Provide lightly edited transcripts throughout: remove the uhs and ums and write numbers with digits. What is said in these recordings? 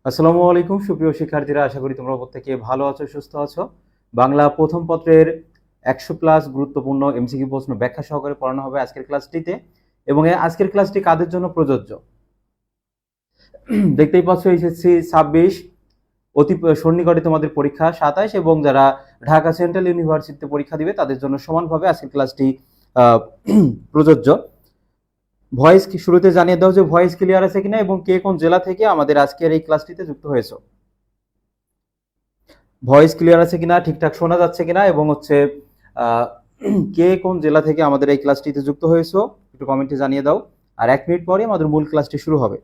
আসসালামু আলাইকুম সুপ্রিয় শিক্ষার্থীরা, আশা করি তোমরা প্রত্যেকে ভালো আছো, সুস্থ আছো। বাংলা প্রথম পত্রের 100+ গুরুত্বপূর্ণ এমসিকিউ প্রশ্ন ব্যাখ্যা সহকারে পড়ানো হবে আজকের ক্লাসটিতে। এবং এই আজকের ক্লাসটি কাদের জন্য প্রযোজ্য? দেখতেই পাচ্ছ, এইচএসসি 26 অতি সন্নিকটে তোমাদের পরীক্ষা 27, এবং যারা ঢাকা সেন্ট্রাল ইউনিভার্সিটিতে পরীক্ষা দিবে তাদের জন্য সমানভাবে আজকের ক্লাসটি প্রযোজ্য। ভয়েস কি শুরুতে জানিয়ে দাও যে ভয়েস ক্লিয়ার আছে কিনা এবং কে কোন জেলা থেকে আমাদের আজকের এই ক্লাসটিতে যুক্ত হয়েছে। ভয়েস ক্লিয়ার আছে কিনা, ঠিকঠাক শোনা যাচ্ছে কিনা, এবং হচ্ছে কে কোন জেলা থেকে আমাদের এই ক্লাসটিতে যুক্ত হয়েছো একটু কমেন্টে জানিয়ে দাও। আর 1 মিনিট পরে আমাদের মূল ক্লাসটি শুরু হবে।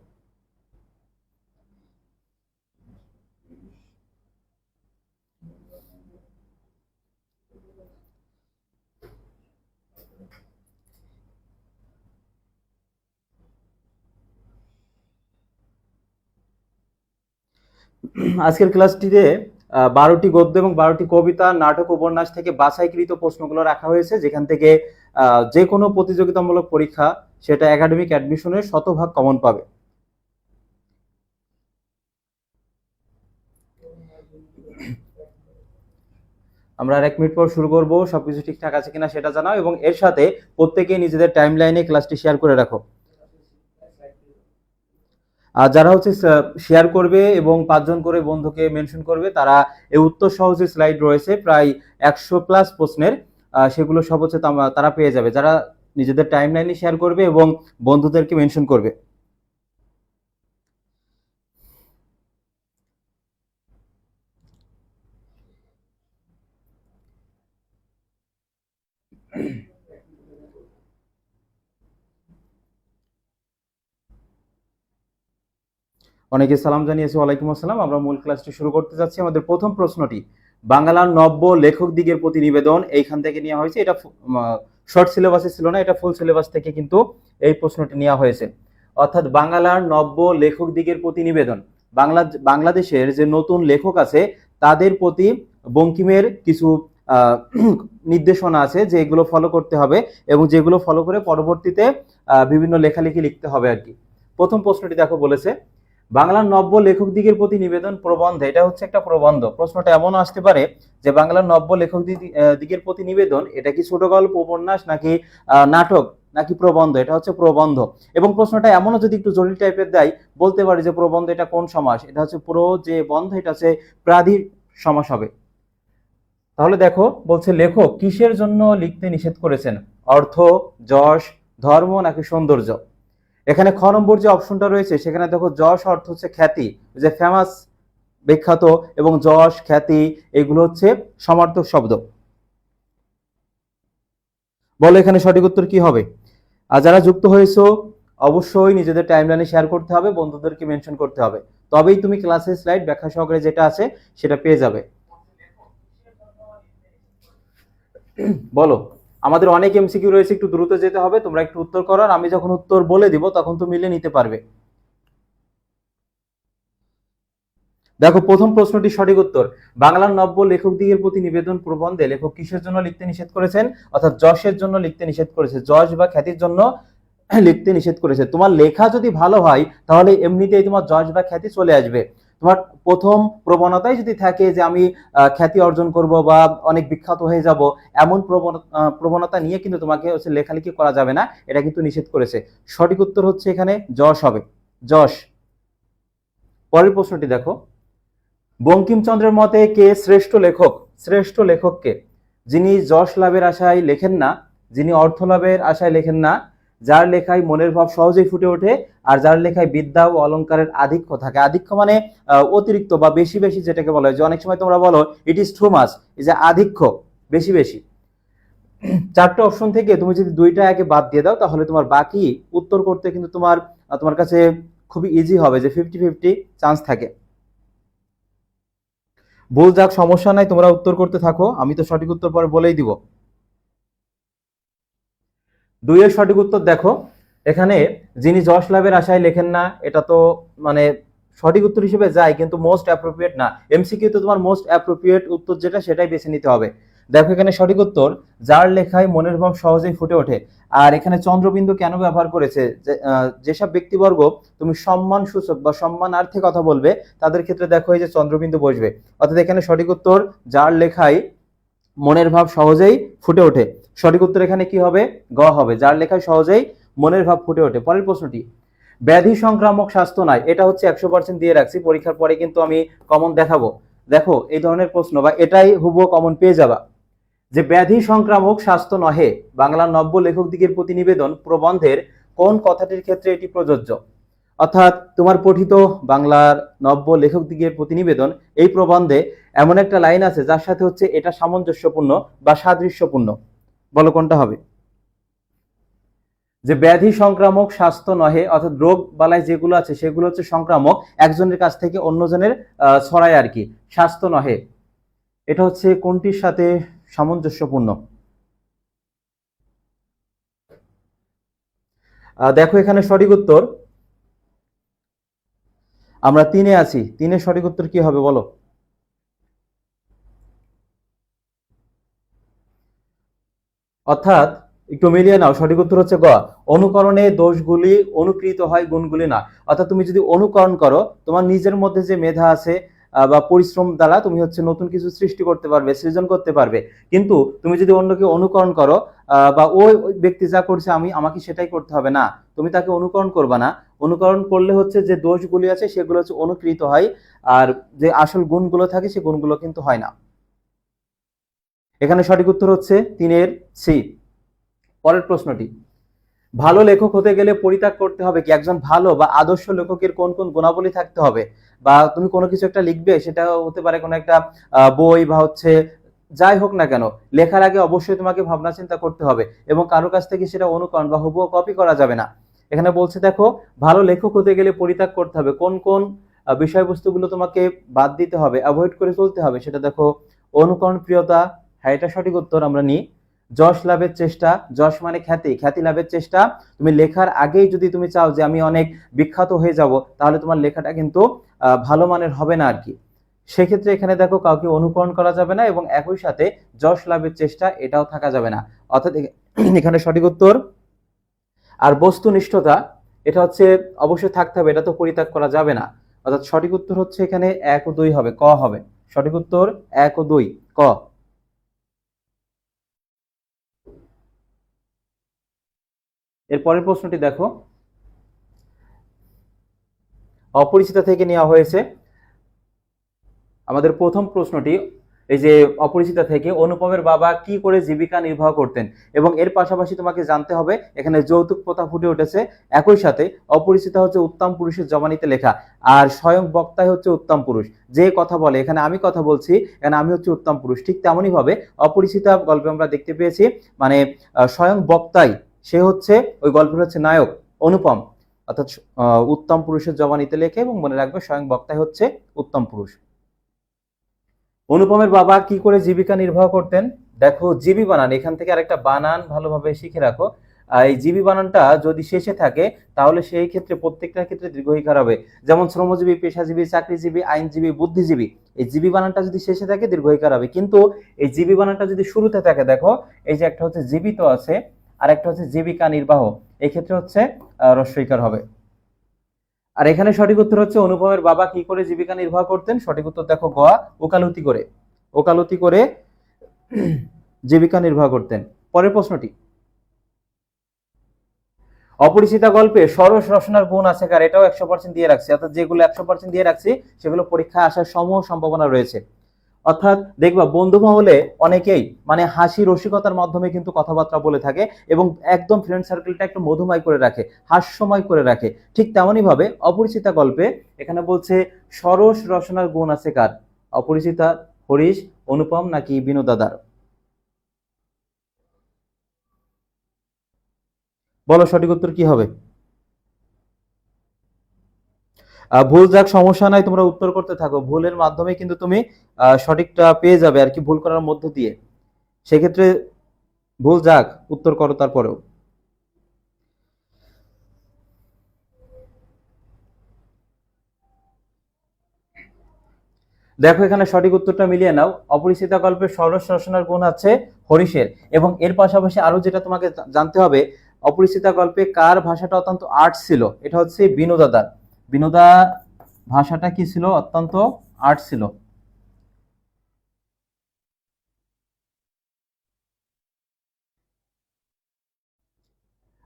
আজকের ক্লাসটিতে 12টি গদ্য এবং 12টি কবিতা, নাটক, উপন্যাস থেকে বাছাইকৃত প্রশ্নগুলো রাখা হয়েছে, যেখান থেকে যে কোনো প্রতিযোগিতামূলক পরীক্ষা সেটা একাডেমিক অ্যাডমিশনের শতভাগ কমন পাবে। আমরা আর 1 মিনিট পর শুরু করব। সবকিছু ঠিকঠাক আছে কিনা সেটা জানাও, এবং এর সাথে প্রত্যেকে নিজেদের টাইম লাইনে ক্লাসটি শেয়ার করে রাখো। আর যারা হচ্ছে শেয়ার করবে এবং 5 জন করে বন্ধুকে মেনশন করবে, তারা এই উত্তর সহ যে স্লাইড রয়েছে প্রায় 100+ প্রশ্নের, সেগুলো সব হচ্ছে তারা পেয়ে যাবে, যারা নিজেদের টাইম লাইনে শেয়ার করবে এবং বন্ধুদেরকে মেনশন করবে। অনেকে সালাম জানিয়েছে, ওয়ালাইকুম আসসালাম। আমরা মূল ক্লাসটি শুরু করতে যাচ্ছি। আমাদের প্রথম প্রশ্নটি বাংলার নব্য লেখক দিগের প্রতি নিবেদন, এইখান থেকে নেওয়া হয়েছে। এটা শর্ট সিলেবাসে ছিল না, এটা ফুল সিলেবাস থেকে কিন্তু এই প্রশ্নটি নেওয়া হয়েছে। অর্থাৎ বাংলার নব্য লেখক দিগের প্রতি নিবেদন, বাংলাদেশের যে নতুন লেখক আছে তাদের প্রতি বঙ্কিমের কিছু নির্দেশনা আছে যে এগুলো ফলো করতে হবে, এবং যেগুলো ফলো করে পরবর্তীতে বিভিন্ন লেখালেখি লিখতে হবে আর কি। প্রথম প্রশ্নটি দেখো, বলেছে বাংলার নব্য লেখক দিগের প্রতি নিবেদন প্রবন্ধ। এটা হচ্ছে একটা প্রবন্ধ। প্রশ্নটা এমন আসতে পারে যে বাংলার নব্য লেখক দিগের প্রতি নিবেদন, এটা কি ছোট গল্প, উপন্যাস, নাকি নাটক, নাকি প্রবন্ধ? এটা হচ্ছে প্রবন্ধ। এবং প্রশ্নটা এমনও যদি একটু জটিল টাইপের দেয়, বলতে পারে যে প্রবন্ধ এটা কোন সমাস? এটা হচ্ছে প্রো যে বন্ধ, এটা হচ্ছে প্রাধি সমাস হবে। তাহলে দেখো, বলছে লেখক কিসের জন্য লিখতে নিষেধ করেছেন? অর্থ, যশ, ধর্ম, নাকি সৌন্দর্য? এখানে খ নম্বর যে অপশনটা রয়েছে সেখানে দেখো, যশ অর্থ হচ্ছে খ্যাতি, যে ফেমাস, বিখ্যাত, এবং যশ, খ্যাতি এগুলো হচ্ছে সমার্থক শব্দ। বলো এখানে সঠিক উত্তর কি হবে? আর যারা যুক্ত হয়েছো অবশ্যই নিজেদের টাইমলাইনে শেয়ার করতে হবে, বন্ধুদেরকে মেনশন করতে হবে, তবেই তুমি ক্লাসের স্লাইড ব্যাখ্যা সহকারে যেটা আছে সেটা পেয়ে যাবে। বলো, আমাদের অনেক এমসিকিউ রয়েছে, একটু দ্রুত যেতে হবে, তোমরা একটু উত্তর করো, আর আমি যখন উত্তর বলে দিব তখন তো মিলে নিতে পারবে। দেখো, প্রথম প্রশ্নটি সঠিক উত্তর। বাংলার নব্য লেখক দিগের প্রতি নিবেদন প্রবন্ধে লেখক কিসের জন্য লিখতে নিষেধ করেছেন? অর্থাৎ যশের জন্য লিখতে নিষেধ করেছে, যশ বা খ্যাতির জন্য লিখতে নিষেধ করেছে। তোমার লেখা যদি ভালো হয় তাহলে এমনিতেই তোমার যশ বা খ্যাতি চলে আসবে। তোমার প্রথম প্রবণতাই যদি থাকে যে আমি খ্যাতি অর্জন করব বা অনেক বিখ্যাত হয়ে যাব, এমন প্রবণতা নিয়ে কিন্তু তোমাকে হচ্ছে লেখালেখি করা যাবে না, এটা কিন্তু নিষেধ করেছে। সঠিক উত্তর হচ্ছে এখানে যশ হবে, যশ। পরের প্রশ্নটি দেখো, বঙ্কিমচন্দ্রের মতে কে শ্রেষ্ঠ লেখক? শ্রেষ্ঠ লেখক কে? যিনি যশ লাভের আশায় লেখেন না, যিনি অর্থ লাভের আশায় লেখেন না, যার লেখায় মনের ভাব সহজেই ফুটে ওঠে, আর যার লেখায় বিদ্যা ও অলঙ্কারের আধিক্য থাকে। আধিক্য মানে অতিরিক্ত বা বেশি বেশি, যেটাকে বলা হয়, যে অনেক সময় তোমরা বলো ইট ইজ টু মাচ, এই যে আধিক্য, বেশি বেশি। চারটে অপশন থেকে তুমি যদি দুইটা একে বাদ দিয়ে দাও তাহলে তোমার বাকি উত্তর করতে কিন্তু তোমার কাছে খুবই ইজি হবে, যে 50-50 চান্স থাকে। ভুল যাক, সমস্যা নাই, তোমরা উত্তর করতে থাকো, আমি তো সঠিক উত্তর পরে বলেই দিব। 2 এর সঠিক উত্তর দেখো, এখানে যিনি যশ লাভের আশায় লেখেন না, এটা তো মানে সঠিক উত্তর হিসেবে যায়, কিন্তু মোস্ট অ্যাপ্রোপ্রিয়েট না। এমসিকিউ তো তোমার মোস্ট অ্যাপ্রোপ্রিয়েট উত্তর যেটা সেটাই বেছে নিতে হবে। দেখো এখানে সঠিক উত্তর, যার লেখায় মনের ভাব সহজেই ফুটে ওঠে। আর এখানে চন্দ্রবিন্দু কেন ব্যবহার করেছে, যেসব ব্যক্তিবর্গ তুমি সম্মান সূচক বা সম্মানার্থে কথা বলবে তাদের ক্ষেত্রে দেখো এই যে চন্দ্রবিন্দু বসবে। অর্থাৎ এখানে সঠিক উত্তর, যার লেখায় মনের ভাব সহজেই ফুটে ওঠে। সঠিক উত্তর এখানে কি হবে, গ হবে, যার লেখায় সহজেই মনের ভাব ফুটে ওঠে। পরের প্রশ্নটি, ব্যাধি সংক্রামক স্বাস্থ্য নয়, এটা হচ্ছে 100% দিয়ে রাখছি, পরীক্ষার পরে কিন্তু আমি কমন দেখাবো। দেখো এই ধরনের প্রশ্ন বা এটাই হুবহু কমন পেয়ে যাবা, যে ব্যাধি সংক্রামক স্বাস্থ্য নহে বাংলার নব্য লেখক দিগের প্রতিনিবেদন প্রবন্ধের কোন কথাটির ক্ষেত্রে এটি প্রযোজ্য। অর্থাৎ তোমার পঠিত বাংলার নব্য লেখক দিগের প্রতিনিবেদন এই প্রবন্ধে এমন একটা লাইন আছে যার সাথে হচ্ছে এটা সামঞ্জস্যপূর্ণ বা সাদৃশ্যপূর্ণ। বলো কোনটা হবে। যে ব্যাধি সংক্রামক স্বাস্থ্য নহে, অর্থাৎ রোগ বালাই যেগুলো আছে সেগুলো হচ্ছে সংক্রামক, একজনের কাছ থেকে অন্যজনের ছড়ায় আর কি, স্বাস্থ্য নহে, এটা হচ্ছে কোনটির সাথে সামঞ্জস্যপূর্ণ। দেখো এখানে সঠিক উত্তর, আমরা 3-এ আছি, 3-এর সঠিক উত্তর কি হবে বলো। অর্থাৎ একটু মিলিয়ে নাও, সঠিক উত্তর হচ্ছে গ, অনুকরণে দোষগুলি অনুকৃত হয়, গুণগুলি না। অর্থাৎ তুমি যদি অনুকরণ করো, তোমার নিজের মধ্যে যে মেধা আছে বা পরিশ্রম দ্বারা তুমি হচ্ছে নতুন কিছু সৃষ্টি করতে পারবে, সৃজন করতে পারবে। কিন্তু তুমি যদি অন্যকে অনুকরণ করো বা ওই ব্যক্তি যা করছে আমাকে সেটাই করতে হবে না, তুমি তাকে অনুকরণ করবা না। অনুকরণ করলে হচ্ছে যে দোষগুলি আছে সেগুলো হচ্ছে অনুকৃত হয়, আর যে আসল গুণগুলো থাকে সে গুণগুলো কিন্তু হয় না। এখানে সঠিক উত্তর হচ্ছে 3-এর সি। পরের প্রশ্নটি, ভালো লেখক হতে গেলে পরিত্যাগ করতে হবে কি, একজন ভালো বা আদর্শ লেখকের কোন কোন গুণাবলী থাকতে হবে। বা তুমি কোনো কিছু একটা লিখবে, সেটা হতে পারে কোনো একটা বই বা হচ্ছে যাই হোক না কেন, লেখার আগে অবশ্যই তোমাকে ভাবনা চিন্তা করতে হবে এবং কারো কাছ থেকে সেটা অনুকরণ বা হুবহু কপি করা যাবে না। এখানে বলছে দেখো, ভালো লেখক হতে গেলে পরিত্যাগ করতে হবে, কোন কোন বিষয়বস্তুগুলো তোমাকে বাদ দিতে হবে, অ্যাভয়েড করে চলতে হবে, সেটা দেখো। অনুকরণ প্রিয়তা, হ্যাঁ এটা সঠিক উত্তর, আমরা নিই। যশ লাভের চেষ্টা, যশ মানে খ্যাতি, খ্যাতি লাভের চেষ্টা। তুমি লেখার আগেই যদি তুমি চাও যে আমি অনেক বিখ্যাত হয়ে যাব, তাহলে তোমার লেখাটা কিন্তু ভালো মানের হবে না আর কি। সেক্ষেত্রে এখানে দেখো কাউকে অনুকরণ করা যাবে না এবং একই সাথে যশ লাভের চেষ্টা এটাও থাকা যাবে না। অর্থাৎ এখানে সঠিক উত্তর। আর বস্তুনিষ্ঠতা, এটা হচ্ছে অবশ্যই থাকতে হবে, এটা তো পরিত্যাগ করা যাবে না। অর্থাৎ সঠিক উত্তর হচ্ছে এখানে 1 ও 2 হবে, ক হবে। সঠিক উত্তর 1 ও 2, ক। এর পরের প্রশ্নটি দেখো, অপরিচিতা থেকে নেওয়া হয়েছে। আমাদের প্রথম প্রশ্নটি, এই যে অপরিচিতা থেকে, অনুপমের বাবা কি করে জীবিকা নির্বাহ করতেন, এবং এর পাশাপাশি তোমাকে জানতে হবে এখানে যৌতুক প্রথা ফুটে উঠেছে। একই সাথে অপরিচিতা হচ্ছে উত্তম পুরুষের জবানিতে লেখা, আর স্বয়ং বক্তাই হচ্ছে উত্তম পুরুষ, যে কথা বলে, এখানে আমি কথা বলছি, এখানে আমি হচ্ছে উত্তম পুরুষ। ঠিক তেমনই ভাবে অপরিচিতা গল্পে আমরা দেখতে পেয়েছি, মানে স্বয়ং বক্তাই, সে হচ্ছে ওই গল্পের হচ্ছে নায়ক অনুপম। অর্থাৎ উত্তম পুরুষের জবানিতে লেখে, এবং মনে রাখবে স্বয়ং বক্তাই হচ্ছে উত্তম পুরুষ। অনুপমের বাবা কি করে জীবিকা নির্বাহ করতেন। দেখো জীবী বানান, এখান থেকে আরেকটা বানান ভালোভাবে শিখে রাখো। এই জীবী বানানটা যদি শেষে থাকে তাহলে সেই ক্ষেত্রে প্রত্যেকটার ক্ষেত্রে দীর্ঘইকার হবে। যেমন শ্রমজীবী, পেশাজীবী, চাকরিজীবী, আইনজীবী, বুদ্ধিজীবী, এই জীবী বানানটা যদি শেষে থাকে দীর্ঘইকার হবে। কিন্তু এই জীবী বানানটা যদি শুরুতে থাকে, দেখো এই যে একটা হচ্ছে জীবিত আছে আর একটা হচ্ছে জীবিকা নির্বাহ, এই ক্ষেত্রে হচ্ছে রস্বইকার হবে। আর এখানে সঠিক উত্তর হচ্ছে অনুপমের বাবা কি করে জীবিকা নির্বাহ করতেন। সঠিক উত্তর দেখো গ, ওকালতি করে, ওকালতি করে জীবিকা নির্বাহ করতেন। পরের প্রশ্নটি, অপরিচিতা গল্পে সরস রসনার গুণ আছে কার, এটাও 100% দিয়ে রাখছি। অর্থাৎ যেগুলো 100% দিয়ে রাখছি সেগুলো পরীক্ষায় আসার সমূহ সম্ভাবনা রয়েছে। অর্থাৎ দেখবা বন্ধু মহলে অনেকেই মানে হাসি রসিকতার মাধ্যমে কিন্তু কথাবার্তা বলে থাকে এবং একদম ফ্রেন্ড সার্কেলটা একটু মধুময় করে রাখে, হাস্যময় করে রাখে। ঠিক তেমনই ভাবে অপরিচিতা গল্পে এখানে বলছে সরস রসনার গুণ আছে কার, অপরিচিতা, হরিশ, অনুপম নাকি বিনোদাদার। বলো সঠিক উত্তর কি হবে। ভুল যাক, সমস্যা নাই, তোমরা উত্তর করতে থাকো, ভুলের মাধ্যমে কিন্তু তুমি সঠিকটা পেয়ে যাবে আর কি, ভুল করার মধ্য দিয়ে। সেক্ষেত্রে ভুল যাক, উত্তর করো তারপরেও। দেখো এখানে সঠিক উত্তরটা মিলিয়ে নাও। অপরিচিতা গল্পে সরস রসনার গুণ আছে হরিশের, এবং এর পাশাপাশি আরো যেটা তোমাকে জানতে হবে, অপরিচিতা গল্পে কার ভাষাটা অত্যন্ত আর্ট ছিল, এটা হচ্ছে বিনোদাদার। বিনোদা ভাষাটা কি ছিল? অত্যন্ত আর্ট ছিল।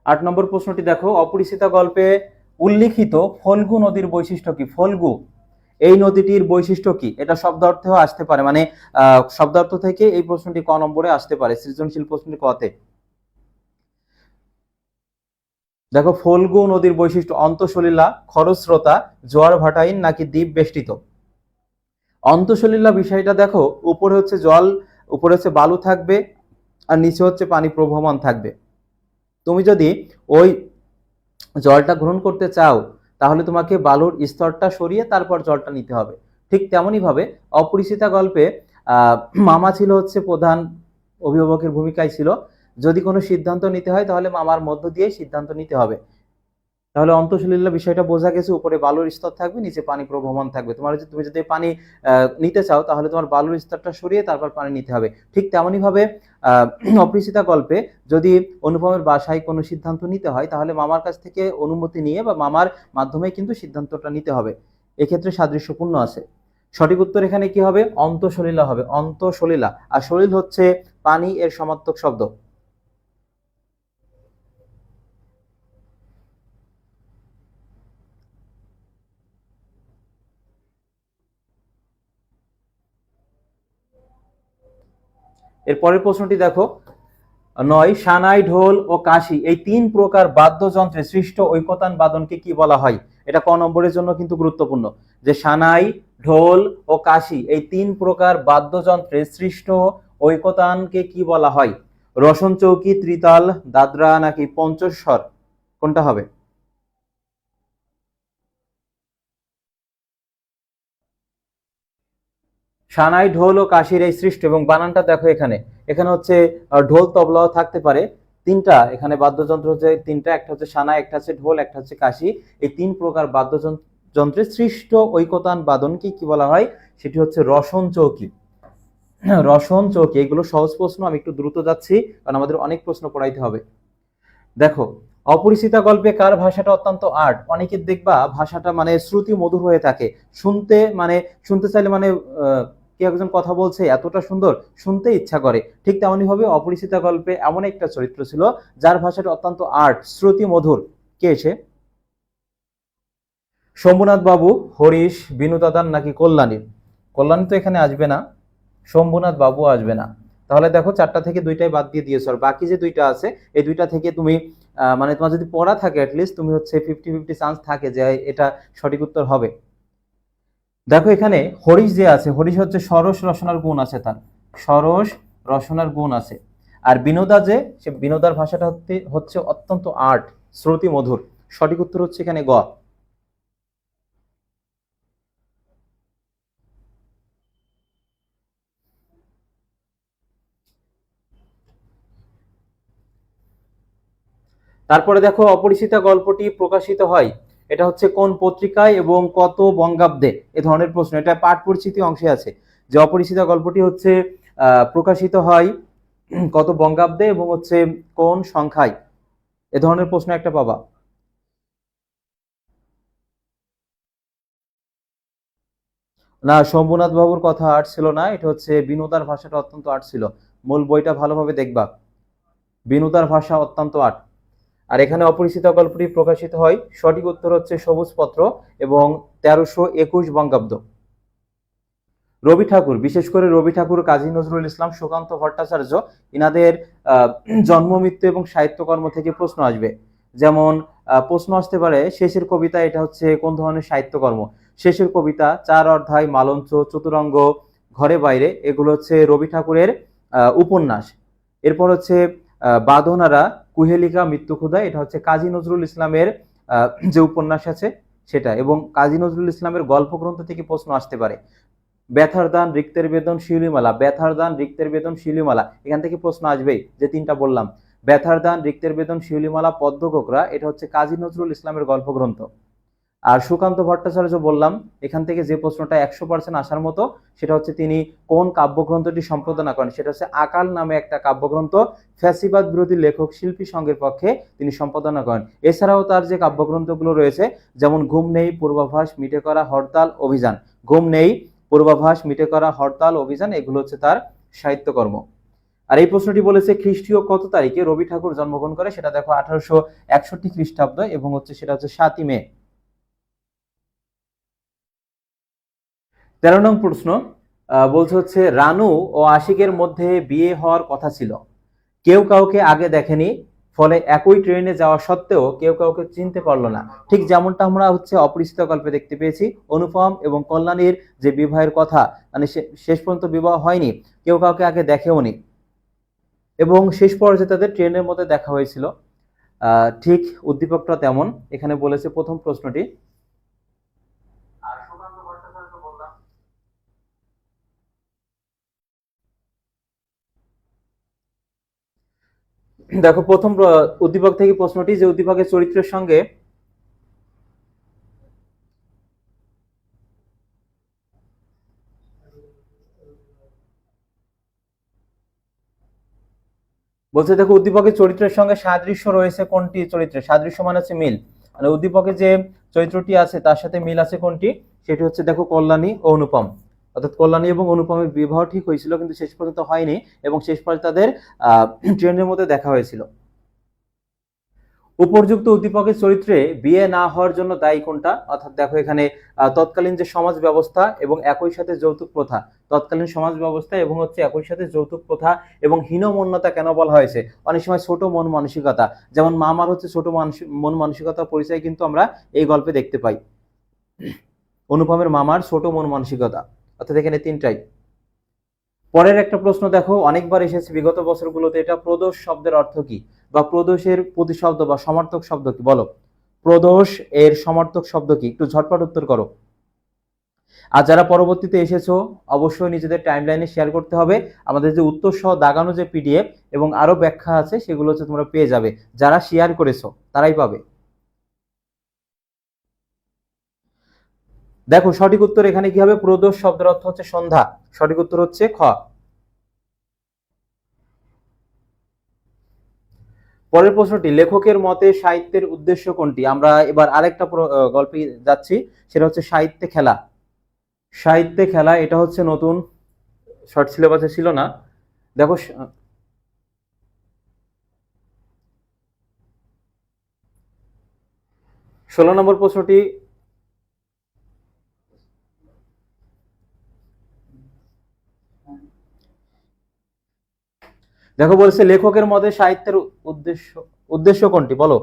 8 নম্বর প্রশ্নটি দেখো, অপরিচিতা গল্পে উল্লিখিত ফল্গু নদীর বৈশিষ্ট্য কি? ফল্গু এই নদীটির বৈশিষ্ট্য কি? এটা শব্দ অর্থেও আসতে পারে, মানে শব্দার্থ থেকে এই প্রশ্নটি ক নম্বরে আসতে পারে, সৃজনশীল প্রশ্নটি কতে। দেখো, ফল্গু নদীর বৈশিষ্ট্য অন্তঃসলিলা, খরস্রোতা, জোয়ার ভাটাইন নাকি দ্বীপ বেষ্টিত। অন্তঃসলিলা বিষয়টা দেখো, উপরে হচ্ছে জল, উপরে হচ্ছে বালু থাকবে, আর নিচে হচ্ছে পানি প্রবহমান থাকবে। তুমি যদি ওই জলটা গ্রহণ করতে চাও, তাহলে তোমাকে বালুর স্তরটা সরিয়ে তারপর জলটা নিতে হবে। ঠিক তেমনই ভাবে অপরিচিতা গল্পে মামা ছিল হচ্ছে প্রধান অভিভাবকের ভূমিকায় ছিল। যদি কোনো সিদ্ধান্ত নিতে হয় তাহলে মামার মধ্য দিয়ে সিদ্ধান্ত নিতে হবে। তাহলে অন্তঃসলিলা বিষয়টা বোঝা গেছে, উপরে বালুর স্তর থাকবে, নিচে পানি প্রবহমান থাকবে। তুমি যদি পানি নিতে চাও, তাহলে তোমার বালুর স্তরটা সরিয়ে তারপর পানি নিতে হবে। ঠিক তেমনই ভাবে অপরিচিতা গল্পে যদি অনুপমের বাসায় কোনো সিদ্ধান্ত নিতে হয়, তাহলে মামার কাছ থেকে অনুমতি নিয়ে বা মামার মাধ্যমে কিন্তু সিদ্ধান্তটা নিতে হবে। এক্ষেত্রে সাদৃশ্যপূর্ণ আছে। সঠিক উত্তর এখানে কি হবে? অন্তঃসলিলা হবে, অন্তঃসলিলা। আর সলিল হচ্ছে পানি এর সমার্থক শব্দ। এর পরের প্রশ্নটি দেখো, 9, সানাই, ঢোল ও কাশি এই 3 প্রকার বাদ্যযন্ত্রে সৃষ্ট ঐকতান বাদনকে কি বলা হয়? এটা ক নম্বরের জন্য কিন্তু গুরুত্বপূর্ণ, যে সানাই, ঢোল ও কাশি এই 3 প্রকার বাদ্যযন্ত্রে সৃষ্ট ঐকতানকে কি বলা হয়? রসন চৌকি, ত্রিতাল, দাদরা নাকি পঞ্চস্বর, কোনটা হবে? সানাই, ঢোল ও কাশির এই সৃষ্ট, এবং বানানটা দেখো এখানে, এখানে হচ্ছে ঢোল তবলাও থাকতে পারে। তিনটা এখানে বাদ্যযন্ত্র হচ্ছে তিনটা, একটা হচ্ছে সানাই, একটা হচ্ছে ঢোল, একটা হচ্ছে কাশি। এই 3 প্রকার বাদ্যযন্ত্রের সৃষ্ট ঐকতান বাদনকে কি বলা হয়? সেটি হচ্ছে রসন চৌকি। রসন চৌকি। এগুলো সহজ প্রশ্ন, আমি একটু দ্রুত যাচ্ছি কারণ আমাদের অনেক প্রশ্ন পড়াইতে হবে। দেখো, অপরিচিতা গল্পে কার ভাষাটা অত্যন্ত আর্ট? অনেকে দেখবা ভাষাটা মানে শ্রুতি মধুর হয়ে থাকে, শুনতে মানে শুনতে চাইলে মানে কে একজন কথা বলছে এতটা সুন্দর, শুনতে ইচ্ছা করে। ঠিক তেমনই ভাবে অপরিচিতা গল্পে এমন একটা চরিত্র ছিল যার ভাষাটা অত্যন্ত আর্ট, শ্রুতি মধুর। কে সে? শম্ভুনাথ বাবু, হরিশ, বিনু দাদান নাকি কল্যাণী? কল্যাণী তো এখানে আসবে না, শম্ভুনাথ বাবু আসবে না। তাহলে দেখো 4টা থেকে 2টাই বাদ দিয়ে দিয়েছো, আর বাকি যে 2টা আছে এই 2টা থেকে তুমি মানে তোমার যদি পড়া থাকে অ্যাটলিস্ট তুমি হচ্ছে 50-50 চান্স থাকে যে এটা সঠিক উত্তর হবে। দেখো এখানে হরিশ যে আছে, হরিশ হচ্ছে সরস রসনার গুণ আছে, তার সরস রসনার গুণ আছে। আর বিনোদা যে, সে বিনোদার ভাষাটা হচ্ছে অত্যন্ত আর্ট, শ্রুতি মধুর। সঠিক উত্তর হচ্ছে এখানে গ। তারপরে দেখো, অপরিচিতা গল্পটি প্রকাশিত হয়, এটা হচ্ছে কোন পত্রিকায় এবং কত বঙ্গাব্দে? এ ধরনের প্রশ্ন, এটা পাঠ পরিচিতি অংশে আছে, যে অপরিচিতা গল্পটি হচ্ছে প্রকাশিত হয় কত বঙ্গাব্দে এবং হচ্ছে কোন সংখ্যায়। এ ধরনের প্রশ্ন একটা পাবা। না, শম্ভুনাথ বাবুর কথা আর্ট ছিল না, এটা হচ্ছে বিনোদার ভাষাটা অত্যন্ত আর্ট ছিল। মূল বইটা ভালোভাবে দেখবা, বিনোদার ভাষা অত্যন্ত আর্ট। আর এখানে অপরিচিত গল্পটি প্রকাশিত হয়, সঠিক উত্তর হচ্ছে সবুজ পত্র, এবং 1321 বঙ্গাব্দ। রবি ঠাকুর, বিশেষ করে রবি ঠাকুর, কাজী নজরুল ইসলাম, সুকান্ত ভট্টাচার্য, ইনাদের জন্ম, মৃত্যু এবং সাহিত্যকর্ম থেকে প্রশ্ন আসবে। যেমন প্রশ্ন আসতে পারে শেষের কবিতা, এটা হচ্ছে কোন ধরনের সাহিত্যকর্ম? শেষের কবিতা, 4 অধ্যায়, মালঞ্চ, চতুরঙ্গ, ঘরে বাইরে, এগুলো হচ্ছে রবি ঠাকুরের উপন্যাস। এরপর হচ্ছে বাঁধনারা, কুহেলিকা, মৃত্যু ক্ষুধা, এটা হচ্ছে কাজী নজরুল ইসলামের যে উপন্যাস আছে সেটা, এবং কাজী নজরুল ইসলামের গল্পগ্রন্থ থেকে প্রশ্ন আসতে পারে। ব্যথার দান, রিক্তের বেদন, শিউলিমালা, ব্যথার দান, রিক্তের বেদন, শিউলিমালা, এখান থেকে প্রশ্ন আসবেই, যে 3টা বললাম, ব্যথার দান, রিক্তের বেদন, শিউলিমালা, পদ্মগোকরা, এটা হচ্ছে কাজী নজরুল ইসলামের গল্পগ্রন্থ। আর সুকান্ত ভট্টাচার্য বললাম, এখান থেকে যে প্রশ্নটা 100% আসার মতো সেটা হচ্ছে তিনি কোন কাব্যগ্রন্থটি সম্পাদনা করেন, সেটা হচ্ছে আকাল নামে একটা কাব্যগ্রন্থ ফ্যাসিবাদ বিরোধী লেখক শিল্পী সংঘের পক্ষে তিনি সম্পাদনা করেন। এছাড়াও তার যে কাব্যগ্রন্থগুলো রয়েছে, যেমন ঘুম নেই, পূর্বাভাস, মিটে করা, হরতাল, অভিযান। ঘুম নেই, পূর্বাভাস, মিটে করা, হরতাল, অভিযান, এগুলো হচ্ছে তার সাহিত্যকর্ম। আর এই প্রশ্নটি বলেছে খ্রিস্টীয় কত তারিখে রবি ঠাকুর জন্মগ্রহণ করে, সেটা দেখো 1861 খ্রিস্টাব্দ এবং হচ্ছে সেটা হচ্ছে 7ই মে। 13 নং প্রশ্ন বলছে হচ্ছে রানু ও আশিকের মধ্যে বিয়ে হওয়ার কথা ছিল, কেউ কাউকে আগে দেখেনি, ফলে একই ট্রেনে যাওয়া সত্ত্বেও কেউ কাউকে চিনতে পারলো না। ঠিক যেমনটা আমরা হচ্ছে অপরিচিত গল্পে দেখতে পেয়েছি, অনুপম এবং কল্যাণীর যে বিবাহের কথা, মানে শেষ পর্যন্ত বিবাহ হয়নি, কেউ কাউকে আগে দেখেওনি এবং শেষ পর্যায়ে তাদের ট্রেনের মধ্যে দেখা হয়েছিল। ঠিক উদ্দীপকটা তেমন। এখানে বলেছে প্রথম প্রশ্নটি। দেখো প্রথম উদ্দীপক থেকে প্রশ্নটি, যে উদ্দীপকের চরিত্রের সঙ্গে বলছে, দেখো উদ্দীপকের চরিত্রের সঙ্গে সাদৃশ্য রয়েছে কোনটি চরিত্রে? সাদৃশ্য মানে হচ্ছে মিল, মানে উদ্দীপকে যে চরিত্রটি আছে তার সাথে মিল আছে কোনটি? সেটি হচ্ছে দেখো কল্যাণী ও অনুপম। অর্থাৎ কল্যাণী এবং অনুপমের বিবাহ ঠিক হয়েছিল কিন্তু শেষ পর্যন্ত হয়নি এবং শেষ পর্যন্ত তাদের ট্রেনের মধ্যে দেখা হয়েছিল। উপর্যুক্ত উদ্দীপকের চরিত্রে বিয়ে না হওয়ার জন্য দায়ী কোনটা? অর্থাৎ দেখো এখানে তৎকালীন যে সমাজ ব্যবস্থা এবং একই সাথে যৌতুক প্রথা, তৎকালীন সমাজ ব্যবস্থা এবং হচ্ছে একই সাথে যৌতুক প্রথা এবং হীনমন্যতা কেন বলা হয়েছে? অনেক সময় ছোট মন মানসিকতা, যেমন মামার হচ্ছে ছোট মন মানসিকতার পরিচয় কিন্তু আমরা এই গল্পে দেখতে পাই। অনুপমের মামার ছোট মন মানসিকতা, অর্থাৎ এখানে তিনটাই। পরের একটা প্রশ্ন দেখো, অনেকবার এসেছে বিগত বছরগুলোতে, এটা প্রদোষ শব্দের অর্থ কি, বা প্রদোষের প্রতিশব্দ বা সমার্থক শব্দ কি? বলো, প্রদোষ এর সমার্থক শব্দ কি? একটু ঝটপট উত্তর করো। আর যারা পরবর্তীতে এসেছো অবশ্যই নিজেদের টাইমলাইনে শেয়ার করতে হবে। আমাদের যে উত্তর সহ দাগানো যে পিডিএফ এবং আরো ব্যাখ্যা আছে সেগুলো হচ্ছে তোমরা পেয়ে যাবে, যারা শেয়ার করেছো তারাই পাবে। দেখো সঠিক উত্তর এখানে কি হবে? প্রদোষ শব্দের অর্থ হচ্ছে সন্ধ্যা। সঠিক উত্তর হচ্ছে খ। পরের প্রশ্নটি, লেখকের মতে সাহিত্যের উদ্দেশ্য কোনটি? আমরা এবার আরেকটা গল্পে যাচ্ছি, সেটা হচ্ছে সাহিত্যে খেলা। সাহিত্যে খেলা, এটা হচ্ছে নতুন, শর্ট সিলেবাসে ছিল না। দেখো 16 নম্বর প্রশ্নটি, দেখো বলছে লেখকের মতে সাহিত্যের উদ্দেশ্য উদ্দেশ্য কোনটি? বলো।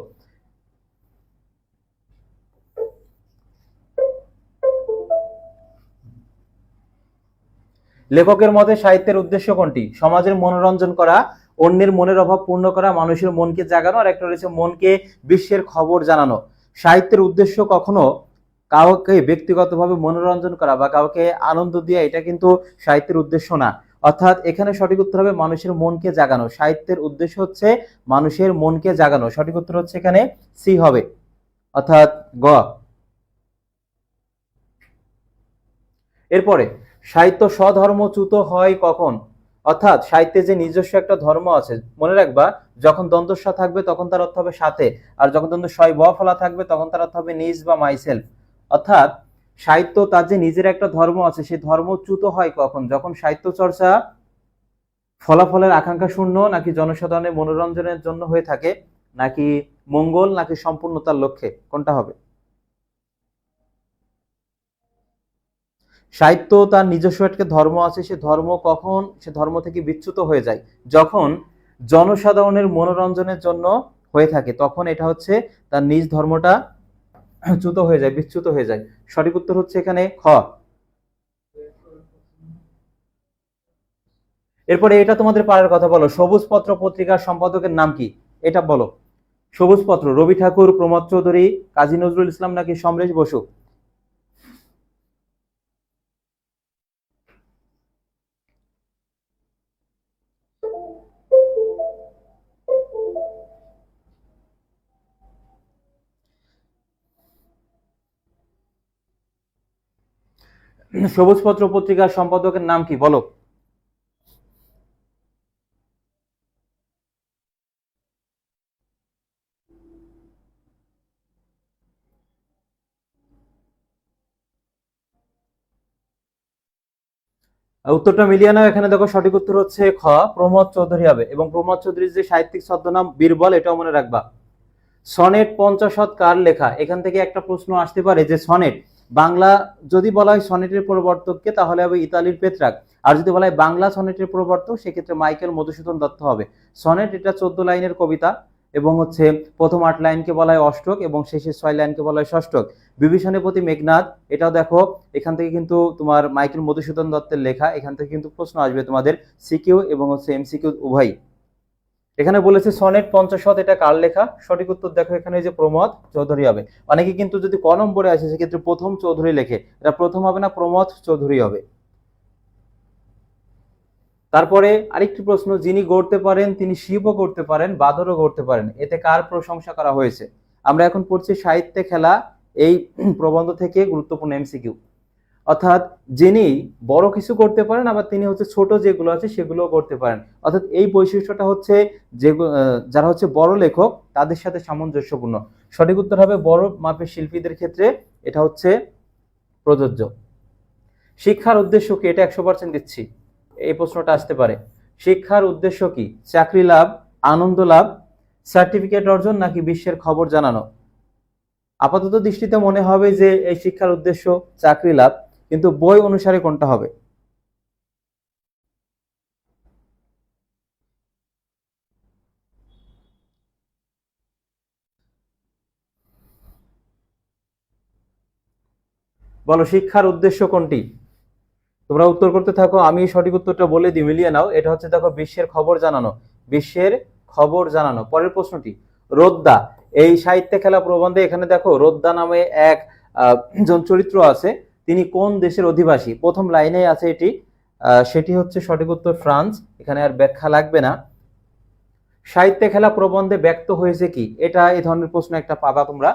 লেখকের মতে সাহিত্যের উদ্দেশ্য কোনটি? সমাজের মনোরঞ্জন করা, অন্যের মনের অভাব পূর্ণ করা, মানুষের মনকে জাগানো, আর একটা রয়েছে মনকে বিশ্বের খবর জানানো। সাহিত্যের উদ্দেশ্য কখনো কাউকে ব্যক্তিগতভাবে মনোরঞ্জন করা বা কাউকে আনন্দ দেওয়া, এটা কিন্তু সাহিত্যের উদ্দেশ্য না। অর্থাৎ এখানে সঠিক উত্তর হবে মানুষের মনকে জাগানো। সাহিত্যের উদ্দেশ্য হচ্ছে মানুষের মনকে জাগানো। সঠিক উত্তর হচ্ছে এখানে সি হবে, অর্থাৎ গ। এরপরে, সাহিত্য স্বধর্মচ্যুত হয় কখন? অর্থাৎ সাহিত্যে যে নিজস্ব একটা ধর্ম আছে, মনে রাখবা, যখন দ্বন্দ্ব থাকবে তখন তার অর্থ হবে সাথে, আর যখন দ্বন্দ্ব শয় ব ফলা থাকবে তখন তার অর্থ হবে নিজ বা মাইসেলফ। অর্থাৎ সাহিত্য তার যে নিজের একটা ধর্ম আছে, সেই ধর্মচ্যুত হয় কখন? যখন সাহিত্য চর্চা ফলাফলের আকাঙ্ক্ষা শূন্য, নাকি জনসাধারণের মনোরঞ্জনের জন্য হয়ে থাকে, নাকি মঙ্গল, নাকি সম্পূর্ণতার লক্ষ্যে, কোনটা হবে? সাহিত্য তার নিজস্ব একটা ধর্ম আছে, সে ধর্ম কখন সে ধর্ম থেকে বিচ্যুত হয়ে যায়? যখন জনসাধারণের মনোরঞ্জনের জন্য হয়ে থাকে তখন এটা হচ্ছে তার নিজ ধর্মটা চ্যুত হয়ে যায়, বিচ্যুত হয়ে যায়। সঠিক উত্তর হচ্ছে এখানে খ। এরপরে এটা তোমাদের পারার কথা, বলো সবুজ পত্র পত্রিকার সম্পাদকের নাম কি? এটা বলো। সবুজ পত্র রবি ঠাকুর, প্রমোদ চৌধুরী, কাজী নজরুল ইসলাম, নাকি সমরেশ বসু? সবুজ পত্র পত্রিকার সম্পাদকের নাম কি বলো? উত্তরটা মিলিয়ে নাও। এখানে দেখো সঠিক উত্তর হচ্ছে খ, প্রমোদ চৌধুরী হবে। এবং প্রমোদ চৌধুরীর যে সাহিত্যিক ছদ্মনাম বীরবল, এটাও মনে রাখবা। সনেট পঞ্চাশদ কার লেখা? এখান থেকে একটা প্রশ্ন আসতে পারে যে সনেট বাংলা যদি বলা হয় সনেটের প্রবর্তককে, তাহলে হবে ইতালির পেত্রাক। আর যদি বলা হয় বাংলা সনেটের প্রবর্তক, সেক্ষেত্রে মাইকেল মধুসূদন দত্ত হবে। সনেট এটা 14 লাইনের কবিতা, এবং হচ্ছে প্রথম 8 লাইনকে বলা হয় অষ্টক, এবং শেষের 6 লাইনকে বলা হয় ষষ্ঠক। বিভীষণের প্রতি মেঘনাদ, এটাও দেখো এখান থেকে কিন্তু তোমার মাইকেল মধুসূদন দত্তের লেখা। এখান থেকে কিন্তু প্রশ্ন আসবে তোমাদের সিকিউ এবং হচ্ছে এমসিকিউ উভয়। এখানে বলেছে সনেট পঞ্চাশদ এটা কার লেখা? সঠিক উত্তর দেখো এখানে যে প্রমোদ চৌধুরী হবে। অনেকে কিন্তু যদি ক নম্বরে আসে সেক্ষেত্রে প্রথম চৌধুরী লেখে, এটা প্রথম হবে না, প্রমোদ চৌধুরী হবে। তারপরে আরেকটি প্রশ্ন, যিনি গড়তে পারেন তিনি শিবও করতে পারেন, বাদরও গড়তে পারেন, এতে কার প্রশংসা করা হয়েছে? আমরা এখন পড়ছি সাহিত্যে খেলা এই প্রবন্ধ থেকে গুরুত্বপূর্ণ এমসিকিউ। অর্থাৎ যিনি বড় কিছু করতে পারেন, আবার তিনি হচ্ছে ছোট যেগুলো আছে সেগুলো করতে পারেন। অর্থাৎ এই বৈশিষ্ট্যটা হচ্ছে যে যারা হচ্ছে বড় লেখক তাদের সাথে সামঞ্জস্যপূর্ণ। সঠিক উত্তর হবে বড় মাপের শিল্পীদের ক্ষেত্রে এটা হচ্ছে প্রযোজ্য। শিক্ষার উদ্দেশ্য কি? এটা 100% দিচ্ছি, এই প্রশ্নটা আসতে পারে। শিক্ষার উদ্দেশ্য কি? চাকরি লাভ, আনন্দ লাভ, সার্টিফিকেট অর্জন, নাকি বিশ্বের খবর জানানো? আপাতত দৃষ্টিতে মনে হবে যে এই শিক্ষার উদ্দেশ্য চাকরি লাভ, কিন্তু বই অনুসারে কোনটা হবে? বলো শিক্ষার উদ্দেশ্য কোনটি? তোমরা উত্তর করতে থাকো, আমি সঠিক উত্তরটা বলে দিই, মিলিয়ে নাও। এটা হচ্ছে দেখো বিশ্বের খবর জানানো, বিশ্বের খবর জানানো। পরের প্রশ্নটি, রোদ্দা এই সাহিত্যে খেলা প্রবন্ধে এখানে দেখো রোদ্দা নামে এক জন চরিত্র আছে, তিনি কোন দেশের অধিবাসী? প্রথম লাইনেই আছে এটি, সেটি হচ্ছে সঠিক উত্তর ফ্রান্স, এখানে আর ব্যাখ্যা লাগবে না। সাহিত্যে খেলা প্রবন্ধে ব্যক্ত হয়েছে কি? এটা এই ধরনের প্রশ্ন একটা পাবা তোমরা,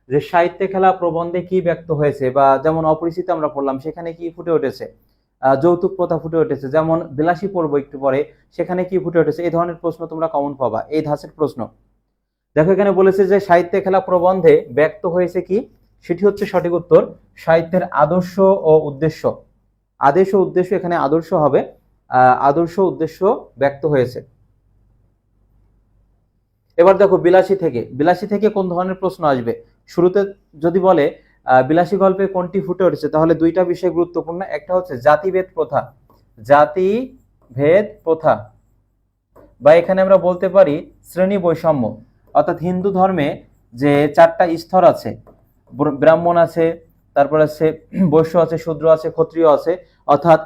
যে সাহিত্যে খেলা প্রবন্ধে কি ব্যক্ত হয়েছে, বা যেমন অপরিচিত আমরা পড়লাম সেখানে কি ফুটে উঠেছে? যৌতুক প্রথা ফুটে উঠেছে। যেমন বিলাসী পড়বো একটু পরে, সেখানে কি ফুটে উঠেছে? এই ধরনের প্রশ্ন তোমরা কমন পাবা, এই ধাঁচের প্রশ্ন। দেখো এখানে বলেছে যে সাহিত্যে খেলা প্রবন্ধে ব্যক্ত হয়েছে কি, সেটি হচ্ছে সঠিক উত্তর সাহিত্যের আদর্শ ও উদ্দেশ্য। আদেশ ও উদ্দেশ্য, এখানে আদর্শ হবে, আদর্শ উদ্দেশ্য ব্যক্ত হয়েছে। এবার দেখো বিলাসী থেকে, বিলাসী থেকে কোন ধরনের প্রশ্ন আসবে? শুরুতে যদি বলে বিলাসী গল্পে কোনটি ফুটে উঠেছে, তাহলে দুইটা বিষয় গুরুত্বপূর্ণ। একটা হচ্ছে জাতিভেদ প্রথা, জাতিভেদ প্রথা, বা এখানে আমরা বলতে পারি শ্রেণী বৈষম্য। অর্থাৎ হিন্দু ধর্মে যে 4টা স্তর আছে, ব্রাহ্মণ আছে, তারপর আছে বৈশ্য আছে, শূদ্র আছে, ক্ষত্রিয় আছে। অর্থাৎ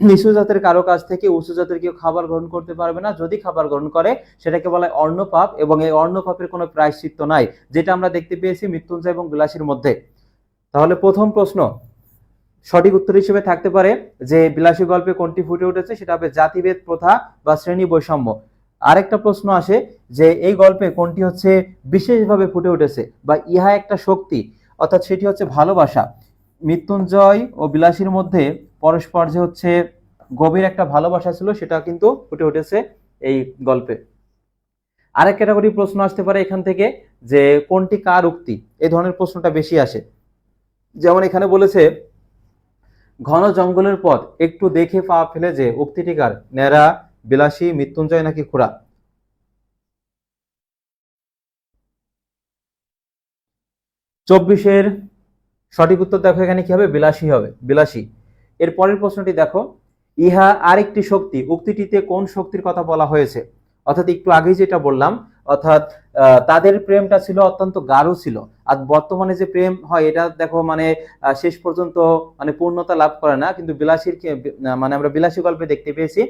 নিচু জাতের কারো কাছ থেকে উঁচু জাতের কেউ খাবার গ্রহণ করতে পারবে না, যদি খাবার গ্রহণ করে সেটাকে বলা হয় অর্ণপাপ, এবং এই অর্ণপাপের কোনো প্রায়শ্চিত্ত নাই, যেটা আমরা দেখতে পেয়েছি মৃত্যুঞ্জয় এবং বিলাসীর মধ্যে। তাহলে প্রথম প্রশ্ন সঠিক উত্তর হিসেবে থাকতে পারে যে বিলাসী গল্পে কোনটি ফুটে উঠেছে, সেটা হবে জাতিভেদ প্রথা বা শ্রেণী বৈষম্য। আরেকটা প্রশ্ন আসে যে এই গল্পে কোনটি হচ্ছে বিশেষভাবে ফুটে উঠেছে, বা ইহা একটা শক্তি, অর্থাৎ সেটি হচ্ছে ভালোবাসা। মৃত্যুঞ্জয় ও বিলাসীর মধ্যে পরস্পর যে হচ্ছে গভীর একটা ভালোবাসা ছিল, সেটা কিন্তু ফুটে উঠেছে এই গল্পে। আরেক ক্যাটাগরি প্রশ্ন আসতে পারে এখান থেকে, যে কোনটি কার উক্তি, এই ধরনের প্রশ্নটা বেশি আসে। যেমন এখানে বলেছে ঘন জঙ্গলের পথ একটু দেখে পা ফেলে যে, উক্তিটি কার? ন্যাড়া, বিলাসী, মৃত্যুঞ্জয়, নাকি খুড়া? চব্বিশের সঠিক উত্তর দেখো এখানে কি হবে? বিলাসী হবে, বিলাসী। এর পরের প্রশ্নটি দেখো, ইহা আরেকটি শক্তি, উক্তিটিতে কোন শক্তির কথা বলা হয়েছে? অর্থাৎ একটু আগেই যেটা বললাম, অর্থাৎ তাদের প্রেমটা ছিল অত্যন্ত গাঢ় ছিল। আর বর্তমানে যে প্রেম হয় এটা দেখো মানে শেষ পর্যন্ত মানে পূর্ণতা লাভ করে না, কিন্তু বিলাসীর মানে আমরা বিলাসী গল্পে দেখতে পেয়েছি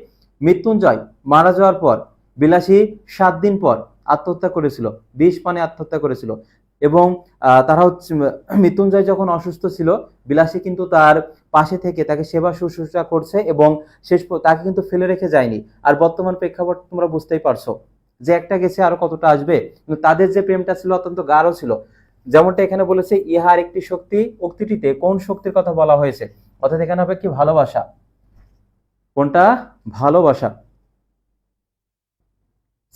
মৃত্যুঞ্জয় মারা যাওয়ার পর বিলাসী 7 দিন পর আত্মহত্যা করেছিল, বিষ পানে আত্মহত্যা করেছিল। এবং তারা হচ্ছে মৃত্যুঞ্জয় যখন অসুস্থ ছিল, বিলাসী কিন্তু তার পাশে থেকে তাকে সেবা শুশ্রূষা করছে, এবং তাকে কিন্তু ফেলে রেখে যায়নি। আর বর্তমান প্রেক্ষাপট তোমরা বুঝতেই পারছো যে একটা গেছে আরো কতটা আসবে, কিন্তু তাদের যে প্রেমটা ছিল অত্যন্ত গাঢ় ছিল। যেমনটা এখানে বলেছে ইহার একটি শক্তি, উক্তিটিতে কোন শক্তির কথা বলা হয়েছে? অর্থাৎ এখানে হবে কি ভালোবাসা। কোনটা? ভালোবাসা।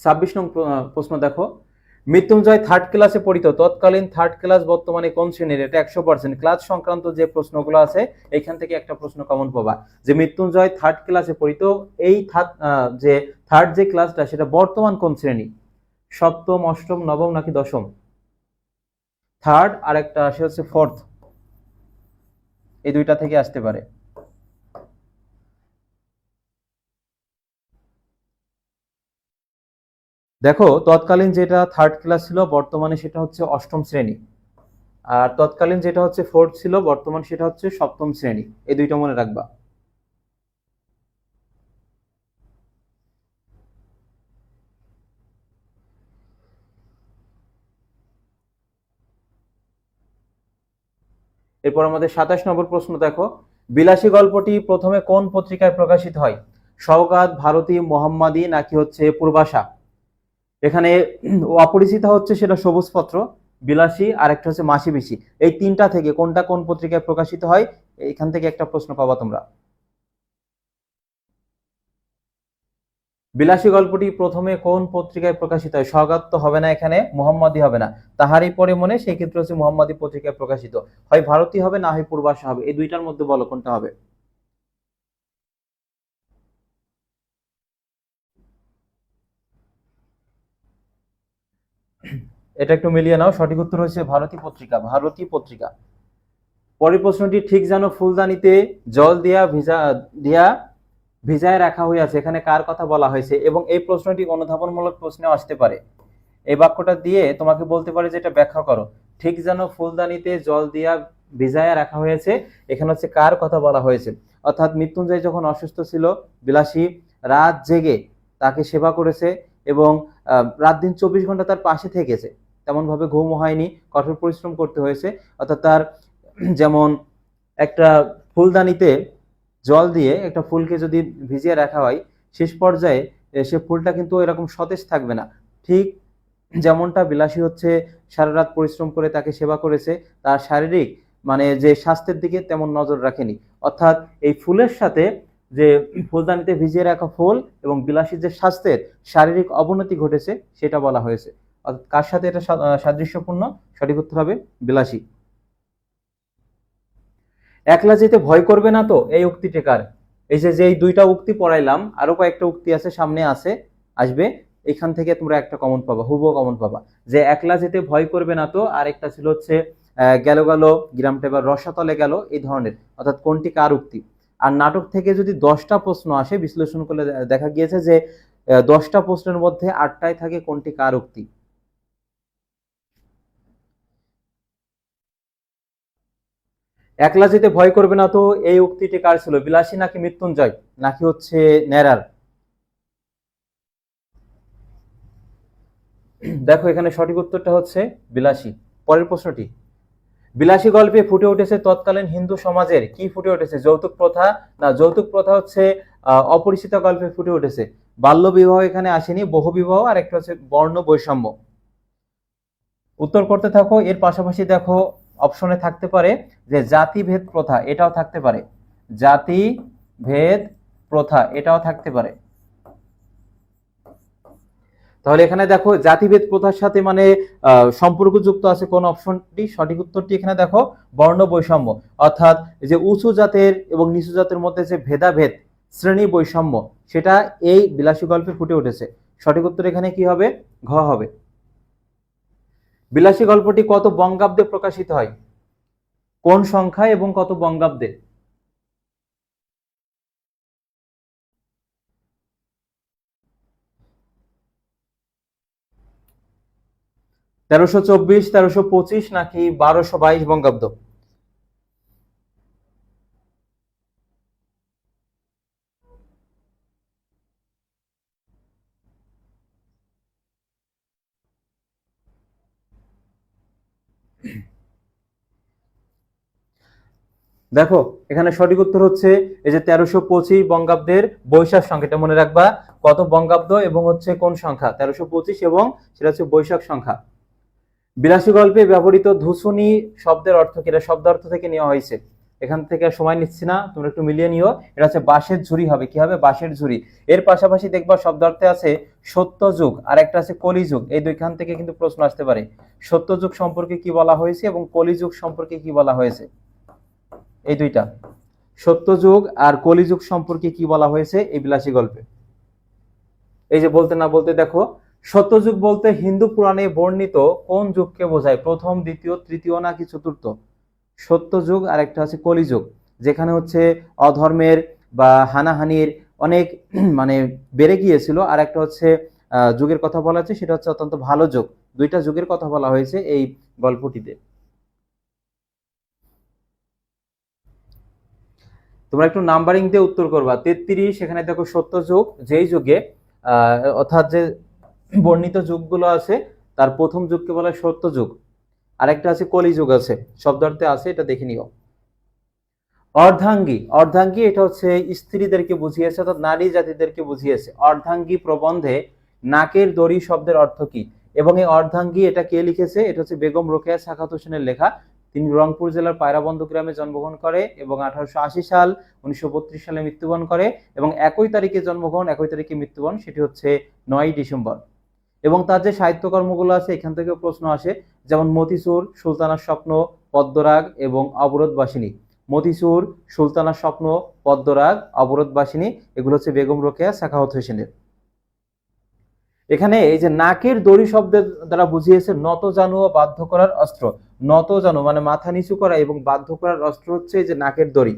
26 নং প্রশ্ন দেখো, মৃত্যুঞ্জয় থার্ড ক্লাসে পড়িত, তৎকালীন থার্ড ক্লাস বর্তমানে কোন শ্রেণীর? এটা 100% ক্লাস সংক্রান্ত যে প্রশ্নগুলো আছে এখান থেকে একটা প্রশ্ন কমন পাবা, যে মৃত্যুঞ্জয় থার্ড ক্লাসে পড়িত, এই যে থার্ড যে ক্লাসটা সেটা বর্তমান কোন শ্রেণী? সপ্তম, অষ্টম, নবম নাকি দশম? থার্ড, আর একটা আসে হচ্ছে ফোর্থ, এই দুইটা থেকে আসতে পারে। দেখো তৎকালীন যেটা থার্ড ক্লাস ছিল বর্তমানে সেটা হচ্ছে অষ্টম শ্রেণী, আর তৎকালীন যেটা হচ্ছে ফোর্থ ছিল বর্তমান সেটা হচ্ছে সপ্তম শ্রেণী, এই দুইটা মনে রাখবা। এরপর আমাদের 27 নম্বর প্রশ্ন দেখো, বিলাসী গল্পটি প্রথমে কোন পত্রিকায় প্রকাশিত হয়? সওগাত, ভারতী, মোহাম্মদী নাকি হচ্ছে পূর্বাশা? এখানে অপরিচিত হচ্ছে সেটা সবুজ পত্র, বিলাসী আর একটা হচ্ছে মাসি পিসি, এই তিনটা থেকে কোনটা কোন পত্রিকায় প্রকাশিত হয়? এখান থেকে একটা প্রশ্ন পাবা তোমরা। বিলাসী গল্পটি প্রথমে কোন পত্রিকায় প্রকাশিত হয়? সওগাত তো হবে না, এখানে মোহাম্মদী হবে না, তাহারই পরে মনে, সেই ক্ষেত্রে হচ্ছে মোহাম্মদী পত্রিকায় প্রকাশিত হয়। ভারতী হবে না হয় পূর্বাশা হবে, এই দুইটার মধ্যে বলো কোনটা হবে। এটা একটু মিলিয়ে নাও, সঠিক উত্তর হচ্ছে ভারতী পত্রিকা, ভারতী পত্রিকা। পরের প্রশ্নটি, ঠিক যেন ফুলদানিতে জল দিয়া ভিজায় রাখা হইয়াছে, এখানে কার কথা বলা হয়েছে? এবং এই প্রশ্নটি অনুধাবনমূলক প্রশ্নেও আসতে পারে। এই বাক্যটা দিয়ে তোমাকে বলতে পারে যে এটা ব্যাখ্যা করো। ঠিক যেন ফুলদানিতে জল দিয়া ভিজায়া রাখা হয়েছে, এখানে হচ্ছে কার কথা বলা হয়েছে? অর্থাৎ মৃত্যুঞ্জয় যখন অসুস্থ ছিল, বিলাসী রাত জেগে তাকে সেবা করেছে এবং রাত দিন 24 ঘন্টা তার পাশে থেকেছে, তেমন ভাবে ঘুম হয়নি, কঠোর পরিশ্রম করতে হয়েছে। অর্থাৎ তার যেমন একটা ফুলদানিতে জল দিয়ে একটা ফুলকে যদি ভিজিয়ে রাখা হয়, শেষ পর্যায়ে সে ফুলটা কিন্তু এরকম সতেজ থাকবে না। ঠিক যেমনটা বিলাসী হচ্ছে সারা রাত পরিশ্রম করে তাকে সেবা করেছে, তার শারীরিক মানে যে স্বাস্থ্যের দিকে তেমন নজর রাখেনি। অর্থাৎ এই ফুলের সাথে যে ফুলদানিতে ভিজিয়ে রাখা ফুল এবং বিলাসীর যে স্বাস্থ্যের শারীরিক অবনতি ঘটেছে সেটা বলা হয়েছে। অর্থাৎ কার সাথে এটা সাদৃশ্যপূর্ণ? সঠিক উত্তর হবে বিলাসী। একলা যেতে ভয় করবে না তো, এই উক্তিটি কার? এই যে এই দুইটা উক্তি পড়াইলাম, আরো কয়েকটা উক্তি আছে সামনে আছে, আসবে, এখান থেকে তোমরা একটা কমন পাবা, হুবহু কমন পাবা, যে একলা যেতে ভয় করবে না তো, আর একটা ছিল হচ্ছে গেল গেল গ্রামটা এবার রসাতলে গেল, এই ধরনের। অর্থাৎ কোনটি কার উক্তি? আর নাটক থেকে যদি 10টা প্রশ্ন আসে, বিশ্লেষণ করলে দেখা গিয়েছে যে 10টা প্রশ্নের মধ্যে 8টায় থাকে কোনটি কার উক্তি। একলা যেতে ভয় করবে না তো, এই উক্তিটি কার ছিল? বিলাসী নাকি মৃত্যুঞ্জয় নাকি হচ্ছে নেরার? দেখো এখানে সঠিক উত্তরটা হচ্ছে বিলাসী। পরের প্রশ্নটি, বিলাসী গল্পে ফুটে উঠেছে তৎকালীন হিন্দু সমাজের কি ফুটে উঠেছে? যৌতুক প্রথা, না যৌতুক প্রথা হচ্ছে অপরিচিত গল্পে ফুটে উঠেছে। বাল্য বিবাহ এখানে আসেনি, বহু বিবাহ, আর একটা হচ্ছে বর্ণ বৈষম্য। উত্তর করতে থাকো, এর পাশাপাশি দেখো অপশনে থাকতে পারে যে জাতিভেদ প্রথা, এটাও থাকতে পারে, জাতিভেদ প্রথা এটাও থাকতে পারে। তাহলে এখানে দেখো জাতিভেদ প্রথার সাথে মানে সম্পর্কযুক্ত আছে কোন অপশনটি? সঠিক উত্তরটি এখানে দেখো বর্ণ বৈষম্য, অর্থাৎ যে উঁচু জাতের এবং নিচু জাতের মধ্যে যে ভেদাভেদ, শ্রেণী বৈষম্য, সেটা এই বিলাসী গল্পে ফুটে উঠেছে। সঠিক উত্তর এখানে কি হবে? ঘ হবে। বিলাসী গল্পটি কত বঙ্গাব্দে প্রকাশিত হয়? কোন সংখ্যায় এবং কত বঙ্গাব্দে? তেরোশো চব্বিশ, 1325 নাকি 1222 বঙ্গাব্দ? দেখো এখানে সঠিক উত্তর হচ্ছে এই যে 1325 বঙ্গাব্দের বৈশাখ সংখ্যাটা মনে রাখবা, কত বঙ্গাব্দ এবং হচ্ছে কোন সংখ্যা? 1325, এবং সেটা হচ্ছে বৈশাখ সংখ্যা। বিলাসী গল্পে ব্যবহৃত ধুসুনি শব্দের অর্থ কি? এটা শব্দার্থ থেকে নেওয়া হয়েছে। এখান থেকে সময় নিচ্ছি না, তোমরা একটু মিলিয়ে নিও। এটা হচ্ছে বাঁশের ঝুড়ি হবে। কি হবে? বাঁশের ঝুড়ি। এর পাশাপাশি দেখবা শব্দার্থে আছে সত্যযুগ আর একটা আছে কলিযুগ। এই দুইখান থেকে কিন্তু প্রশ্ন আসতে পারে। সত্যযুগ সম্পর্কে কি বলা হয়েছে এবং কলিযুগ সম্পর্কে কি বলা হয়েছে, এই দুইটা। সত্যযুগ আর কলিযুগ সম্পর্কে কি বলা হয়েছে এই বিলাসী গল্পে। এই যে বলতে না বলতে দেখো, সত্যযুগ বলতে হিন্দু পুরাণে বর্ণিত কোন যুগকে বোঝায়? প্রথম, দ্বিতীয়, তৃতীয় নাকি চতুর্থ? সত্যযুগ আর একটা আছে কলিযুগ, যেখানে হচ্ছে অধর্মের বা হানাহানির অনেক মানে বেড়ে গিয়েছিল। আর একটা হচ্ছে যুগের কথা বলা হচ্ছে, সেটা হচ্ছে অত্যন্ত ভালো যুগ। দুইটা যুগের কথা বলা হয়েছে এই গল্পটিতে। তোমরা একটু নাম্বারিং দিয়ে উত্তর করবা। 33, এখানে দেখো সত্যযুগ, যেই যুগে অর্থাৎ যে বর্ণিত যুগগুলো আছে তার প্রথম যুগকে বলা হয় সত্যযুগ। আরেকটা আছে কলিযুগ আছে, শব্দার্থে আছে, এটা দেখে নিও। অর্ধাঙ্গী, অর্ধাঙ্গী এটা হচ্ছে স্ত্রীদেরকে বুঝিয়েছে, অর্থাৎ নারী জাতিদেরকে বুঝিয়েছে। অর্ধাঙ্গী প্রবন্ধে নাকের দড়ি শব্দের অর্থ কি? এবং এই অর্ধাঙ্গী এটা কে লিখেছে? এটা হচ্ছে বেগম রোকেয়া সাখাওয়াত হোসেনের লেখা। তিনি রংপুর জেলার পায়রাবন্ধ গ্রামে জন্মগ্রহণ করে এবং 1880 সাল 1932 সালে মৃত্যুবরণ করে এবং একই তারিখে জন্মগ্রহণ, একই তারিখে মৃত্যুবরণ, সেটি হচ্ছে 9 ডিসেম্বর। এবং তার যে সাহিত্যকর্মগুলো আছে এখান থেকে প্রশ্ন আসে, যেমন মতিচুর, সুলতানার স্বপ্ন, পদ্মরাগ এবং অবরোধবাসিনী। মতিচুর, সুলতানার স্বপ্ন, পদ্মরাগ, অবরোধবাসিনী, এগুলো হচ্ছে বেগম রোকেয়া সাখাওয়াত হোসেনের। এখানে এই যে নাকের দড়ি শব্দের দ্বারা বুঝিয়েছে নত জানু ও বাধ্য করার অস্ত্র। নত জানু মানে মাথা নিচু করা এবং বাধ্য করার অস্ত্র হচ্ছে এই যে নাকের দড়ি।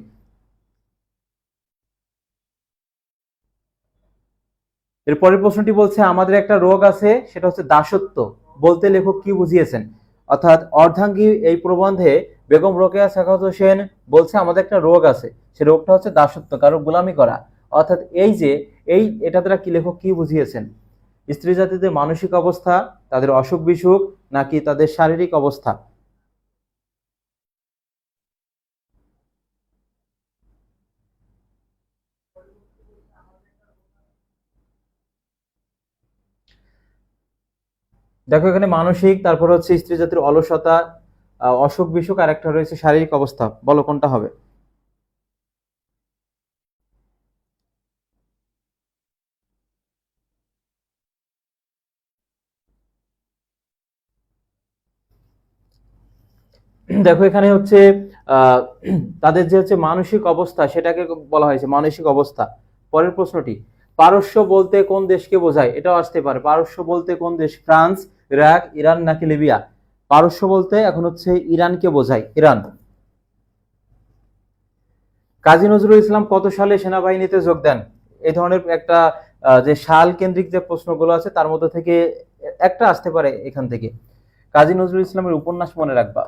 এর পরের প্রশ্নটি বলছে আমাদের একটা রোগ আছে, সেটা হচ্ছে দাসত্ব বলতে লেখক কি বুঝিয়েছেন? অর্থাৎ অর্ধাঙ্গী এই প্রবন্ধে বেগম রোকেয়া সাখাওয়াত হোসেন বলছে আমাদের একটা রোগ আছে, সে রোগটা হচ্ছে দাসত্ব, কারো গোলামি করা। অর্থাৎ এই যে এটা দ্বারা কি লেখক কি বুঝিয়েছেন? স্ত্রী জাতিদের মানসিক অবস্থা, তাদের অসুখ বিসুখ, নাকি তাদের শারীরিক অবস্থা? দেখো এখানে মানসিক, তারপর হচ্ছে স্ত্রী জাতির অলসতা, অসুখ বিসুখ, আর একটা রয়েছে শারীরিক অবস্থা। বলো কোনটা হবে? দেখো এখানে হচ্ছে আহ তাদের যে হচ্ছে মানসিক অবস্থা সেটাকে বলা হয়েছে মানসিক অবস্থা। পরের প্রশ্নটি, পারস্য বলতে কোন দেশকে বোঝায়? এটাও আসতে পারে। পারস্য বলতে কোন দেশ? ফ্রান্স, ইরাক, ইরান নাকি লিবিয়া? পারস্য বলতে এখন হচ্ছে ইরানকে বোঝায়, ইরান। কাজী নজরুল ইসলাম কত সালে সেনাবাহিনীতে যোগ দেন? এই ধরনের একটা যে সাল কেন্দ্রিক যে প্রশ্নগুলো আছে তার মধ্যে থেকে একটা আসতে পারে এখান থেকে। কাজী নজরুল ইসলামের উপন্যাস মনে রাখবা।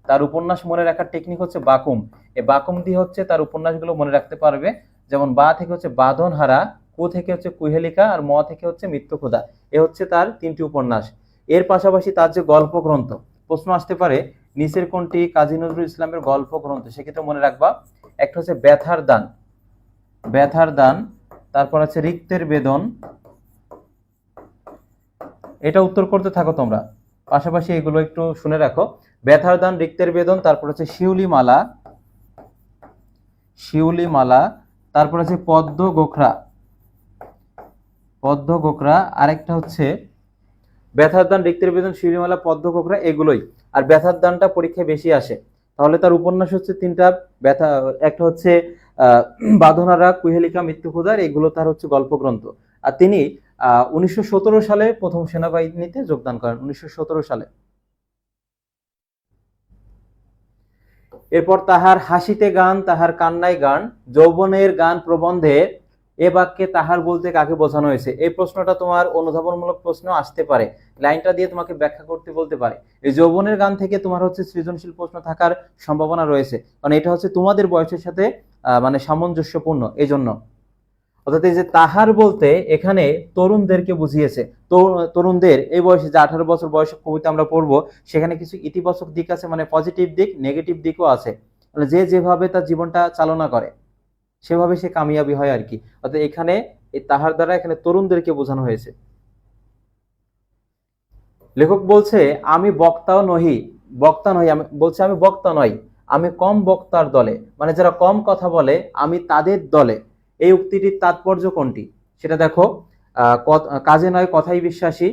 তার উপন্যাস মনে রাখার টেকনিক হচ্ছে বাকুম। এই বাকুম দিয়ে হচ্ছে তার উপন্যাসগুলো মনে রাখতে পারবে। যেমন বা থেকে হচ্ছে বাঁধন হারা, কু থেকে হচ্ছে কুহেলিকা, আর ম থেকে হচ্ছে মৃত্যু ক্ষুধা। এ হচ্ছে তার 3টি উপন্যাস। এর পাশাপাশি তার যে গল্প গ্রন্থ, প্রশ্ন আসতে পারে নিচের কোনটি কাজী নজরুল ইসলামের গল্প গ্রন্থ? সেক্ষেত্রে মনে রাখবা একটা হচ্ছে ব্যথার দান, ব্যথার দান, তারপর আছে রিক্তের বেদন। এটা উত্তর করতে থাকো তোমরা, পাশাপাশি এগুলো একটু শুনে রাখো। ব্যথার দান, রিক্তের বেদন, তারপর হচ্ছে শিউলি মালা, শিউলি মালা, তারপর আছে পদ্ম গোখরা, পদ্ম গোখরা, আরেকটা হচ্ছে ব্যথার দান, রিক্তের বেদন, শিউলি মালা, পদ্ম গোখরা, এগুলোই। আর ব্যথার দানটা পরীক্ষায় বেশি আসে। তাহলে তার উপন্যাস হচ্ছে 3টা। ব্যথা, একটা হচ্ছে বাঁধনারা, কুহেলিকা, মৃত্যু ক্ষুধার, এগুলো তার হচ্ছে গল্প গ্রন্থ। আর তিনি 1917 সালে প্রথম সেনাবাহিনীতে যোগদান করেন, 1917 সালে। এরপর তাহার হাসিতে গান, তাহার কান্নায় গান, যৌবনের গান প্রবন্ধে এ বাক্যে তাহার বলতে কাকে বোঝানো হয়েছে? এই প্রশ্নটা তোমার অনুধাবনমূলক প্রশ্ন আসতে পারে, লাইনটা দিয়ে তোমাকে ব্যাখ্যা করতে বলতে পারে। এই যৌবনের গান থেকে তোমার হচ্ছে সৃজনশীল প্রশ্ন থাকার সম্ভাবনা রয়েছে, কারণ এটা হচ্ছে তোমাদের বয়সের সাথে মানে সামঞ্জস্যপূর্ণ, এই জন্য। অর্থাৎ এই যে তাহার বলতে এখানে তরুণদেরকে বুঝিয়েছে। তরুণদের এই বয়সে যে 18 বছর বয়সে কবিতা আমরা পড়বো, সেখানে কিছু ইতিবাচক দিক আছে, মানে পজিটিভ দিক, নেগেটিভ দিকও আছে। মানে যে যেভাবে তার জীবনটা চালনা করে সেভাবে সে কামিয়াবি হয় আর কি। অর্থাৎ এখানে এই তাহার দ্বারা এখানে তরুণদেরকে বোঝানো হয়েছে। লেখক বলছে আমি বক্তাও নহি, বক্তা নই, আমি বলছে আমি বক্তা নই, আমি কম বক্তার দলে, মানে যারা কম কথা বলে আমি তাদের দলে, এই উক্তিটির তাৎপর্য কোনটি? সেটা দেখো, কাজে নয় কথাই বিশ্বাসী,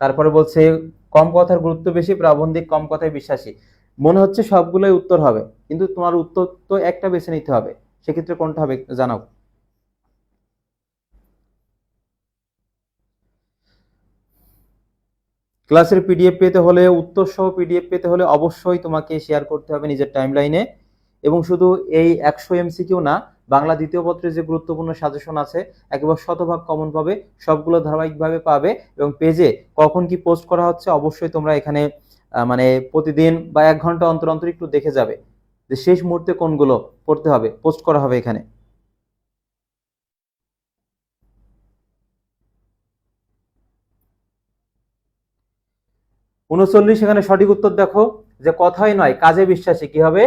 তারপরে বলছে কম কথার গুরুত্ব বেশি, প্রাবন্ধিক কম কথায় বিশ্বাসী। মনে হচ্ছে সবগুলোই উত্তর হবে, কিন্তু তোমার উত্তর তো একটা বেছে নিতে হবে, সেক্ষেত্রে কোনটা হবে জানাও। ক্লাসের পিডিএফ পেতে হলে, উত্তর সহ পিডিএফ পেতে হলে অবশ্যই তোমাকে শেয়ার করতে হবে নিজের টাইমলাইনে। এবং শুধু এই 100 এমসিকিউ না, বাংলা দ্বিতীয় পত্রে যে গুরুত্বপূর্ণ সাজেশন আছে একেবারে শতভাগ কমন পাবে, সবগুলো ধারাবাহিকভাবে পাবে। এবং পেজে কখন কি পোস্ট করা হচ্ছে অবশ্যই তোমরা এখানে মানে প্রতিদিন বা 1 ঘন্টা অন্তর অন্তর একটু দেখে যাবে যে শেষ মুহূর্তে কোনগুলো পড়তে হবে, পোস্ট করা হবে এখানে। 39 এখানে সঠিক উত্তর দেখো, যে কথাই নয় কাজে বিশ্বাসী। কি হবে?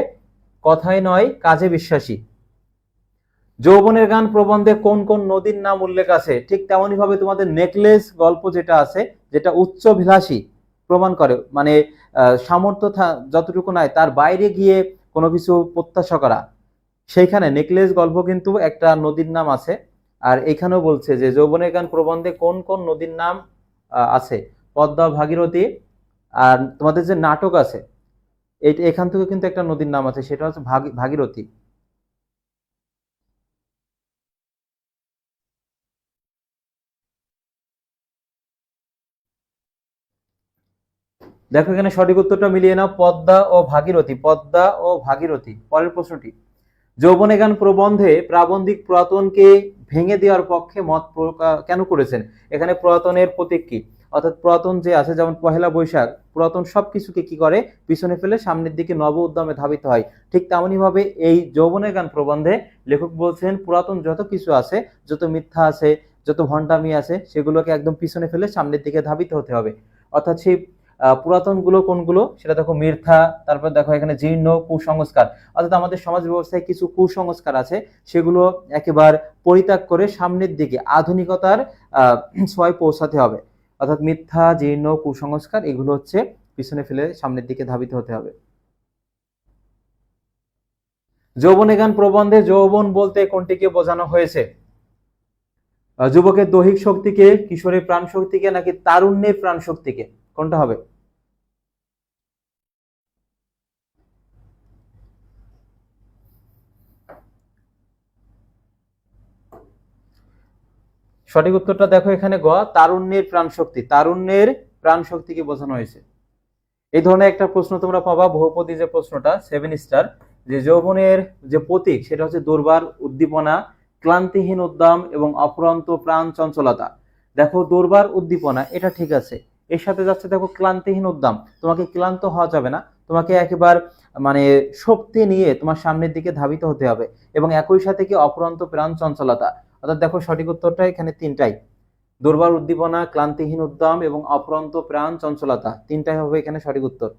কথাই নয় কাজে বিশ্বাসী। যৌবনের গান প্রবন্ধে কোন কোন নদীর নাম উল্লেখ আছে? ঠিক তেমনি ভাবে তোমাদের নেকলেস গল্প যেটা আছে, যেটা উচ্চভিলাষী প্রমাণ করে, মানে সামর্থ্য যতটুকু নাই তার বাইরে গিয়ে কোনো কিছু প্রত্যাশা করা, সেইখানে নেকলেস গল্প কিন্তু একটা নদীর নাম আছে। আর এখানেও বলছে যে যৌবনের গান প্রবন্ধে কোন কোন নদীর নাম আছে, পদ্মা, ভাগীরথী। আর তোমাদের যে নাটক আছে এখান থেকে কিন্তু একটা নদীর নাম আছে, সেটা হচ্ছে ভাগীরথী। দেখো এখানে সঠিক উত্তরটা মিলিয়ে নাও, পদ্মা ও ভাগীরথী, পদ্মা ও ভাগীরথী। পরের প্রশ্নটি, যৌবনে গান প্রবন্ধে প্রাবন্ধিক পুরাতনকে ভেঙে দেওয়ার পক্ষে মত কেন করেছেন? এখানে পুরাতনের প্রতীক কি? অর্থাৎ পুরাতন যে আছে, যেমন পহেলা বৈশাখ, পুরাতন সবকিছুকে কি করে পিছনে ফেলে সামনের দিকে নব উদ্যমে ধাবিত হয়। ঠিক তেমনি ভাবে এই যৌবনের গান প্রবন্ধে লেখক বলছেন পুরাতন যত কিছু আছে, যত মিথ্যা আছে, যত ভণ্ডামি আছে, সেগুলোকে একদম পিছনে ফেলে সামনের দিকে ধাবিত হতে হবে। অর্থাৎ সেই পুরাতন গুলো কোনগুলো সেটা দেখো, মিথ্যা, তারপর দেখো এখানে জীর্ণ, কুসংস্কার। অর্থাৎ আমাদের সমাজ ব্যবস্থায় কিছু কুসংস্কার আছে, সেগুলো একেবারে পরিত্যাগ করে সামনের দিকে আধুনিকতার ছোঁয়ায় পৌঁছাতে হবে। অর্থাৎ মিথ্যা, জীর্ণ, কুসংস্কার এগুলো হচ্ছে পিছনে ফেলে সামনের দিকে ধাবিত হতে হবে। যৌবনে গান প্রবন্ধে যৌবন বলতে কোনটিকে বোঝানো হয়েছে? যুবকের দৈহিক শক্তিকে, কিশোরের প্রাণ শক্তিকে, নাকি তারুণ্যের প্রাণ শক্তিকে? কোনটা হবে? সঠিক উত্তরটা দেখো এখানে গ, তারুণ্যের প্রাণ শক্তি, তারুণ্যের প্রাণ শক্তিকে বোঝানো হয়েছে। এই ধরনের একটা প্রশ্ন তোমরা পাবা, বহুপদী যে প্রশ্নটা 7 স্টার, যে যৌবনের যে প্রতীক সেটা হচ্ছে দুর্বার, উদ্দীপনা, ক্লান্তিহীন উদ্যম এবং অফুরন্ত প্রাণ চঞ্চলতা। দেখো দুর্বার উদ্দীপনা এটা ঠিক আছে, এর সাথে যাচ্ছে দেখো ক্লান্তিহীন উদ্যম, তোমাকে ক্লান্ত হওয়া যাবে না, তোমাকে একেবারে মানে শক্তি নিয়ে তোমার সামনের দিকে ধাবিত হতে হবে। এবং একই সাথে কি অফুরন্ত প্রাণ চঞ্চলতা। অর্থাৎ দেখো সঠিক উত্তরটা এখানে তিনটাই, দুর্বার উদ্দীপনা, ক্লান্তিহীন উদ্যম এবং অফুরন্ত প্রাণ চঞ্চলতা, তিনটাই হবে এখানে সঠিক উত্তর।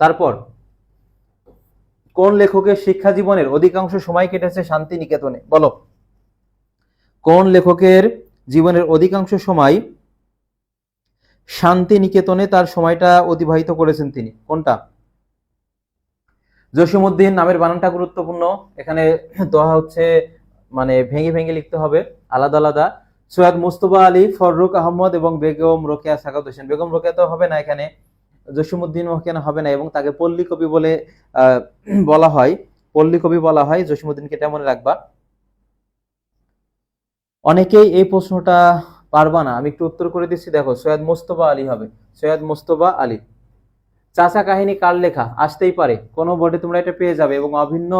তারপর, কোন লেখকের শিক্ষা জীবনের অধিকাংশ সময় কেটেছে শান্তি নিকেতনে? বলো, কোন লেখকের জীবনের অধিকাংশ সময় শান্তি নিকেতনে তার সময়টা অতিবাহিত করেছেন তিনি? কোনটা? জসিমউদ্দিন নামের বানানটা গুরুত্বপূর্ণ, এখানে দোয়া হচ্ছে মানে ভেঙে ভেঙে লিখতে হবে, আলাদা আলাদা। সৈয়দ মুস্তফা আলী, ফররুক আহমদ এবং বেগম রোকেয়া সাকাত হোসেন। বেগম রোকেয়া তো হবে না এখানে, জসিমউদ্দিন কেন হবে না, এবং তাকে পল্লী কবি বলে বলা হয়, পল্লী কবি বলা হয়। জসিমউদ্দিনকে এটা মনে রাখবা। অনেকেই এই প্রশ্নটা পারবা না, আমি একটু উত্তর করে দিচ্ছি, দেখো সৈয়দ মুস্তফা আলী হবে, সৈয়দ মুস্তফা আলী। চাচা কাহিনী কার লেখা? আসতেই পারে, কোনো বোর্ডে তোমরা এটা পেয়ে যাবে, এবং অভিন্ন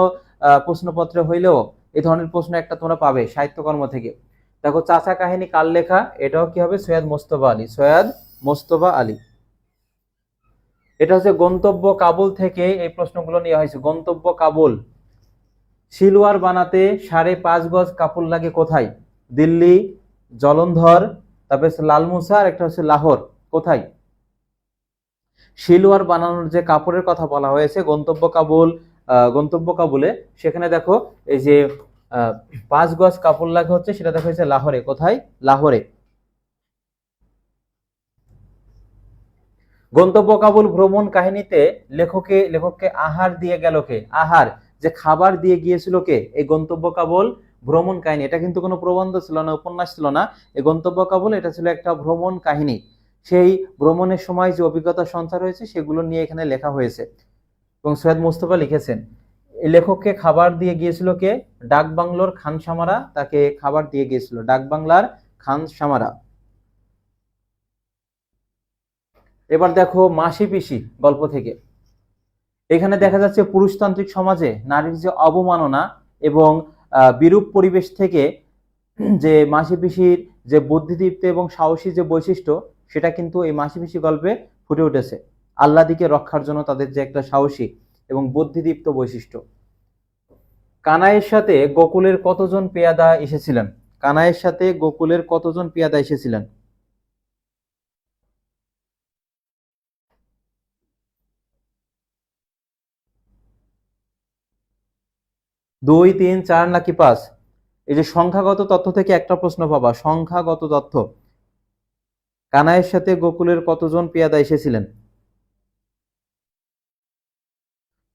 প্রশ্নপত্রে হইলেও এই ধরনের প্রশ্ন একটা তোমরা পাবে সাহিত্যকর্ম থেকে। দেখো চাচা কাহিনী কার লেখা, এটাও কি হবে? সৈয়দ মুস্তফা আলী, সৈয়দ মুস্তফা আলী। এটা হচ্ছে গন্তব্য কাবুল থেকে এই প্রশ্নগুলো নেওয়া হয়েছে, গন্তব্য কাবুল। সিলওয়ার বানাতে 5.5 গজ কাপড় লাগে কোথায়? দিল্লি, জলন্ধর, তারপরে লালমুসা, আর একটা হচ্ছে লাহোর। কোথায়? সিলওয়ার বানানোর যে কাপড়ের কথা বলা হয়েছে গন্তব্য কাবুল, গন্তব্য কাবুলে, সেখানে দেখো এই যে 5 গজ কাপড় লাগে হচ্ছে, সেটা দেখা হয়েছে লাহোরে। কোথায়? লাহোরে। গন্তব্য কাবুল ভ্রমণ কাহিনীতে লেখককে আহার দিয়ে গেল কে? আহার, যে খাবার দিয়ে গিয়েছিল কে? এই গন্তব্য কাবুল ভ্রমণ কাহিনী। এটা কিন্তু কোনো প্রবন্ধ ছিল না, উপন্যাস ছিল না। এই গন্তব্য কাবুল এটা ছিল একটা ভ্রমণ কাহিনী। সেই ভ্রমণের সময় যে অভিজ্ঞতা সঞ্চার হয়েছে সেগুলো নিয়ে এখানে লেখা হয়েছে এবং সৈয়দ মুস্তফা লিখেছেন। এই লেখককে খাবার দিয়ে গিয়েছিল কে? ডাকবাংলোর খান সামারা তাকে খাবার দিয়ে গিয়েছিল, ডাকবাংলার খান সামারা। এবার দেখো মাসি পিসি গল্প থেকে। এখানে দেখা যাচ্ছে পুরুষতান্ত্রিক সমাজে নারীর যে অবমাননা এবং বিরূপ পরিবেশ থেকে যে মাসি পিসির যে বুদ্ধিদীপ্ত এবং সাহসী যে বৈশিষ্ট্য, সেটা কিন্তু এই মাসি পিসি গল্পে ফুটে উঠেছে। আল্লাদিকে রক্ষার জন্য তাদের যে একটা সাহসী এবং বুদ্ধিদীপ্ত বৈশিষ্ট্য। কানাইয়ের সাথে গোকুলের কতজন পেয়াদা এসেছিলেন? কানাইয়ের সাথে গোকুলের কতজন পেয়াদা এসেছিলেন? 2, 3, 4 নাকি 5? এই যে সংখ্যাগত তথ্য থেকে একটা প্রশ্ন পাবা, সংখ্যাগত তথ্য। কানাইয়ের সাথে গোকুলের কতজন পেয়াদা এসেছিলেন?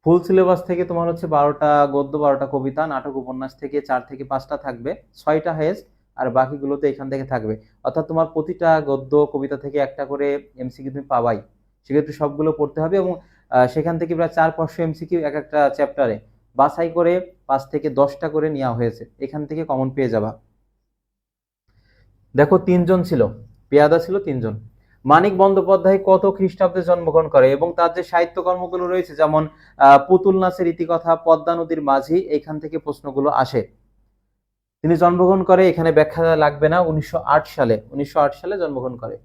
ফুল সিলেবাস থেকে তোমার হচ্ছে 12টা গদ্য, 12টা কবিতা, নাটক, উপন্যাস থেকে 4 থেকে 5টা থাকবে, 6টা হাইয়েস্ট, আর বাকিগুলোতে এখান থেকে থাকবে। অর্থাৎ তোমার প্রতিটা গদ্য কবিতা থেকে একটা করে এমসিকিউ তুমি পাবাই। সেক্ষেত্রে সবগুলো পড়তে হবে এবং সেখান থেকে প্রায় 400-500 এমসিকিউ এক একটা চ্যাপ্টারে বাছাই করে 5 থেকে 10টা করে নেওয়া হয়েছে। এখান থেকে কমন পেয়ে যাবা। দেখো 3জন ছিল, পেয়াদা ছিল 3জন। মানিক বন্দ্যোপাধ্যায় কত খ্রিস্টাব্দে জন্মগ্রহণ করে এবং তার যে সাহিত্য কর্মগুলো রয়েছে, যেমন পুতুল নাচের ইতিকথা, পদ্মা নদীর মাঝি, এইখান থেকে প্রশ্নগুলো আসে। তিনি জন্মগ্রহণ করে, এখানে ব্যাখ্যা লাগবে না, 1908 সালে, 1908 সালে জন্মগ্রহণ করে।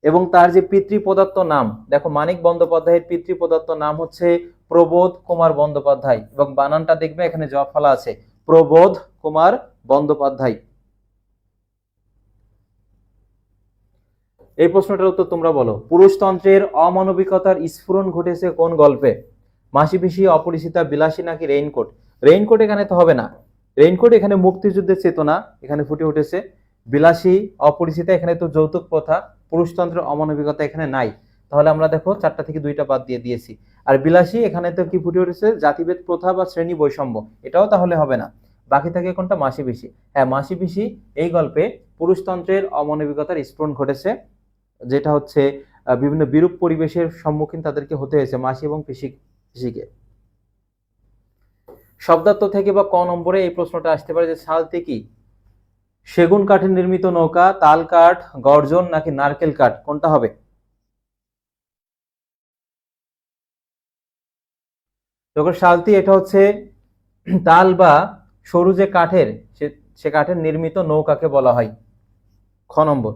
এবং তার যে পিতৃপ্রদত্ত নাম, দেখো মানিক বন্দ্যোপাধ্যায়ের পিতৃপ্রদত্ত নাম হচ্ছে প্রবোধ কুমার বন্দ্যোপাধ্যায়, এবং বানানটা দেখবে এখানে জ ফলা আছে, প্রবোধ কুমার বন্দ্যোপাধ্যায়। এই প্রশ্নটার উত্তর তোমরা বলো। পুরুষতন্ত্রের অমানবিকতার স্ফুরণ ঘটেছে কোন গল্পে? মাসি পিসি, অপরিচিতা, বিলাসী নাকি রেইনকোট? রেইনকোট এখানে তো হবে না। রেইনকোট এখানে মুক্তিযুদ্ধের চেতনা এখানে ফুটে উঠেছে। বিলাসী, অপরিচিতা এখানে তো যৌতুক প্রথা। পুরুষতন্ত্রের অমানবিকতা এখানে নাই। তাহলে আমরা দেখো 4টা থেকে 2টা বাদ দিয়ে দিয়েছি। আর বিলাসী এখানে তো কি ফুটে উঠেছে? জাতিভেদ প্রথা বা শ্রেণী বৈষম্য, এটাও তাহলে হবে না। বাকি থাকে কোনটা? মাসি পিসি। হ্যাঁ, মাসি পিসি এই গল্পে পুরুষতন্ত্রের অমানবিকতার স্ফুরণ ঘটেছে, যেটা হচ্ছে বিভিন্ন বিরূপ পরিবেশের সম্মুখীন তাদেরকে হতে হয়েছে মাসি এবং পিসিকে। শব্দার্থ থেকে বা ক নম্বরে এই প্রশ্নটা আসতে পারে যে সালতি কি? সেগুন কাঠের নির্মিত নৌকা, তাল কাঠ, গর্জন নাকি নারকেল কাঠ, কোনটা হবে? দেখো সালতি এটা হচ্ছে তাল বা সরু যে কাঠের, সে কাঠের নির্মিত নৌকাকে বলা হয়। খ নম্বর।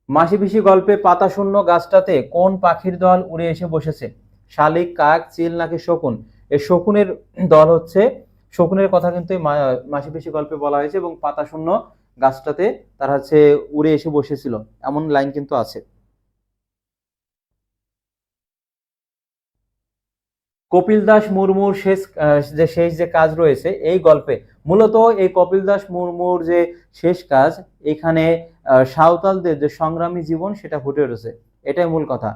মাসি পিসি গল্পে পাতা শূন্য গাছটাতে কোন পাখির দল উড়ে এসে বসেছে? শালিক, কাক, চিল নাকি শকুন? এই শকুনের দল হচ্ছে, শকুনের কথা কিন্তু মাসি পিসি গল্পে বলা হয়েছে, এবং পাতা শূন্য গাছটাতে তারা হচ্ছে উড়ে এসে বসেছিল, এমন লাইন কিন্তু আছে। কপিল দাস মুর্মুর শেষ যে কাজ রয়েছে এই গল্পে, মূলত এই কপিল দাস মুর্মুর যে শেষ কাজ, এখানে সাঁওতালদের যে সংগ্রামী জীবন সেটা ফুটে উঠেছে, এটাই মূল কথা।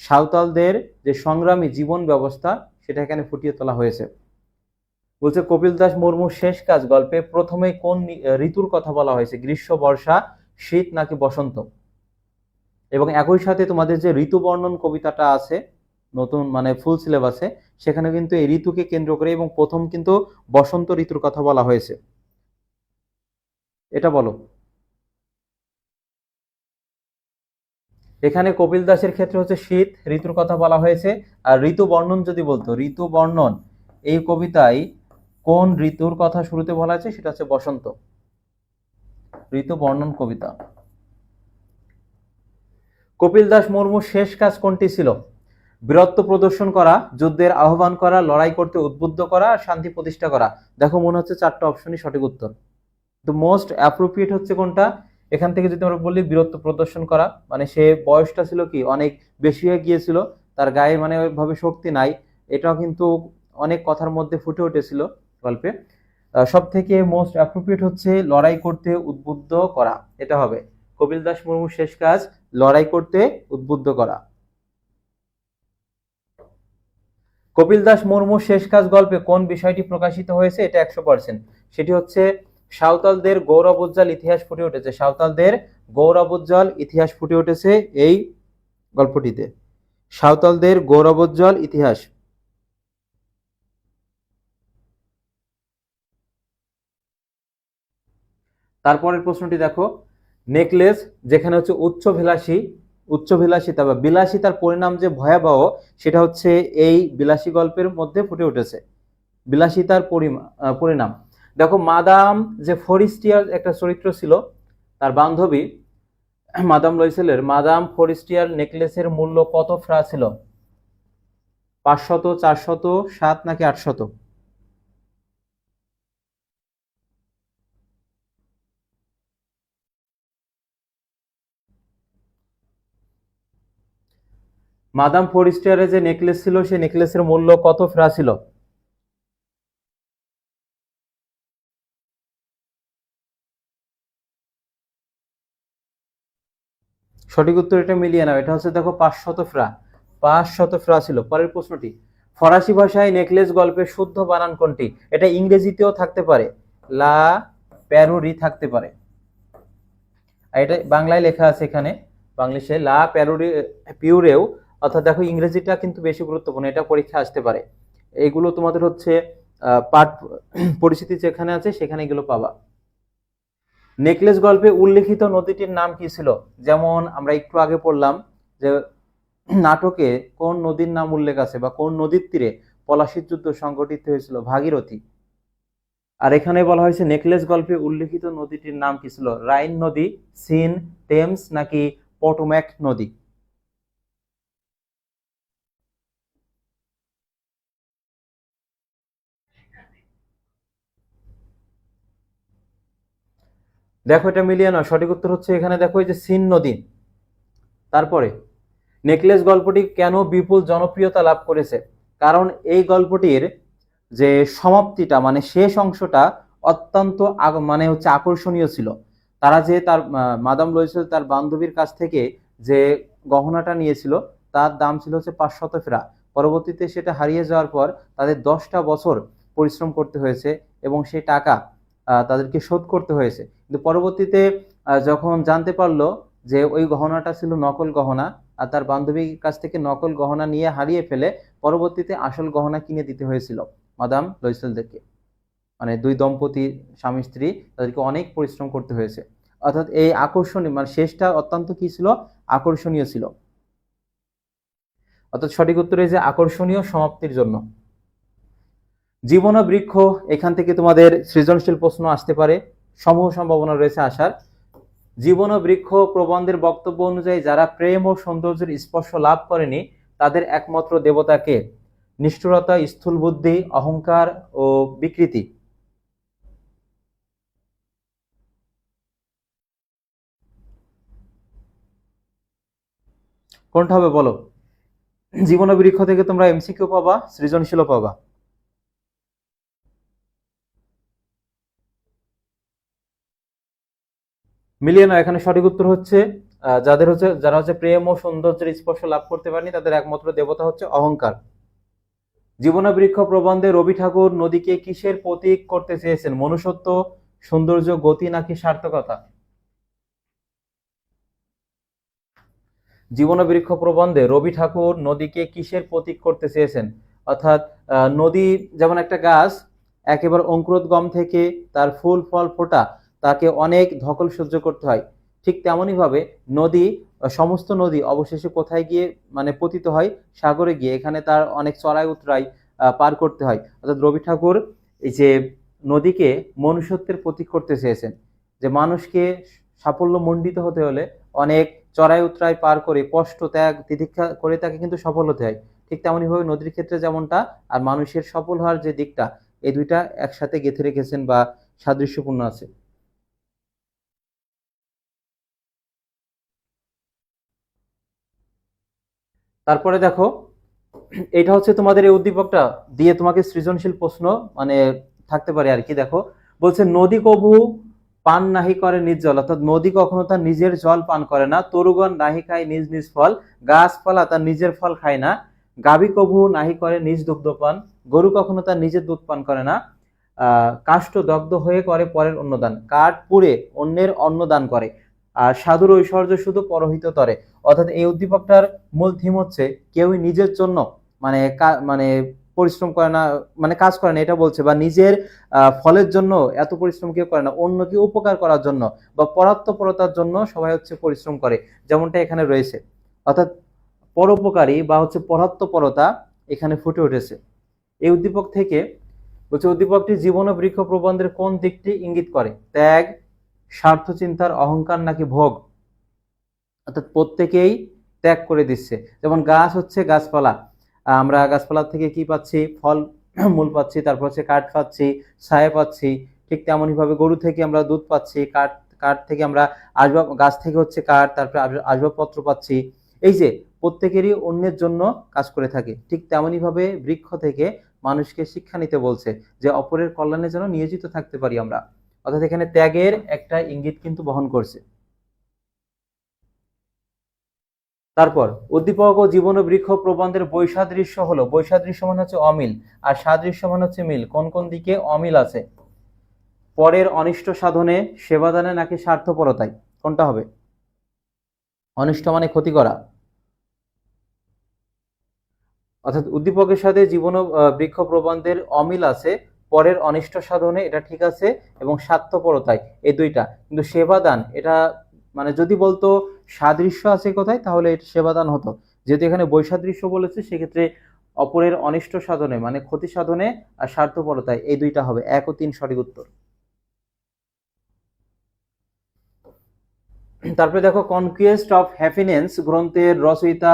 সাঁওতালদের যে সংগ্রামী জীবন ব্যবস্থা সেটা এখানে ফুটিয়ে তোলা হয়েছে। বলছে কপিল দাস মুর্মুর শেষ কাজ গল্পে প্রথমে কোন ঋতুর কথা বলা হয়েছে? গ্রীষ্ম, বর্ষা, শীত নাকি বসন্ত? এবং একই সাথে তোমাদের যে ঋতু বর্ণন কবিতাটা আছে নতুন মানে ফুল সিলেবাসে, সেখানে কিন্তু এই ঋতুকে কেন্দ্র করে এবং প্রথম কিন্তু বসন্ত ঋতুর কথা বলা হয়েছে। এটা বলো। এখানে কপিল দাসের ক্ষেত্রে হচ্ছে শীত ঋতুর কথা বলা হয়েছে। আর ঋতু বর্ণন যদি বলতো, ঋতু বর্ণন এই কবিতায় কোন ঋতুর কথা শুরুতে বলা আছে? সেটা হচ্ছে বসন্ত। ঋতু বর্ণন কবিতা। কপিল দাস মুর্মুর শেষ কাজ কোনটি ছিল? বীরত্ব প্রদর্শন করা, যুদ্ধের আহ্বান করা, লড়াই করতে উদ্বুদ্ধ করা, শান্তি প্রতিষ্ঠা করা। দেখো মনে হচ্ছে 4টা অপশনই সঠিক উত্তর। তো মোস্ট অ্যাপ্রোপ্রিয়েট হচ্ছে কোনটা? এখান থেকে যদি আমরা বলি বীরত্ব প্রদর্শন করা, মানে সে বয়সটা ছিল কি অনেক বেশি হয়ে গিয়েছিল, তার গায়ে মানে ওইভাবে শক্তি নাই, এটাও কিন্তু অনেক কথার মধ্যে ফুটে উঠেছিল গল্পে। সব থেকে মোস্ট অ্যাপ্রোপ্রিয়েট হচ্ছে লড়াই করতে উদ্বুদ্ধ করা, এটা হবে। কপিল দাস মুর্মুর শেষ কাজ লড়াই করতে উদ্বুদ্ধ করা। কপিল দাস মুর্মুর শেষ কাজ গল্পে কোন বিষয়টি প্রকাশিত হয়েছে? এটা 100%। সেটি হচ্ছে সাঁওতালদের গৌরবোজ্জ্বল ইতিহাস ফুটে উঠেছে। সাঁওতালদের গৌরবোজ্জ্বল ইতিহাস ফুটে উঠেছে এই গল্পটিতে। সাঁওতালদের গৌরবোজ্জ্বল ইতিহাস। তারপরের প্রশ্নটি দেখো, নেকলেস যেখানে হচ্ছে উচ্চভিলাষিতা বা বিলাসিতার পরিণাম যে ভয়াবহ, সেটা হচ্ছে এই বিলাসী গল্পের মধ্যে ফুটে উঠেছে। বিলাসিতার পরিণাম। দেখো, মাদাম যে ফরিস্টিয়ার একটা চরিত্র ছিল, তার বান্ধবী মাদাম লয়সেলের, মাদাম ফরিস্টিয়ার নেকলেসের মূল্য কত ফ্রা ছিল? 500, 400, 7 নাকি 800? মাদাম ফরিস্টিয়ারের যে নেকলেস ছিল, সেই নেকলেসের মূল্য কত ফ্রা ছিল? সঠিক উত্তর এটা মিলিয়ে নাও। এটা হচ্ছে দেখো 500 ফ্রা। 500 ফ্রা ছিল। পরের প্রশ্নটি, ফরাসি ভাষায় নেকলেস গল্পের শুদ্ধ বানান কোনটি? এটা ইংরেজিতেও থাকতে পারে, লা প্যারোরি থাকতে পারে, আর এটা বাংলায় লেখা আছে এখানে, বাংলিশে লা প্যারোরি পিউরেও। অর্থাৎ দেখো, ইংরেজিটা কিন্তু বেশি গুরুত্বপূর্ণ, এটা পরীক্ষা আসতে পারে। এগুলো তোমাদের হচ্ছে পাঠ পরিচিতি যেখানে আছে সেখানে এগুলো পাবা। নেকলেস গল্পে উল্লেখিত নদীটির নাম কি ছিল? যেমন আমরা একটু আগে পড়লাম যে নাটকে কোন নদীর নাম উল্লেখ আছে বা কোন নদীর তীরে পলাশীর যুদ্ধ সংঘটিত হয়েছিল? ভাগীরথী। আর এখানে বলা হয়েছে নেকলেস গল্পে উল্লেখিত নদীটির নাম কি ছিল? রাইন নদী, সিন, টেমস নাকি পটোম্যাক নদী? দেখো, এটা মিলিয়ে নাও। সঠিক উত্তর হচ্ছে এখানে দেখো, এই যে সিন নদী। তারপরে, নেকলেস গল্পটি কেন বিপুল জনপ্রিয়তা লাভ করেছে? কারণ এই গল্পটির যে সমাপ্তিটা মানে শেষ অংশটা অত্যন্ত মানে হচ্ছে আকর্ষণীয় ছিল। তারা যে তার মাদাম লয়সেল তার বান্ধবীর কাছ থেকে যে গহনাটা নিয়েছিল, তার দাম ছিল হচ্ছে 500 ফ্রা। পরবর্তীতে সেটা হারিয়ে যাওয়ার পর তাদের 10টা বছর পরিশ্রম করতে হয়েছে এবং সেই টাকা তাদেরকে শোধ করতে হয়েছে। কিন্তু পরবর্তীতে যখন জানতে পারলো যে ওই গহনাটা ছিল নকল গহনা, আর তার বান্ধবীর কাছ থেকে নকল গহনা নিয়ে হারিয়ে ফেলে পরবর্তীতে আসল গহনা কিনে দিতে হয়েছিল মাদাম লয়সেলদেরকে। মানে দুই দম্পতি, স্বামী স্ত্রী, তাদেরকে অনেক পরিশ্রম করতে হয়েছে। অর্থাৎ এই আকর্ষণীয় মানে শেষটা অত্যন্ত কি ছিল? আকর্ষণীয় ছিল। অর্থাৎ সঠিক উত্তর এই যে আকর্ষণীয় সমাপ্তির জন্য। জীবন বৃক্ষ, এখান থেকে তোমাদের সৃজনশীল প্রশ্ন আসতে পারে, সমূহ সম্ভাবনা রয়েছে আসার। জীবন বৃক্ষ প্রবন্ধের বক্তব্য অনুযায়ী যারা প্রেম ও সৌন্দর্যের স্পর্শ লাভ করেনি তাদের একমাত্র দেবতাকে? নিষ্ঠুরতা, স্থূল বুদ্ধি, অহংকার ও বিকৃতি। কোনটা হবে বলো? জীবন বৃক্ষ থেকে তোমরা এমসিকিউ পাবা, সৃজনশীলও পাবা। মিলিয়ে নাও। এখানে সঠিক উত্তর হচ্ছে যারা হচ্ছে প্রেম ও সৌন্দর্যের স্পর্শ লাভ করতে পারেনি তাদের একমাত্র দেবতা হচ্ছে অহংকার। জীবন বৃক্ষ প্রবন্ধে রবি ঠাকুর নদীকে কিসের প্রতীক করতে চেয়েছেন? মনুষ্যত্ব, সৌন্দর্য, গতি নাকি সার্থকতা? জীবন বৃক্ষ প্রবন্ধে রবি ঠাকুর নদীকে কিসের প্রতীক করতে চেয়েছেন? অর্থাৎ নদী যেমন একটা গাছ, একেবারে অঙ্কুরোদ্গম থেকে তার ফুল ফল ফোটা তাকে অনেক ধকল সহ্য করতে হয়, ঠিক তেমনই ভাবে নদী, সমস্ত নদী অবশেষে কোথায় গিয়ে মানে পতিত হয়? সাগরে গিয়ে। এখানে তার অনেক চড়াই উতরাই পার করতে হয়। অর্থাৎ রবি ঠাকুর এই যে নদীকে মনুষ্যত্বের প্রতীক করতে চেয়েছেন, যে মানুষকে সাফল্য মণ্ডিত হতে হলে অনেক চড়াই উতরাই পার করে কষ্ট ত্যাগ তিতিক্ষা করে তাকে কিন্তু সফল হতে হয়। ঠিক তেমনই ভাবে নদীর ক্ষেত্রে যেমনটা, আর মানুষের সফল হওয়ার যে দিকটা, এই দুইটা একসাথে গেঁথে রেখেছেন বা সাদৃশ্যপূর্ণ আছে। তারপরে দেখো, এটা হচ্ছে তোমাদের এই উদ্দীপকটা দিয়ে তোমাকে সৃজনশীল প্রশ্ন মানে থাকতে পারে আর কি। দেখো, বলছে নদী কবু পান নাহি করে নিজ জল, অর্থাৎ নদী কখনো তার নিজের জল পান করে না। তরুগণ নাহি খায় নিজ নিজ ফল, গাছপালা তার নিজের ফল খায় না। গাভী কভু নাহি করে নিজ দুগ্ধ পান, গরু কখনো তার নিজের দুধ পান করে না। কাষ্ঠ দগ্ধ হয়ে করে পরের অন্নদান, কাঠ পুড়ে অন্যের অন্নদান করে। আর সাধুর ঐশ্বর্য শুধু পরহিত তরে। অর্থাৎ এই উদ্দীপকটার মূল থিম হচ্ছে কেউই নিজের জন্য মানে মানে পরিশ্রম করে না, মানে কাজ করে না এটা বলছে, বা নিজের ফলের জন্য এত পরিশ্রম কেউ করে না, অন্যকে উপকার করার জন্য বা পরাত্মপরতার জন্য সবাই হচ্ছে পরিশ্রম করে, যেমনটা এখানে রয়েছে। অর্থাৎ পরোপকারী বা হচ্ছে পরাত্মপরতা এখানে ফুটে উঠেছে এই উদ্দীপক থেকে। বলছে উদ্দীপকটি জীবন ও বৃক্ষ প্রবন্ধের কোন দিকটি ইঙ্গিত করে? ত্যাগ, স্বার্থ চিন্তার, অহংকার নাকি ভোগ? অর্থাৎ প্রত্যেকেই ত্যাগ করে দিচ্ছে। যেমন গাছ হচ্ছে গাছপালা, আমরা গাছপালা থেকে কি পাচ্ছি? ফল মূল পাচ্ছি, তারপর হচ্ছে কাঠ পাচ্ছি, ছায়া পাচ্ছি। ঠিক তেমনই ভাবে গরু থেকে আমরা দুধ পাচ্ছি, কাঠ কাঠ থেকে আমরা আসবাব, গাছ থেকে হচ্ছে কাঠ, তারপরে আসবাবপত্র পাচ্ছি। এই যে প্রত্যেকেরই অন্যের জন্য কাজ করে থাকে, ঠিক তেমনই ভাবে বৃক্ষ থেকে মানুষকে শিক্ষা নিতে বলছে যে অপরের কল্যাণে যেন নিয়োজিত থাকতে পারি আমরা। অর্থাৎ এখানে ত্যাগের একটা ইঙ্গিত কিন্তু বহন করছে। তারপর উদ্দীপক ও জীবন ও বৃক্ষ প্রবন্ধের বৈসাদৃশ্য হলো, বৈসাদৃশ্য মানে হচ্ছে অমিল, আর সাদৃশ্য মানে হচ্ছে মিল। কোন কোন দিকে অমিল আছে? পরের অনিষ্ট সাধনে, সেবাদানে নাকি স্বার্থপরতায়? কোনটা হবে? অনিষ্ট মানে ক্ষতি করা, অর্থাৎ উদ্দীপকের সাথে জীবন ও বৃক্ষ প্রবন্ধের অমিল আছে পরের অনিষ্ট সাধনে, এটা ঠিক আছে, এবং স্বার্থপরতায়, এই দুইটা। কিন্তু সেবাদান এটা মানে যদি বলতো সাদৃশ্য আছে কোথায়, তাহলে এটা সেবাদান হতো। যেহেতু এখানে বৈসাদৃশ্য বলেছে, সেক্ষেত্রে অপরের অনিষ্ট সাধনে মানে ক্ষতি সাধনে আর স্বার্থপরতায়, এই দুইটা হবে। 1 ও 3 সঠিক উত্তর। তারপরে দেখো, কনকুয়েস্ট অফ হ্যাপিনেস গ্রন্থের রচয়িতা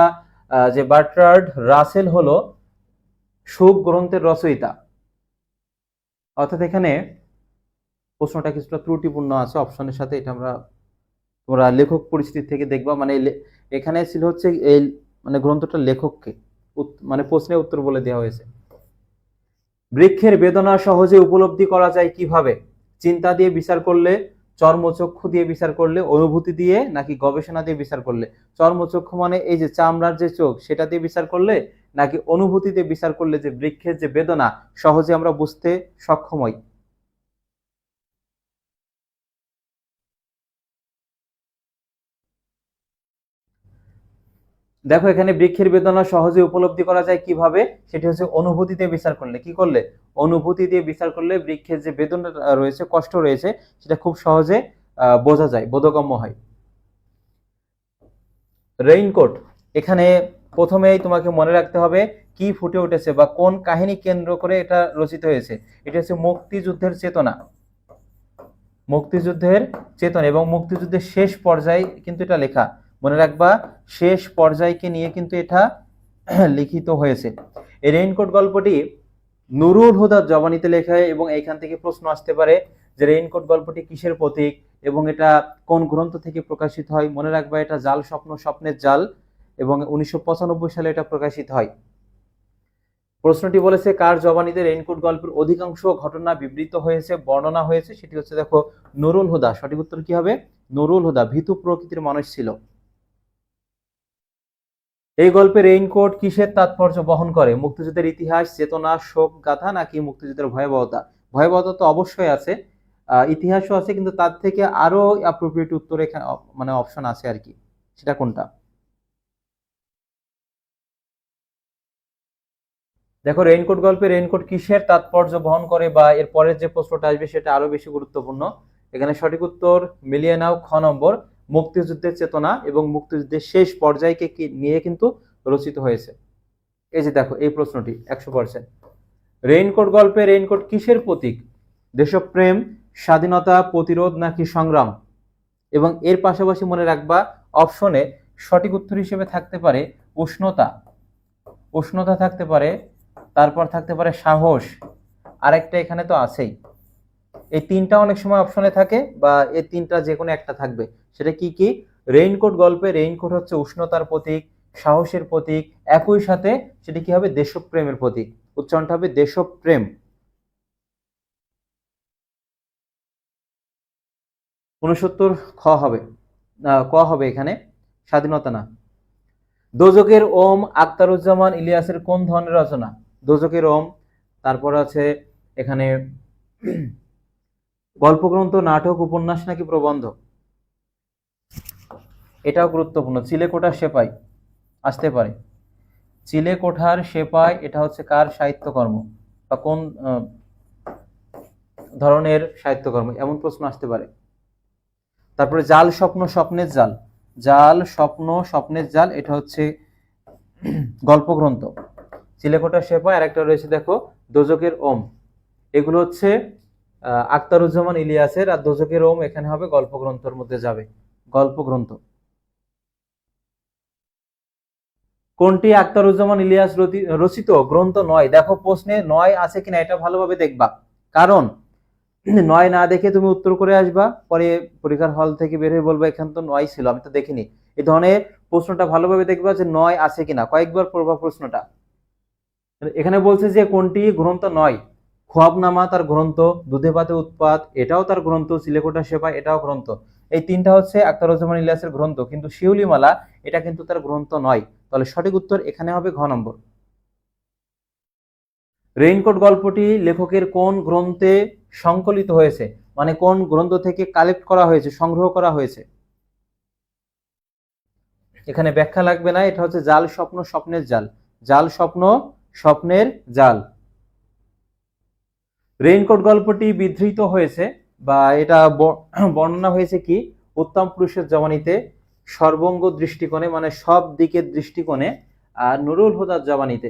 যে বার্ট্রার্ড রাসেল হলো সুখ গ্রন্থের রচয়িতা। অর্থাৎ এখানে প্রশ্নটা কিছুটা ত্রুটিপূর্ণ আছে অপশনের সাথে, এটা আমরা তোমরা লেখক পরিস্থিতি থেকে দেখবা। মানে এখানে ছিল হচ্ছে এই মানে গ্রন্থটার লেখককে মানে প্রশ্নের উত্তর বলে দেওয়া হয়েছে। বৃক্ষের বেদনা সহজে উপলব্ধি করা যায় কিভাবে? চিন্তা দিয়ে বিচার করলে, চর্মচক্ষু দিয়ে বিচার করলে, অনুভূতি দিয়ে, নাকি গবেষণা দিয়ে বিচার করলে? চর্মচক্ষু মানে এই যে চামড়ার যে চোখ, সেটা দিয়ে বিচার করলে, নাকি অনুভূতি দিয়ে বিচার করলে যে বৃক্ষের যে বেদনা সহজে আমরা বুঝতে সক্ষম হই? দেখো এখানে বৃক্ষের বেদনা সহজে উপলব্ধি করা যায় কিভাবে, সেটি হচ্ছে অনুভূতি দিয়ে বিচার করলে। কি করলে? অনুভূতি দিয়ে বিচার করলে বৃক্ষের যে বেদনা রয়েছে, কষ্ট রয়েছে, সেটা খুব সহজে বোঝা যায়, বোধগম্য হয়। রেইনকোট, এখানে প্রথমেই তোমাকে মনে রাখতে হবে কি ফুটে উঠেছে বা কোন কাহিনী কেন্দ্র করে এটা রচিত হয়েছে। এটা হচ্ছে মুক্তিযুদ্ধের চেতনা, মুক্তিযুদ্ধের চেতনা এবং মুক্তিযুদ্ধের শেষ পর্যায়ে কিন্তু এটা লেখা। মনে রাখবা, শেষ পর্যায়কে নিয়ে কিন্তু এটা লিখিত হয়েছে। এই রেইনকোট গল্পটি নুরুল হুদার জবানিতে লেখা হয়, এবং এইখান থেকে প্রশ্ন আসতে পারে যে রেইনকোট গল্পটি কিসের প্রতীক এবং এটা কোন গ্রন্থ থেকে প্রকাশিত হয়। মনে রাখবা, এটা জাল স্বপ্ন, স্বপ্নের জাল, এবং 1995 সালে এটা প্রকাশিত হয়। প্রশ্নটি বলেছে কার জবানিতে রেইনকোট গল্পের অধিকাংশ ঘটনা বিবৃত হয়েছে, বর্ণনা হয়েছে? সেটি হচ্ছে দেখো নুরুল হুদা। সঠিক উত্তর কি হবে? নুরুল হুদা ভীতু প্রকৃতির মানুষ ছিল। এই গল্পে রেইনকোট কিসের তাৎপর্য বহন করে? মুক্তিযুদ্ধের ইতিহাস, চেতনা, শোক গাথা, নাকি মুক্তিযুদ্ধের ভয়াবহতা? ভয়াবহতা তো অবশ্যই আছে, ইতিহাসও আছে, কিন্তু তার থেকে আরো অ্যাপ্রোপ্রিয়েট উত্তর এখানে মানে অপশন আছে আর কি। সেটা কোনটা? দেখো রেইনকোট গল্পে রেইনকোট কিসের তাৎপর্য বহন করে, বা এর পরের যে প্রশ্নটা আসবে সেটা আরো বেশি গুরুত্বপূর্ণ। এখানে সঠিক উত্তর মিলিয়ে নাও, খ নম্বর, মুক্তিযুদ্ধের চেতনা এবং মুক্তিযুদ্ধের শেষ পর্যায়কে নিয়ে কিন্তু রচিত হয়েছে। এই যে দেখো এই প্রশ্নটি 100%। রেইনকোট গল্পে রেইনকোট কিসের প্রতীক? দেশপ্রেম, স্বাধীনতা, প্রতিরোধ, নাকি সংগ্রাম? এবং এর পাশাপাশি মনে রাখবা, অপশনে সঠিক উত্তর হিসেবে থাকতে পারে উষ্ণতা, উষ্ণতা থাকতে পারে, তারপর থাকতে পারে সাহস, আরেকটা এখানে তো আছেই। এই তিনটা অনেক সময় অপশনে থাকে, বা এই তিনটা যে কোনো একটা থাকবে। সেটা কি কি? রেইনকোট গল্পে রেইনকোট হচ্ছে উষ্ণতার প্রতীক, সাহসের প্রতীক, একই সাথে সেটি কি হবে? দেশপ্রেমের প্রতীক। উচ্চারণটা হবে দেশপ্রেম। 69 খ হবে, ক হবে এখানে, স্বাধীনতা না। দোজকের ওম আখতারুজ্জামান ইলিয়াসের কোন ধরনের রচনা? দোজকের ওম, তারপর আছে এখানে গল্পগ্রন্থ, নাটক, উপন্যাস নাকি প্রবন্ধ? এটাও গুরুত্বপূর্ণ। চিলেকোঠার সেপাই আসতে পারে। চিলেকোঠার সেপাই এটা হচ্ছে কার সাহিত্যকর্ম বা কোন ধরনের সাহিত্যকর্ম, এমন প্রশ্ন আসতে পারে। তারপরে জাল স্বপ্ন স্বপ্নের জাল, জাল স্বপ্ন স্বপ্নের জাল এটা হচ্ছে গল্পগ্রন্থ। চিলেকোঠার সেপাই, আর একটা রয়েছে দেখো দোজকের ওম, এগুলো হচ্ছে আখতারুজ্জামান ইলিয়াসের, আর দোজকের ওম এখানে হবে গল্পগ্রন্থের মধ্যে যাবে, গল্পগ্রন্থ। কোনটি আখতারুজ্জামান ইলিয়াস রচিত গ্রন্থ নয়? দেখো প্রশ্নে নয় আছে কিনা এটা ভালোভাবে দেখবা, কারণ নয় না দেখে তুমি উত্তর করে আসবা, পরে পরীক্ষার হল থেকে বের হয়ে বলবা এখানে তো নয় ছিল, আমি তো দেখিনি। এই ধরনের প্রশ্নটা ভালোভাবে দেখবা যে নয় আছে কিনা, কয়েকবার পড়বা প্রশ্নটা। এখানে বলছে যে কোনটি গ্রন্থ নয়? খোয়াবনামা তার গ্রন্থ, দুধে ভাতে উৎপাত এটাও তার গ্রন্থ, চিলেকোঠা সেপাই এটাও গ্রন্থ। এই তিনটা হচ্ছে আখতারুজ্জামান ইলিয়াসের গ্রন্থ, কিন্তু শিউলিমালা এটা কিন্তু তার গ্রন্থ নয়। তাহলে সঠিক উত্তর এখানে হবে ঘ নম্বর। রেইনকোট গল্পটি লেখকের কোন গ্রন্থে সংকলিত হয়েছে, মানে কোন গ্রন্থ থেকে কালেক্ট করা হয়েছে, সংগ্রহ করা হয়েছে? এখানে ব্যাখ্যা লাগবে না, এটা হচ্ছে জাল স্বপ্ন স্বপ্নের জাল, জাল স্বপ্ন স্বপ্নের জাল। রেইনকোট গল্পটি বিধৃত হয়েছে বা এটা বর্ণনা হয়েছে কি? উত্তম পুরুষের জবানিতে, সর্বঙ্গ দৃষ্টিকোণে মানে সব দিকের দৃষ্টিকোণে, আর নুরুল হুদার জবানিতে।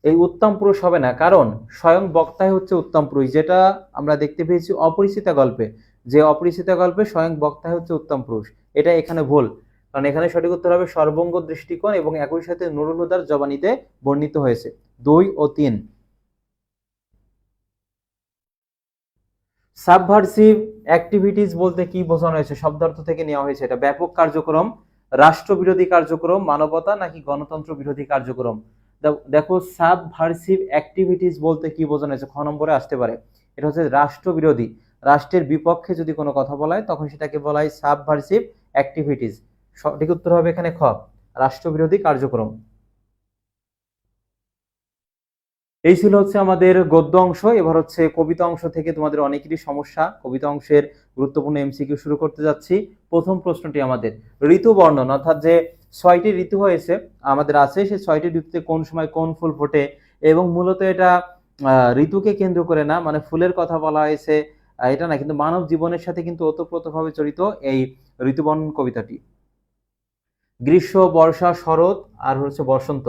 এই উত্তম পুরুষ হবে না, কারণ স্বয়ং বক্তাই হচ্ছে উত্তম পুরুষ, যেটা আমরা দেখতে পেয়েছি অপরিচিতা গল্পে, যে অপরিচিতা গল্পে স্বয়ং বক্তাই হচ্ছে উত্তম পুরুষ। এটা এখানে ভুল, কারণ এখানে সঠিক উত্তর হবে সর্বঙ্গ দৃষ্টিকোণ এবং একই সাথে নুরুল হুদার জবানিতে বর্ণিত হয়েছে। 2 ও 3। সাবভার্সিভ অ্যাক্টিভিটিস বলতে কি বোঝানো হয়েছে? শব্দার্থ থেকে নেওয়া হয়েছে। এটা ব্যাপক কার্যক্রম, রাষ্ট্রবিরোধী কার্যক্রম, মানবতা নাকি গণতন্ত্র বিরোধী কার্যক্রম? দেখো সাবভার্সিভ অ্যাক্টিভিটিস বলতে কি বোঝানো হয়েছে, খ নম্বরে আসতে পারে। এটা হচ্ছে রাষ্ট্রবিরোধী, রাষ্ট্রের বিপক্ষে যদি কোনো কথা বলা হয় তখন সেটাকে বলা হয় সাবভার্সিভ অ্যাক্টিভিটিস। সঠিক উত্তর হবে এখানে খ, রাষ্ট্রবিরোধী কার্যক্রম। এই ছিল হচ্ছে আমাদের গদ্য অংশ। এবার হচ্ছে কবিতা অংশ থেকে তোমাদের অনেকেরই সমস্যা, কবিতা অংশের গুরুত্বপূর্ণ এমসিকিউ শুরু করতে যাচ্ছি। প্রথম প্রশ্নটি আমাদের ঋতু বর্ণন, অর্থাৎ যে 6টি ঋতু হয়েছে আমাদের আছে, সেই 6টি ঋতুতে কোন সময় কোন ফুল ফোটে, এবং মূলত এটা ঋতুকে কেন্দ্র করে না, মানে ফুলের কথা বলা হয়েছে এটা না, কিন্তু মানব জীবনের সাথে কিন্তু ওতপ্রোতভাবে জড়িত এই ঋতু বর্ণন কবিতাটি। গ্রীষ্ম, বর্ষা, শরৎ আর হচ্ছে বসন্ত।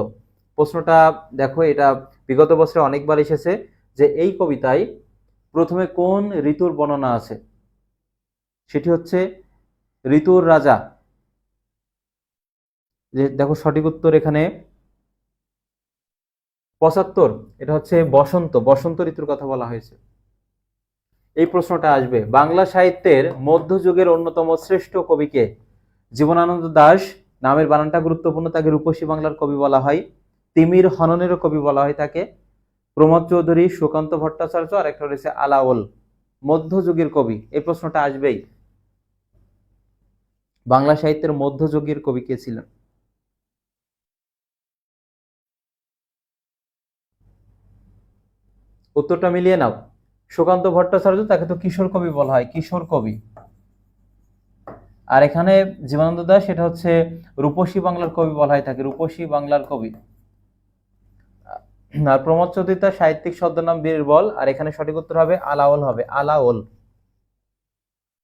প্রশ্নটা দেখো, এটা বিগত বছরে অনেকবার এসেছে যে এই কবিতায় প্রথমে কোন ঋতুর বর্ণনা আছে, সেটি হচ্ছে ঋতুর রাজা। যে দেখো সঠিক উত্তর এখানে 75, এটা হচ্ছে বসন্ত, বসন্ত ঋতুর কথা বলা হয়েছে। এই প্রশ্নটা আসবে। বাংলা সাহিত্যের মধ্যযুগের অন্যতম শ্রেষ্ঠ কবিকে? জীবনানন্দ দাশ, নামের বানানটা গুরুত্বপূর্ণ, তাকে রূপসী বাংলার কবি বলা হয়। তিমির হননেরও কবি বলা হয় তাকে। প্রমোদ চৌধুরী, সুকান্ত ভট্টাচার্য, আর একটা রয়েছে আলাওল। মধ্যযুগের কবি, এই প্রশ্নটা আসবেই। বাংলা সাহিত্যের মধ্যযুগের কবি কে ছিলেন? উত্তরটা মিলিয়ে নাও। সুকান্ত ভট্টাচার্য, তাকে তো কিশোর কবি বলা হয়, কিশোর কবি। আর এখানে জীবনানন্দ দাশ, সেটা হচ্ছে রূপসী বাংলার কবি বলা হয় তাকে, রূপসী বাংলার কবি। আর প্রমোদ চৌধুরী তার সাহিত্যিক ছদ্মনাম বীরবল, আর এখানে সঠিক উত্তর হবে আলাওল, হবে আলাওল।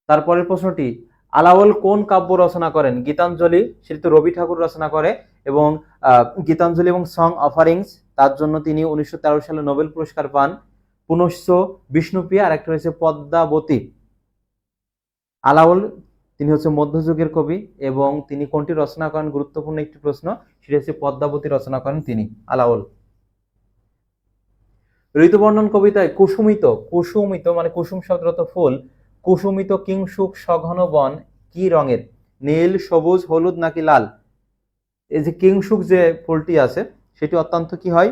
তারপরের প্রশ্নটি, আলাওল কোন কাব্য রচনা করেন? গীতাঞ্জলি, সেটি তো রবি ঠাকুর রচনা করে, এবং গীতাঞ্জলি এবং সং অফারিংস, তার জন্য তিনি 1913 সালে নোবেল পুরস্কার পান। পুনশ্চ, বিষ্ণুপ্রিয়া, আর একটা রয়েছে পদ্মাবতী। আলাওল তিনি হচ্ছে মধ্যযুগের কবি, এবং তিনি কোনটি রচনা করেন? গুরুত্বপূর্ণ একটি প্রশ্ন, সেটি হচ্ছে পদ্মাবতী রচনা করেন তিনি, আলাওল। ঋতুবর্ণন কবিতায় কুসুমিত, কুসুমিত মানে কুসুম শব্দ অর্থ ফুল, কুসুমিত কিংশুক সঘন বন কি রঙের? নীল, সবুজ, হলুদ নাকি লাল? এই যে কিংশুক যে ফুলটি আছে সেটি অত্যন্ত কি হয়?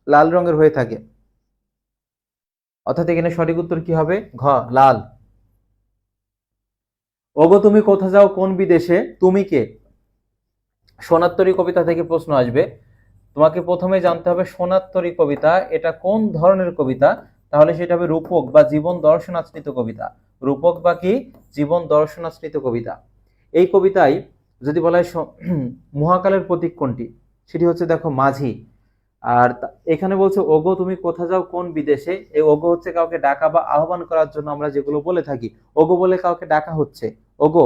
লাল রঙের হয়ে থাকে। অর্থাৎ এখানে সঠিক উত্তর কি হবে? ঘ, লাল। ওগো তুমি কোথা যাও কোন বিদেশে, তুমি কে? সোনার কবিতা থেকে প্রশ্ন আসবে। তোমাকে প্রথমে জানতে হবে সোনার কবিতা এটা কোন ধরনের কবিতা। তাহলে সেটা হবে রূপক বা জীবন দর্শনাশ্রিত কবিতা। রূপক বা কি? জীবন দর্শনাশ্রিত কবিতা। এই কবিতায় যদি বলা হয় মহাকালের প্রতীক কোনটি, সেটি হচ্ছে দেখো মাঝি। আর এখানে বলছে ওগো তুমি কোথা যাও কোন বিদেশে। এই ওগো হচ্ছে কাউকে ডাকা বা আহ্বান করার জন্য আমরা যেগুলো বলে থাকি, ওগো বলে কাউকে ডাকা হচ্ছে, ওগো।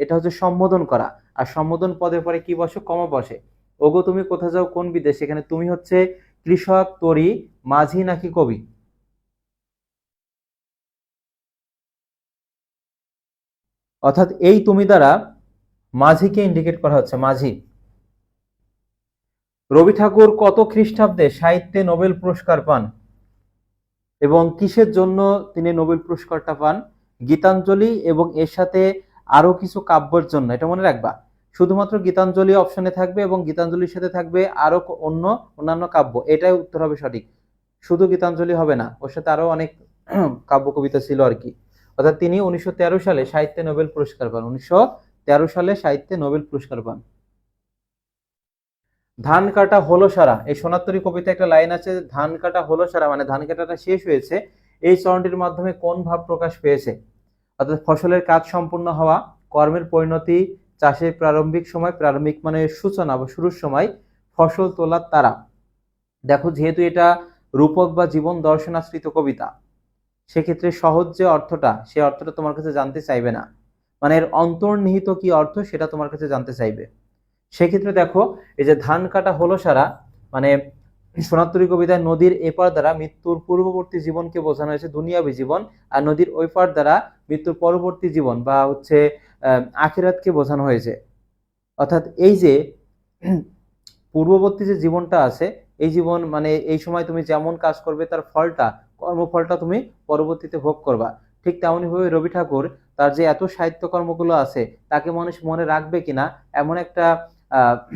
এটা হচ্ছে সম্বোধন করা। আর সম্বোধন পদের পরে কি বসে? কমা বসে। ওগো তুমি কোথা যাও কোন বিদেশে, এখানে তুমি হচ্ছে কৃষক, তরি, মাঝি নাকি কবি? অর্থাৎ এই তুমি দ্বারা মাঝিকে ইন্ডিকেট করা হচ্ছে, মাঝি। রবি ঠাকুর কত খ্রিস্টাব্দে সাহিত্যে নোবেল পুরস্কার পান এবং কিসের জন্য তিনি নোবেল পুরস্কারটা পান? গীতাঞ্জলি এবং এর সাথে আরো কিছু কাব্যের জন্য। এটা মনে রাখবা, শুধুমাত্র গীতাঞ্জলি অপশনে থাকবে এবং গীতাঞ্জলির সাথে থাকবে আরো অন্যান্য কাব্য। এটাই উত্তর হবে সঠিক। শুধু গীতাঞ্জলি হবে না, ওর সাথে আরো অনেক কাব্য কবিতা ছিল আর কি। অর্থাৎ তিনি 1913 সালে সাহিত্যে নোবেল পুরস্কার পান। 1913 সালে সাহিত্যে নোবেল পুরস্কার পান। ধান কাটা হলো সারা, এই সোনার কবিতা একটা লাইন আছে, ধান কাটা হলো সারা মানে ধান কাটাটা শেষ হয়েছে। এই চরণটির মাধ্যমে কোন ভাব প্রকাশ পেয়েছে? অর্থাৎ ফসলের কাজ সম্পূর্ণ হওয়া, কর্মের পরিণতি, চাষের প্রারম্ভিক সময়, প্রারম্ভিক মানে সূচনা বা শুরুর সময়, ফসল তোলার তারা। দেখো যেহেতু এটা রূপক বা জীবন দর্শনাশ্রিত কবিতা, সেক্ষেত্রে সহজ যে অর্থটা, সে অর্থটা তোমার কাছে জানতে চাইবে না, মানে এর অন্তর্নিহিত কি অর্থ সেটা তোমার কাছে জানতে চাইবে। সেক্ষেত্রে দেখো এই যে ধান কাটা হলো সারা মানে সোনার কবিতায় নদীর এপার দ্বারা মৃত্যুর পূর্ববর্তী জীবনকে বোঝানো হয়েছে, দুনিয়াবী জীবন। আর নদীর ওই পার দ্বারা মৃত্যুর পরবর্তী জীবন বা হচ্ছে আখিরাতকে বোঝানো হয়েছে। অর্থাৎ এই যে পূর্ববর্তী যে জীবনটা আছে, এই জীবন মানে এই সময় তুমি যেমন কাজ করবে তার ফলটা, কর্মফলটা তুমি পরবর্তীতে ভোগ করবা। ঠিক তেমনই ভাবে রবি ঠাকুর তার যে এত সাহিত্য কর্মগুলো আছে, তাকে মানুষ মনে রাখবে কিনা এমন একটা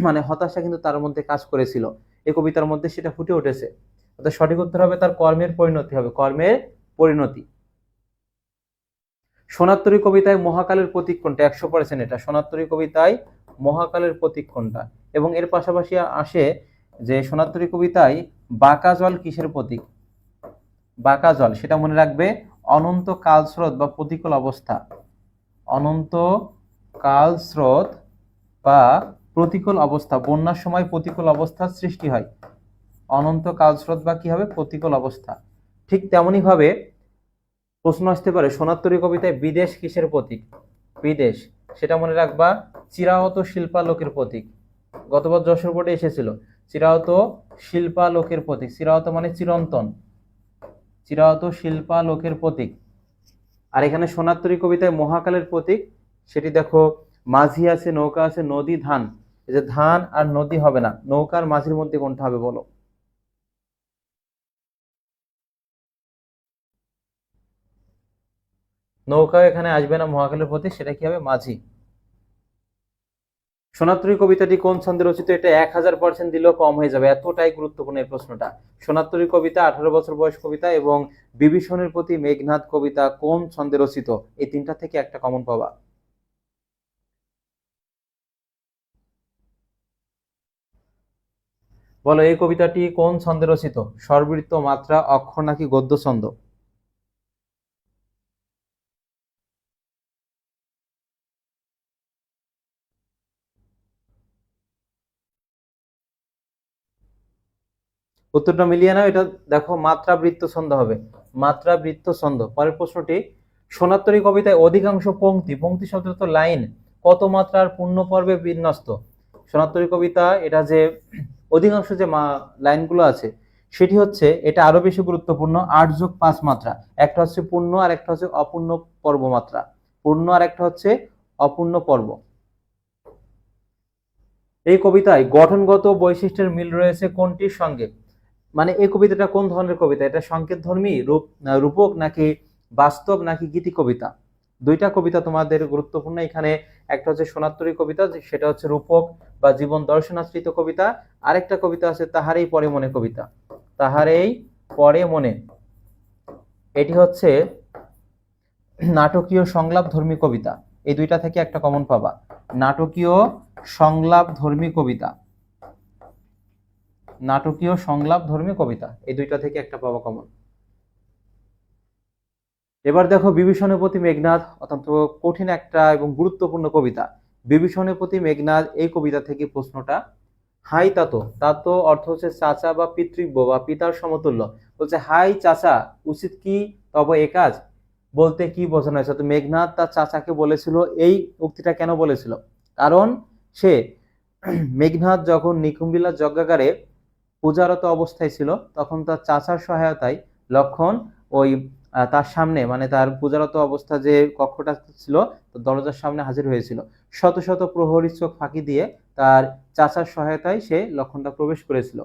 মানে হতাশা কিন্তু তার মধ্যে কাজ করেছিল। এই কবিতার মধ্যে সেটা ফুটে উঠেছে। অর্থাৎ সঠিক উত্তর হবে তার কর্মের পরিণতি হবে, কর্মের পরিণতি। সোনার কবিতায় মহাকালের প্রতীক কোনটা? 100% এটা সোনার কবিতায় মহাকালের প্রতীক কোনটা। এবং এর পাশাপাশি আসে যে সোনার কবিতায় বাঁকা জল কিসের প্রতীক? বাঁকা জল সেটা মনে রাখবে অনন্ত কাল স্রোত বা প্রতিকূল অবস্থা। অনন্ত কাল স্রোত বা প্রতিকূল অবস্থা, বন্যার সময় প্রতিকূল অবস্থার সৃষ্টি হয়। অনন্ত কাল স্রোত বা কি হবে? প্রতিকূল অবস্থা। ঠিক তেমনি ভাবে প্রশ্ন আসতে পারে সোনার কবিতায় বিদেশ কিসের প্রতীক? বিদেশ সেটা মনে রাখবা চিরাহত শিল্পালোকের প্রতীক। গতবার যশোর বোর্ডে এসেছিল চিরাহত শিল্পালোকের প্রতীক। চিরাহত মানে চিরন্তন, চিরাহত শিল্পালোকের প্রতীক। আর এখানে সোনার কবিতায় মহাকালের প্রতীক, সেটি দেখো মাঝি আছে, নৌকা আছে, নদী, ধান। এই যে ধান আর নদী হবে না, নৌকার মাঝির মধ্যে কোনটা হবে বলো? নৌকা এখানে আসবে না, মহাকালের প্রতীক, সেটা কি হবে? মাঝি। সোনার কবিতাটি কোন ছন্দে রচিত? এটা 1000% দিলেও কম হয়ে যাবে, এতটাই গুরুত্বপূর্ণ এই প্রশ্নটা। সোনার কবিতা 18 বছর বয়স কবিতা এবং বিভীষণের প্রতি মেঘনাদ কবিতা কোন ছন্দে রচিত? এই তিনটা থেকে একটা কমন পাবা। বলো এই কবিতাটি কোন ছন্দে রচিত? স্বরবৃত্ত, মাত্রা, অক্ষর নাকি গদ্য ছন্দ? উত্তরটা মিলিয়ে নাও, এটা দেখো মাত্রাবৃত্ত ছন্দ হবে, মাত্রাবৃত্ত ছন্দ। পরের প্রশ্নটি সোনার কবিতায় অধিকাংশ পংক্তি, পংক্তি শব্দ তো লাইন, কত মাত্রার পূর্ণ পর্বে বিন্যস্ত? সোনার কবিতা এটা যে অধিকাংশ যে লাইনগুলো আছে সেটি হচ্ছে, এটা আরো বেশি গুরুত্বপূর্ণ, 8+5 মাত্রা। একটা হচ্ছে পূর্ণ আর একটা হচ্ছে অপূর্ণ পর্ব মাত্রা, পূর্ণ আর একটা হচ্ছে অপূর্ণ পর্ব। এই কবিতায় গঠনগত বৈশিষ্ট্যের মিল রয়েছে কোনটির সঙ্গে? মানে এই কবিতাটা কোন ধরনের কবিতা? এটা সংকেত ধর্মী, রূপক নাকি বাস্তব নাকি গীতি কবিতা? দুইটা কবিতা তোমাদের গুরুত্বপূর্ণ এখানে। একটা হচ্ছে সোনার কবিতা, সেটা হচ্ছে রূপক বা জীবন দর্শনাশ্রিত কবিতা। আরেকটা কবিতা আছে তাহারেই পরে মনে কবিতা, তাহারেই পরে মনে। এটি হচ্ছে নাটকীয় সংলাপ ধর্মী কবিতা। এই দুইটা থেকে একটা কমন পাবা, নাটকীয় সংলাপ ধর্মী কবিতা, নাটকীয় সংলাপ ধর্মী কবিতা, এই দুইটা থেকে একটা পাবা কমন। এবার দেখো বিভীষণের প্রতি মেঘনাদ অত্যন্ত কঠিন একটা এবং গুরুত্বপূর্ণ কবিতা। বিভীষণের প্রতি মেঘনাদ এই কবিতা থেকে প্রশ্নটা, হাই তাতো, তাতো অর্থ হচ্ছে চাচা বা পিতৃব্য বা পিতার সমতুল্য, বলছে হাই চাচা উচিত কি তব এ কাজ, বলতে কি বোঝানো হয়েছে? তো মেঘনাদ তার চাচাকে বলেছিল, এই উক্তিটা কেন বলেছিল? কারণ সে মেঘনাদ যখন নিকুম্বিলা যজ্ঞাগারে পূজারত অবস্থায় ছিল, তখন তার চাচার সহায়তায় লক্ষণ ওই তার সামনে, মানে তার পূজারত অবস্থা যে কক্ষটা ছিল, দরজার সামনে হাজির হয়েছিল। শত শত প্রহরীর চোখ ফাঁকি দিয়ে তার চাচার সহায়তায় সে লক্ষণটা প্রবেশ করেছিল।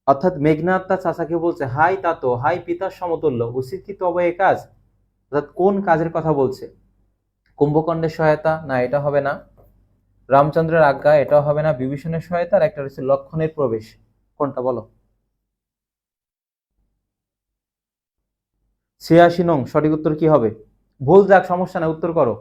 অর্থাৎ মেঘনাদ তার চাচাকে বলছে, হাই তাতো, হাই পিতার সমতুল্য, উচিত কি তবে এ কাজ? অর্থাৎ কোন কাজের কথা বলছে? কুম্ভকর্ণের সহায়তা? না, এটা হবে না। রামচন্দ্রের আজ্ঞা? এটাও হবে না। বিভীষণের সহায়তা, আর একটা হচ্ছে লক্ষণের প্রবেশ। কোনটা বলো? ৮৬ নং সঠিক উত্তর কি হবে? ভুল যাক, সমস্যা না, উত্তর করো।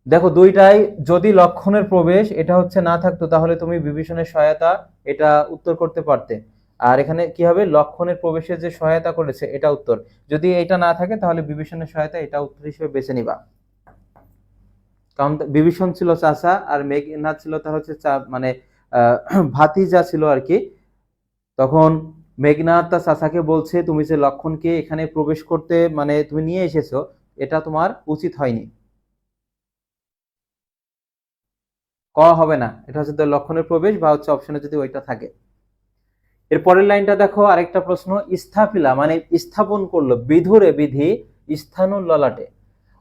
দেখো দুইটাই, যদি লক্ষণের প্রবেশ এটা হচ্ছে না থাকতো তাহলে তুমি বিভীষণের সহায়তা এটা উত্তর করতে পারতে, আর এখানে কি হবে, লক্ষণের প্রবেশে যে সহায়তা করেছে এটা উত্তর। যদি এটা না থাকে তাহলে বিভীষণের সহায়তা এটা উত্তর হিসেবে বেছে নিবা। কারণ বিভীষণ ছিল চাচা আর মেঘনাদ ছিল তার হচ্ছে মানে ভাতিজা ছিল আর কি। তখন মেঘনাদ তার চাচাকে বলছে, তুমি যে লক্ষণকে এখানে প্রবেশ করতে মানে তুমি নিয়ে এসেছো, এটা তোমার উচিত হয়নি। ক হবে না, এটা হচ্ছে লক্ষণের প্রবেশ বা হচ্ছে অপশনে যদি ওইটা থাকে। এর পরের লাইনটা দেখো, আরেকটা প্রশ্ন, স্থাপিলা মানে স্থাপন করলো, বিধুরে বিধি স্থানুর ললাটে।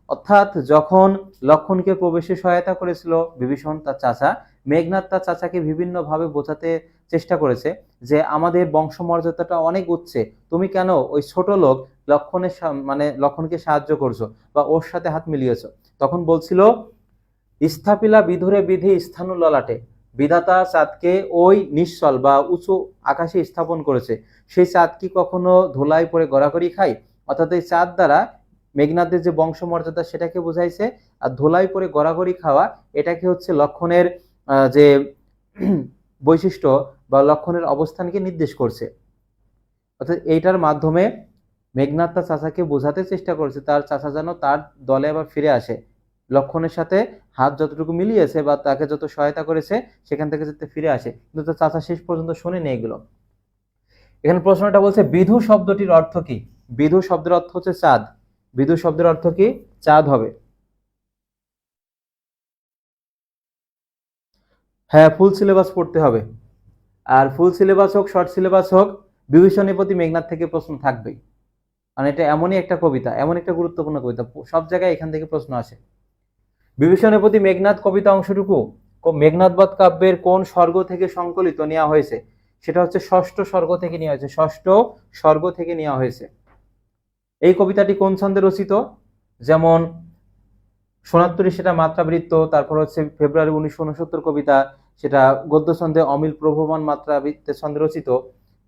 অর্থাৎ যখন লক্ষণকে প্রবেশে সহায়তা করেছিল বিভীষণ তার চাচা, মেঘনাদ তার চাচাকে বিভিন্ন ভাবে বোঝাতে চেষ্টা করেছে যে আমাদের বংশমর্যাদাটা অনেক উচ্চে, তুমি কেন ওই ছোট লোক লক্ষণের মানে লক্ষণকে সাহায্য করছো বা ওর সাথে হাত মিলিয়েছো। তখন বলছিল, স্থাপিলা বিধুরে বিধি স্থানু ললাটে, বিধাতা চাঁদকে ওই নিশ্চল বা উঁচু আকাশে স্থাপন করেছে, সেই চাঁদ কি কখনো ধুলাই পরে গড়াগড়ি খায়? অর্থাৎ এই চাঁদ দ্বারা মেঘনাদের যে বংশমর্যাদা সেটাকে বোঝাইছে, আর ধুলাই পরে গড়াগড়ি খাওয়া এটাকে হচ্ছে লক্ষণের যে বৈশিষ্ট্য বা লক্ষণের অবস্থানকে নির্দেশ করছে। অর্থাৎ এইটার মাধ্যমে মেঘনাদ তার চাচাকে বোঝাতে চেষ্টা করেছে তার চাচা যেন তার দলে আবার ফিরে আসে, লক্ষণের সাথে হাত যতটুকু মিলিয়েছে বা তাকে যত সহায়তা করেছে সেখান থেকে যাতে ফিরে আসে, কিন্তু তার চাচা শেষ পর্যন্ত শোনেনি এগুলো। এখানে প্রশ্নটা বলছে বিধু শব্দটির অর্থ কি? বিধু শব্দের অর্থ হচ্ছে চাঁদ। বিধু শব্দের অর্থ কি? চাঁদ হবে। হ্যাঁ, ফুল সিলেবাস পড়তে হবে। আর ফুল সিলেবাস হোক শর্ট সিলেবাস হোক, বিভীষণের প্রতি মেঘনাদ থেকে প্রশ্ন থাকবেই। মানে এটা এমনই একটা কবিতা, এমন একটা গুরুত্বপূর্ণ কবিতা, সব জায়গায় এখান থেকে প্রশ্ন আসে। বিভীষণের প্রতি মেঘনাদ কবিতা অংশটুকু মেঘনাদবধ কাব্যের কোন স্বর্গ থেকে সংকলিত নেওয়া হয়েছে? সেটা হচ্ছে ষষ্ঠ স্বর্গ থেকে নেওয়া হয়েছে, ষষ্ঠ স্বর্গ থেকে নেওয়া হয়েছে। এই কবিতাটি কোন ছন্দে রচিত? যেমন সোনাত্তরী সেটা মাত্রাবৃত্ত, তারপর হচ্ছে ফেব্রুয়ারি 1969 কবিতা, সেটা গদ্য ছন্দে অমিল প্রভমান মাত্রাবৃত্তের ছন্দে রচিত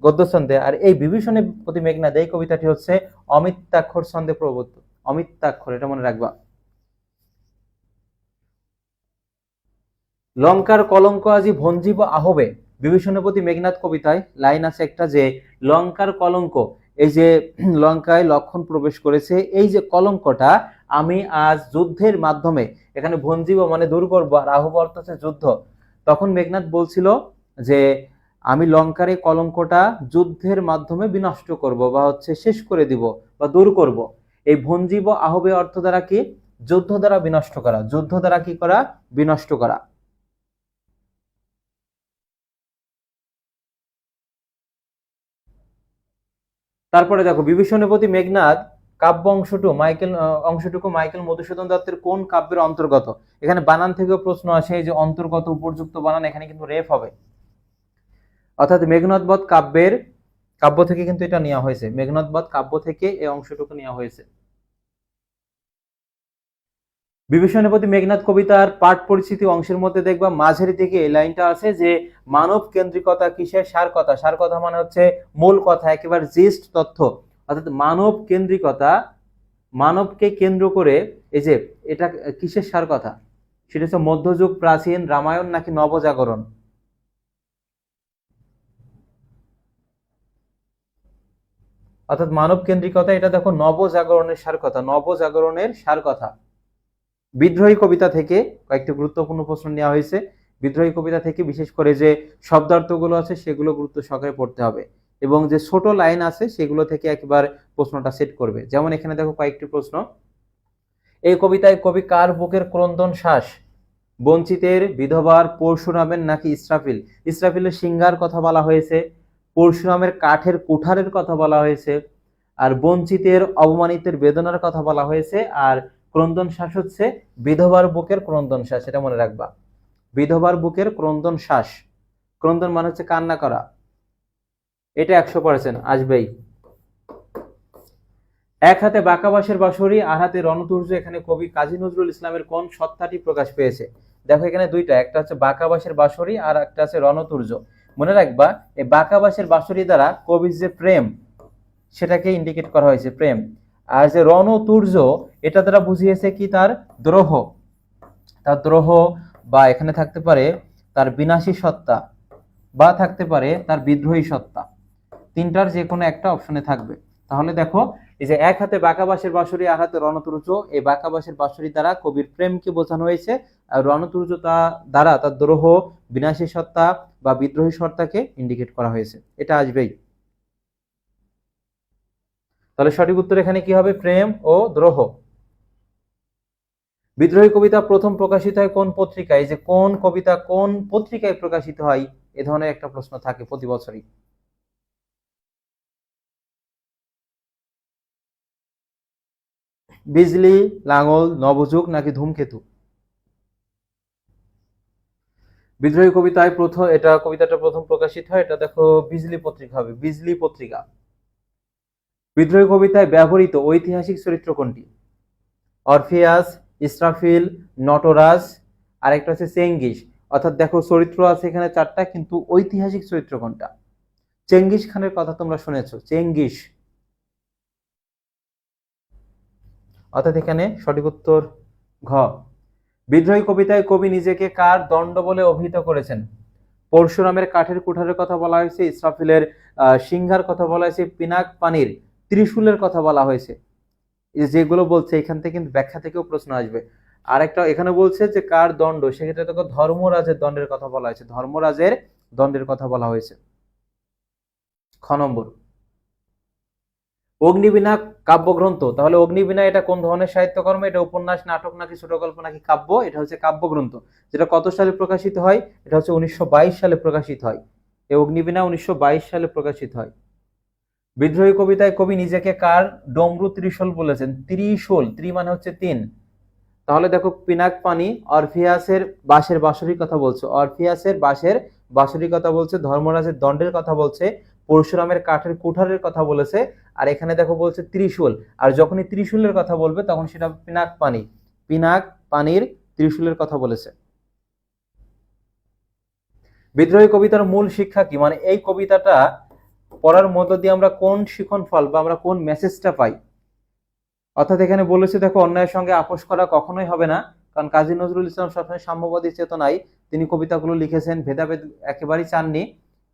গদ্য ছন্দে। আর এই বিভীষণের প্রতি মেঘনাদ এই কবিতাটি হচ্ছে অমিত্যাক্ষর ছন্দে প্রবর্ত। অমিত্যাক্ষর, এটা মনে রাখবা। লঙ্কার কলঙ্ক আজি ভঞ্জিব আহবে, বিভীষণের প্রতি মেঘনাদ কবিতায় লাইন আছে একটা যে লঙ্কার কলঙ্ক, এই যে লঙ্কায় লক্ষণ প্রবেশ করেছে, এই যে কলঙ্কটা আমি আজ যুদ্ধের মাধ্যমে, এখানে ভঞ্জিব মানে দূর করবো আর আহব অর্থ হচ্ছে যুদ্ধ। তখন মেঘনাদ বলছিল যে আমি লঙ্কার এই কলঙ্কটা যুদ্ধের মাধ্যমে বিনষ্ট করব বা হচ্ছে শেষ করে দিব বা দূর করব। এই ভঞ্জিব আহবে অর্থ দ্বারা কি? যুদ্ধ দ্বারা বিনষ্ট করা, যুদ্ধ দ্বারা কি করা? বিনষ্ট করা। তারপরে দেখো বিভীষণের প্রতি মেঘনাদ কাব্য অংশটুকু মাইকেল মধুসূদন দত্তের কোন কাব্যের অন্তর্গত? এখানে বানান থেকেও প্রশ্ন আসে, এই যে অন্তর্গত উপযুক্ত বানান এখানে কিন্তু রেফ হবে। অর্থাৎ মেঘনাদবধ কাব্য থেকে কিন্তু এটা নেওয়া হয়েছে, মেঘনাদবধ কাব্য থেকে এই অংশটুকু নেওয়া হয়েছে। বিভীষণের প্রতি মেঘনাদ কবিতার পাঠ পরিচিতি অংশের মধ্যে দেখবা মাঝের দিকে এই লাইনটা আছে যে মানব কেন্দ্রিকতা কিসের সার কথা। সার কথা মানে হচ্ছে মূল কথা, একেবারে জিস্ট তথ্য। অর্থাৎ মানব কেন্দ্রিকতা, মানবকে কেন্দ্র করে এই যে এটা কিসের সার কথা, সেটা হচ্ছে মধ্যযুগ, প্রাচীন, রামায়ণ নাকি নবজাগরণ? অর্থাৎ মানব কেন্দ্রিকতা, এটা দেখো নবজাগরণের সার কথা, নবজাগরণের সার কথা। বিদ্রোহী কবিতা থেকে কয়েকটি গুরুত্বপূর্ণ প্রশ্ন নেওয়া হয়েছে। বিদ্রোহী কবিতা থেকে বিশেষ করে যে শব্দার্থগুলো আছে সেগুলো গুরুত্ব সহকারে পড়তে হবে, এবং যে ছোট লাইন আছে সেগুলো থেকে একবার প্রশ্নটা সেট করবে। যেমন এখানে দেখো কয়েকটি প্রশ্ন। এই কবিতায় কবি কার বুকের ক্রন্দন শ্বাস? বঞ্চিতের, বিধবার, পরশুরামের নাকি ইসরাফিল? ইসরাফিলের সিংহার কথা বলা হয়েছে, পরশুরামের কাঠের কুঠারের কথা বলা হয়েছে, আর বঞ্চিতের, অবমানিতের বেদনার কথা বলা হয়েছে, আর ক্রন্দন শ্বাস হচ্ছে বিধবার বুকের ক্রন্দন শ্বাস। এটা মনে রাখবা, বিধবার বুকের ক্রন্দন শ্বাস। ক্রন্দন মানে হচ্ছে কান্না করা। এটা 100% আসবেই। এক হাতে বাঁকাবাঁশের বাঁশরি, আর হাতে রণতুর্য, এখানে কবি কাজী নজরুল ইসলামের কোন সত্তাটি প্রকাশ পেয়েছে? দেখো এখানে দুইটা, একটা হচ্ছে বাঁকাবাঁশের বাঁশরি আর একটা আছে রণতুর্য। মনে রাখবা এই বাঁকাবাঁশের বাঁশরি দ্বারা কবির যে প্রেম সেটাকে ইন্ডিকেট করা হয়েছে, প্রেম। আর যে রণতুর্য এটা দ্বারা বুঝিয়েছে কি, তার দ্রোহ, তার দ্রোহ, বা এখানে থাকতে পারে তার বিনাশী সত্তা, বা থাকতে পারে তার বিদ্রোহী সত্তা। তিনটার যে কোনো একটা অপশনে থাকবে। তাহলে দেখো এই যে এক হাতে বাঁকাবাঁশের বাঁশরি আর হাতে রণতুর্য, এই বাঁকাবাঁশের বাঁশরি দ্বারা কবির প্রেমকে বোঝানো হয়েছে, আর রণতুর্য দ্বারা তার দ্রোহ, বিনাশী সত্তা বা বিদ্রোহী সত্তাকে ইন্ডিকেট করা হয়েছে। এটা আসবেই। তাহলে সঠিক উত্তর এখানে কি হবে? প্রেম ও দ্রোহ। বিদ্রোহী কবিতা প্রথম প্রকাশিত হয় কোন পত্রিকায়? যে কোন কবিতা কোন পত্রিকায় প্রকাশিত হয়, এ ধরনের একটা প্রশ্ন থাকে প্রতি বছরই। বিজলি, লাঙল, নবযুগ নাকি ধূমকেতু? বিদ্রোহী কবিতায় প্রথম, এটা কবিতাটা প্রথম প্রকাশিত হয়, এটা দেখো বিজলি পত্রিকা হবে, বিজলি পত্রিকা। বিদ্রোহী কবিতায় ব্যবহৃত ঐতিহাসিক চরিত্র কোনটি? অরফিয়াস, ইসরাফিল, নটরাজ, আরেকটা হচ্ছে চেঙ্গিস। অর্থাৎ দেখো চরিত্র আছে এখানে চারটা, কিন্তু ঐতিহাসিক চরিত্র কোনটা? চেঙ্গিস খানের কথা তোমরা শুনেছো, চেঙ্গিস। অর্থাৎ এখানে সঠিক উত্তর ঘ। বিদ্রোহী কবিতায় কবি নিজেকে কার দণ্ড বলে অভিহিত করেছেন? পরশুরামের কাঠের কুঠারের কথা বলা হয়েছে, ইসরাফিলের সিংহার কথা বলা হয়েছে, পিনাক পানির ত্রিশূলের কথা বলা হয়েছে। যেগুলো বলছে এখান থেকে কিন্তু ব্যাখ্যা থেকেও প্রশ্ন আসবে। আরেকটা এখানে বলছে যে কার দণ্ড, সেক্ষেত্রে দেখো ধর্মরাজের দণ্ডের কথা বলা হয়েছে, ধর্মরাজের দণ্ডের কথা বলা হয়েছে। খ নম্বর। অগ্নিবীণা কাব্যগ্রন্থ, তাহলে অগ্নিবীণা এটা কোন ধরনের সাহিত্যকর্ম? এটা উপন্যাস, নাটক নাকি ছোট গল্প নাকি কাব্য? এটা হচ্ছে কাব্যগ্রন্থ। যেটা কত সালে প্রকাশিত হয়? এটা হচ্ছে 1922 সালে প্রকাশিত হয়। এই অগ্নিবীণা 1922 সালে প্রকাশিত হয়। বিদ্রোহী কবিতায় কবি নিজেকে কার ডমরু ত্রিশূল বলেছেন? ত্রিশূল, ত্রি মানে হচ্ছে তিন। তাহলে দেখো পিনাক পানি অরফিয়াসের বাঁশের বাঁশরির কথা বলছে, অরফিয়াসের বাঁশের বাঁশরির কথা বলছে, ধর্মরাজের দণ্ডের কথা বলছে, পরশুরামের কাঠের কুঠারের কথা বলেছে, আর এখানে দেখো বলছে ত্রিশূল। আর যখনই ত্রিশূলের কথা বলবে তখন সেটা পিনাক পানি, পিনাক পানির ত্রিশূলের কথা বলেছে। বিদ্রোহী কবিতার মূল শিক্ষা কি? মানে এই কবিতাটা পড়ার মধ্য দিয়ে আমরা কোন শিখন ফল বা আমরা কোন মেসেজটা পাই? অর্থাৎ এখানে বলেছে দেখো অন্যায়ের সঙ্গে আপোষ করা কখনোই হবে না, কারণ কাজী নজরুল ইসলাম সবসময় সাম্যবাদী চেতনায় তিনি কবিতাগুলো লিখেছেন, ভেদাভেদ একেবারেই চাননি,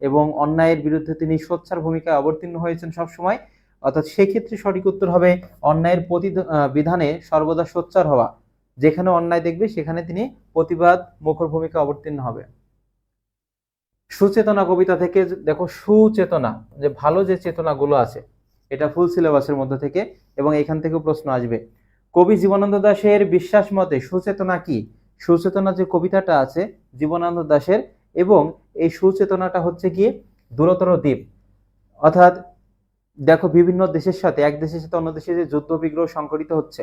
এবং অন্যায়ের বিরুদ্ধে তিনি সোচ্চার ভূমিকায় অবতীর্ণ হয়েছেন সবসময়। অর্থাৎ সেক্ষেত্রে সঠিক উত্তর হবে অন্যায়ের বিধানে সর্বদা সোচ্চার হওয়া। যেখানে অন্যায় দেখবে সেখানে তিনি প্রতিবাদ মুখর ভূমিকা অবতীর্ণ হবে। সুচেতনা কবিতা থেকে দেখো সুচেতনা, যে ভালো যে চেতনাগুলো আছে, এটা ফুল সিলেবাসের মধ্যে থেকে, এবং এখান থেকেও প্রশ্ন আসবে। কবি জীবনানন্দ দাশের বিশ্বাস মতে সুচেতনা কি? সুচেতনা যে কবিতাটা আছে জীবনানন্দ দাশের, এবং এই সুচেতনাটা হচ্ছে কি দূরতর দ্বীপ। অর্থাৎ দেখো বিভিন্ন দেশের সাথে, এক দেশের সাথে অন্য দেশে যে যুদ্ধ বিগ্রহ সংঘটিত হচ্ছে,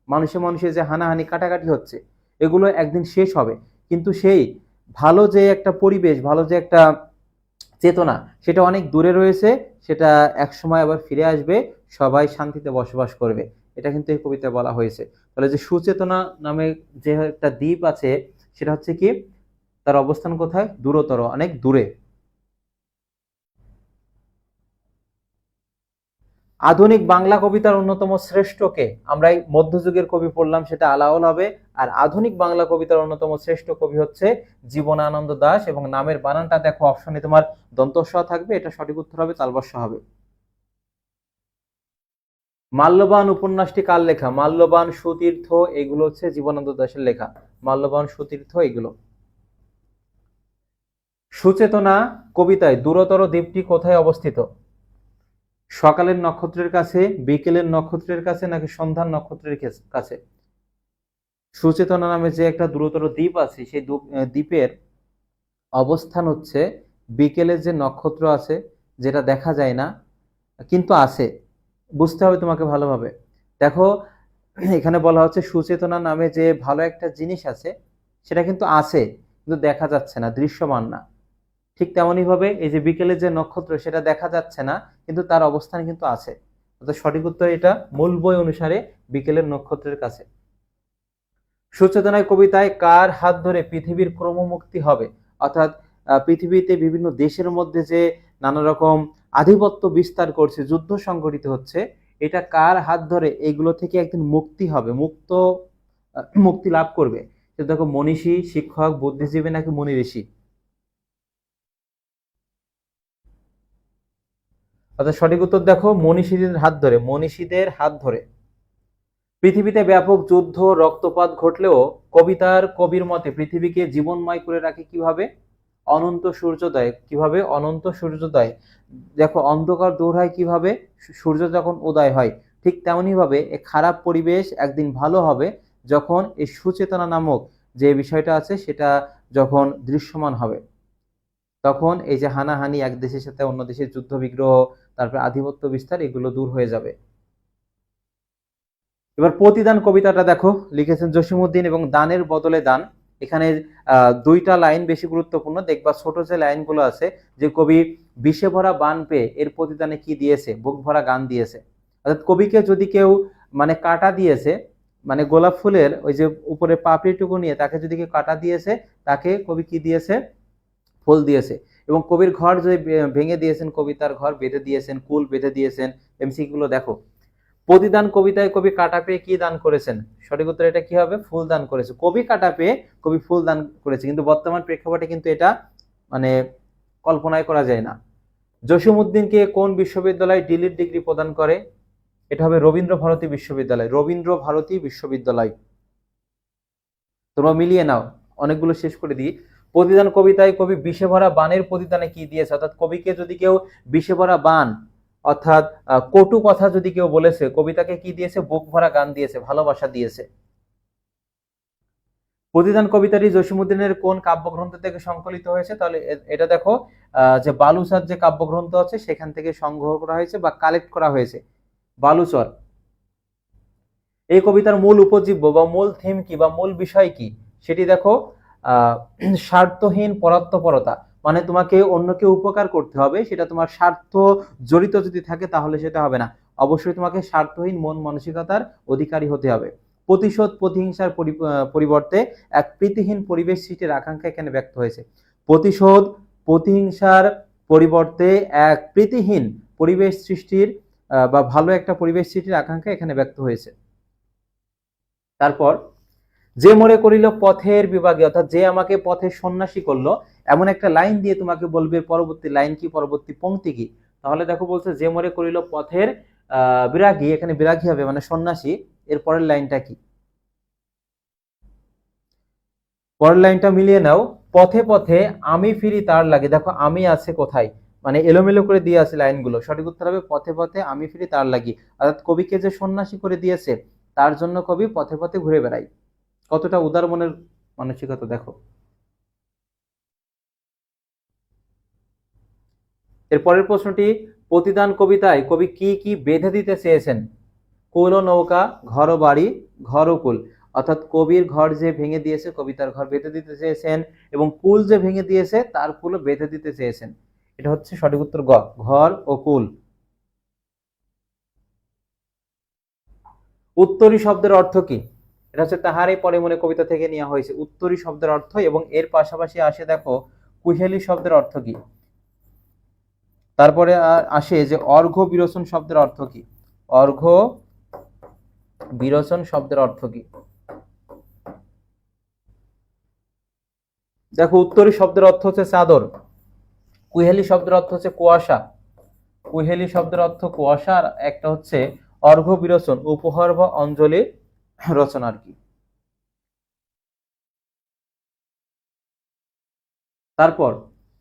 মানুষে মানুষে যে হানাহানি কাটাকাটি হচ্ছে, এগুলো একদিন শেষ হবে, কিন্তু সেই ভালো যে একটা পরিবেশ, ভালো যে একটা চেতনা, সেটা অনেক দূরে রয়েছে, সেটা এক সময় আবার ফিরে আসবে, সবাই শান্তিতে বসবাস করবে। এটা কিন্তু এই কবিতায় বলা হয়েছে। তাহলে যে সুচেতনা নামে যে একটা দ্বীপ আছে, সেটা হচ্ছে কি, তার অবস্থান কোথায়? দূরতর, অনেক দূরে। আধুনিক বাংলা কবিতার অন্যতম শ্রেষ্ঠকে, আমরা এই মধ্যযুগের কবি পড়লাম, সেটা আলাওল হবে। আর আধুনিক বাংলা কবিতার অন্যতম শ্রেষ্ঠ কবি হচ্ছে জীবনানন্দ দাশ, এবং নামের বানানটা দেখো অপশনে তোমার দন্ত স থাকবে, এটা সঠিক উত্তর হবে, তালবস্য হবে। মাল্যবান উপন্যাসটি কার লেখা? মাল্যবান, সুতীর্থ, এগুলো হচ্ছে জীবনানন্দ দাশের লেখা। মাল্যবান, সুতীর্থ এগুলো। সুচেতনা কবিতায় দূরতর দ্বীপটি কোথায় অবস্থিত? সকালের নক্ষত্রের কাছে, বিকেলের নক্ষত্রের কাছে, নাকি সন্ধ্যার নক্ষত্রের কাছে? সুচেতনা নামে যে একটা দূরতর দ্বীপ আছে, সেই দ্বীপের অবস্থান হচ্ছে বিকেলের যে নক্ষত্র আছে, যেটা দেখা যায় না কিন্তু আছে, বুঝতে হবে তোমাকে ভালোভাবে। দেখো এখানে বলা হচ্ছে সুচেতনা নামে যে ভালো একটা জিনিস আছে, সেটা কিন্তু আছে কিন্তু দেখা যাচ্ছে না, দৃশ্যমান না। ঠিক তেমনই ভাবে এই যে বিকেলের যে নক্ষত্র, সেটা দেখা যাচ্ছে না কিন্তু তার অবস্থান কিন্তু আছে। অর্থাৎ সঠিক উত্তর এটা মূল বই অনুসারে বিকেলের নক্ষত্রের কাছে। সুচেতনায় কবিতায় কার হাত ধরে পৃথিবীর ক্রমমুক্তি হবে? অর্থাৎ পৃথিবীতে বিভিন্ন দেশের মধ্যে যে নানা রকম আধিপত্য বিস্তার করছে, যুদ্ধ সংঘটিত হচ্ছে, এটা কার হাত ধরে এগুলো থেকে একদিন মুক্তি হবে, মুক্তি লাভ করবে? সেটা দেখো মনীষী, শিক্ষক, বুদ্ধিজীবী, নাকি মুনি ঋষি? অর্থাৎ সঠিক উত্তর দেখো মনীষীদের হাত ধরে, মনীষীদের হাত ধরে। পৃথিবীতে ব্যাপক যুদ্ধ, রক্তপাত ঘটলেও কবির মতে পৃথিবীকে জীবনময় করে রাখে কিভাবে? অনন্ত সূর্যোদয়। কিভাবে? অনন্ত সূর্যোদয়। দেখো অন্ধকার দূর হয় কিভাবে? সূর্য যখন উদয় হয়। ঠিক তেমনি ভাবে এই খারাপ পরিবেশ একদিন ভালো হবে যখন এই সুচেতনা নামক যে বিষয়টা আছে সেটা যখন দৃশ্যমান হবে। তখন এই যে হানাহানি, এক দেশের সাথে অন্য দেশের যুদ্ধ বিগ্রহ, তারপরে আধিপত্য বিস্তার, এগুলো দূর হয়ে যাবে। এবার প্রতিদান কবিতাটা দেখো, লিখেছেন জসিমউদ্দিন এবং দানের বদলে দান। এখানে দুইটা লাইন বেশি গুরুত্বপূর্ণ, দেখবা ছোট যে লাইনগুলো আছে, যে কবি বিষে ভরা বান পেয়ে এর প্রতিদানে কি দিয়েছে? বুক ভরা গান দিয়েছে। অর্থাৎ কবিকে যদি কেউ মানে কাটা দিয়েছে, মানে গোলাপ ফুলের ওই যে উপরে পাপড়িটুকু নিয়ে তাকে যদি কেউ কাটা দিয়েছে, তাকে কবি কি দিয়েছে? ফুল দিয়েছে। এবং কবির ঘর যে ভেঙে দিয়েছেন, কবিতার ঘর বেঁধে দিয়েছেন, কুল বেঁধে দিয়েছেন। এমসিকিউ গুলো দেখো। প্রতিদান কবিতায় কবি কাটা পেয়ে কি দান করেছেন? সঠিক উত্তর এটা কি হবে? ফুল দান করেছে। কবি কাটা পেয়ে কবি ফুল দান করেছে, কিন্তু বর্তমান প্রেক্ষাপটে কিন্তু এটা মানে কল্পনায় করা যায় না। জসিমউদ্দিনকে কোন বিশ্ববিদ্যালয় ডিলিট ডিগ্রি প্রদান করে? এটা হবে রবীন্দ্র ভারতী বিশ্ববিদ্যালয়। রবীন্দ্র ভারতী বিশ্ববিদ্যালয়। তোমরা মিলিয়ে নাও, অনেকগুলো শেষ করে দিই। প্রতিদান কবিতায় কবি বিষে ভরা বানের প্রতিদানে কি দিয়েছে? অর্থাৎ কবিকে যদি কেউ বিষে ভরা বান, অর্থাৎ কটু কথা যদি কেউ বলেছে, কবিতাকে কি দিয়েছে? বুক ভরা গান দিয়েছে, ভালোবাসা দিয়েছে। প্রতিদান কবিতাটি জসিমউদ্দিনের কোন কাব্যগ্রন্থ থেকে সংকলিত হয়েছে? তাহলে এটা দেখো যে বালুচর যে কাব্যগ্রন্থ আছে সেখান থেকে সংগ্রহ করা হয়েছে বা কালেক্ট করা হয়েছে, বালুচর। এই কবিতার মূল উপজীব্য বা মূল থিম কি বা মূল বিষয় কি? সেটি দেখো স্বার্থহীন পরাত্মপরতা। মানে তোমাকে অন্যকে উপকার করতে হবে, সেটা তোমার স্বার্থ জড়িত যদি থাকে তাহলে সেটা হবে না। অবশ্যই তোমাকে স্বার্থহীন মন মানসিকতার অধিকারী হতে হবে। প্রতিশোধ প্রতিহিংসার পরিবর্তে এক প্রীতিহীন পরিবেশ সৃষ্টির আকাঙ্ক্ষা এখানে ব্যক্ত হয়েছে। প্রতিশোধ প্রতিহিংসার পরিবর্তে এক প্রীতিহীন পরিবেশ সৃষ্টির বা ভালো একটা পরিবেশ সৃষ্টির আকাঙ্ক্ষা এখানে ব্যক্ত হয়েছে। তারপর যে মরে করিল পথের বিভাগে, অর্থাৎ যে আমাকে পথে সন্ন্যাসী করলো, এমন একটা লাইন দিয়ে তোমাকে বলবে পরবর্তী লাইন কি, পরবর্তী পংক্তি কি। তাহলে দেখো বলছে যে মরে করিল পথের বিরাগী, এখানে বিরাগী হবে মানে সন্ন্যাসী। এর পরের লাইনটা কি? পরের লাইনটা মিলিয়ে নাও। পথে পথে আমি ফিরি তার লাগে। দেখো আমি আছে কোথায়, মানে এলোমেলো করে দিয়ে আছে লাইনগুলো। সঠিক উত্তর হবে পথে পথে আমি ফিরি তার লাগি। অর্থাৎ কবিকে যে সন্ন্যাসী করে দিয়েছে তার জন্য কবি পথে পথে ঘুরে বেড়ায়। কতটা উদার মনের মানসিকতা দেখো। এর পরের প্রশ্নটি, প্রতিদান কবিতায় কবি কি কি বেঁধে দিতে চেয়েছেন? কুল ও নৌকা, ঘর ও বাড়ি, ঘর ও কুল। অর্থাৎ কবির ঘর যে ভেঙে দিয়েছে, কবিতার ঘর বেঁধে দিতে চেয়েছেন, এবং কুল যে ভেঙে দিয়েছে তার কুলও বেঁধে দিতে চেয়েছেন। এটা হচ্ছে সঠিক উত্তর গ, ঘর ও কুল। উত্তরী শব্দের অর্থ কি? এটা হচ্ছে তাহারই পরে মনে কবিতা থেকে নেওয়া হয়েছে উত্তরী শব্দের অর্থ, এবং এর পাশাপাশি আসে দেখো কুহেলি শব্দের অর্থ কি। তারপরে আসে যে অর্ঘ্য বিরোচন শব্দের অর্থ কি। অর্ঘ্য বিরোচন শব্দের অর্থ কি? দেখো উত্তরী শব্দের অর্থ হচ্ছে চাদর, কুহেলি শব্দের অর্থ হচ্ছে কুয়াশা, কুহেলি শব্দের অর্থ কুয়াশা, আর একটা হচ্ছে অর্ঘ্য বিরোচন উপহার বা অঞ্জলি রচনা আর কি। তারপর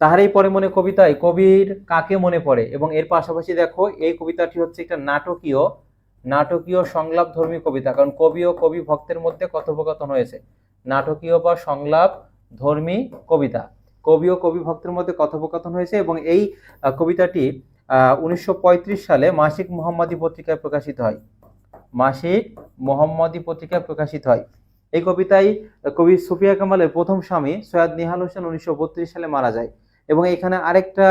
তাহারই পরে মনে কবিতায় কবির কাকে মনে পড়ে, এবং এর পাশাপাশি দেখো এই কবিতাটি হচ্ছে একটা নাটকীয় নাটকীয় সংলাপ ধর্মী কবিতা, কারণ কবি ও কবি ভক্তের মধ্যে কথোপকথন হয়েছে। নাটকীয় বা সংলাপ ধর্মী কবিতা, কবি ও কবি ভক্তের মধ্যে কথোপকথন হয়েছে, এবং এই কবিতাটি 1935 সালে মাসিক মোহাম্মদী পত্রিকায় প্রকাশিত হয়। মাসিক মোহাম্মদী পত্রিকায় প্রকাশিত হয়। এই কবিতায় কবি সুফিয়া কামালের প্রথম স্বামী সৈয়দ নিহাল হোসেন 1932 সালে মারা যায়। এবং এখানে আরেকটা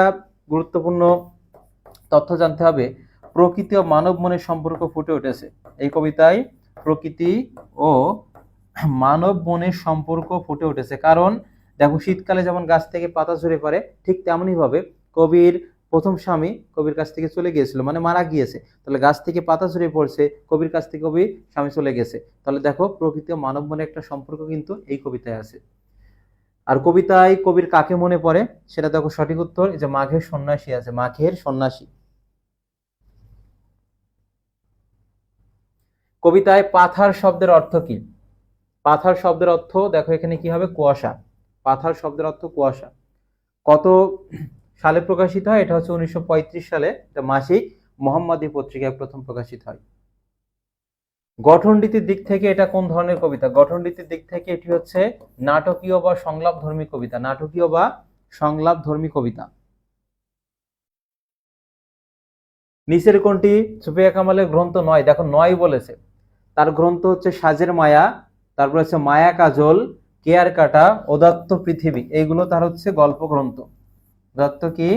গুরুত্বপূর্ণ তথ্য জানতে হবে, প্রকৃতি ও মানব মনের সম্পর্ক ফুটে উঠেছে এই কবিতায়। প্রকৃতি ও মানব মনের সম্পর্ক ফুটে উঠেছে, কারণ দেখো শীতকালে যেমন গাছ থেকে পাতা ঝরে পড়ে, ঠিক তেমনি ভাবে কবির প্রথম স্বামী কবির কাছ থেকে চলে গিয়েছিল, মানে মারা গিয়েছে, তাহলে গাছ থেকে পাতা ঝরে পড়ছে, কবির কাছ থেকে কবি স্বামী চলে গেছে, তাহলে দেখো প্রকৃতি ও মানব মনে একটা সম্পর্ক কিন্তু এই কবিতায় আছে। আর কবিতায় কবির কাকে মনে পড়ে সেটা দেখো সঠিক উত্তর, যে মাঘের সন্ন্যাসী আছে, মাঘের সন্ন্যাসী। কবিতায় পাথার শব্দের অর্থ কি? পাথার শব্দের অর্থ দেখো এখানে কি হবে, কুয়াশা। পাথার শব্দের অর্থ কুয়াশা। কত সালে প্রকাশিত হয়? এটা হচ্ছে 1935 সালে, এটা মাসিক মোহাম্মদী পত্রিকায় প্রথম প্রকাশিত হয়। গঠন রীতির দিক থেকে এটা কোন ধরনের কবিতা? গঠন রীতির দিক থেকে এটি হচ্ছে নাটকীয় বা সংলাপ ধর্মী কবিতা, নাটকীয় বা সংলাপ ধর্মী কবিতা। নিচের কোনটি সুফিয়া কামালের গ্রন্থ নয়? দেখো নয় বলেছে, তার গ্রন্থ হচ্ছে সাজের মায়া, তারপর হচ্ছে মায়া কাজল, কেয়ার কাটা, উদাত্ত পৃথিবী, এইগুলো তার হচ্ছে গল্প গ্রন্থ। উদাত্ত কি?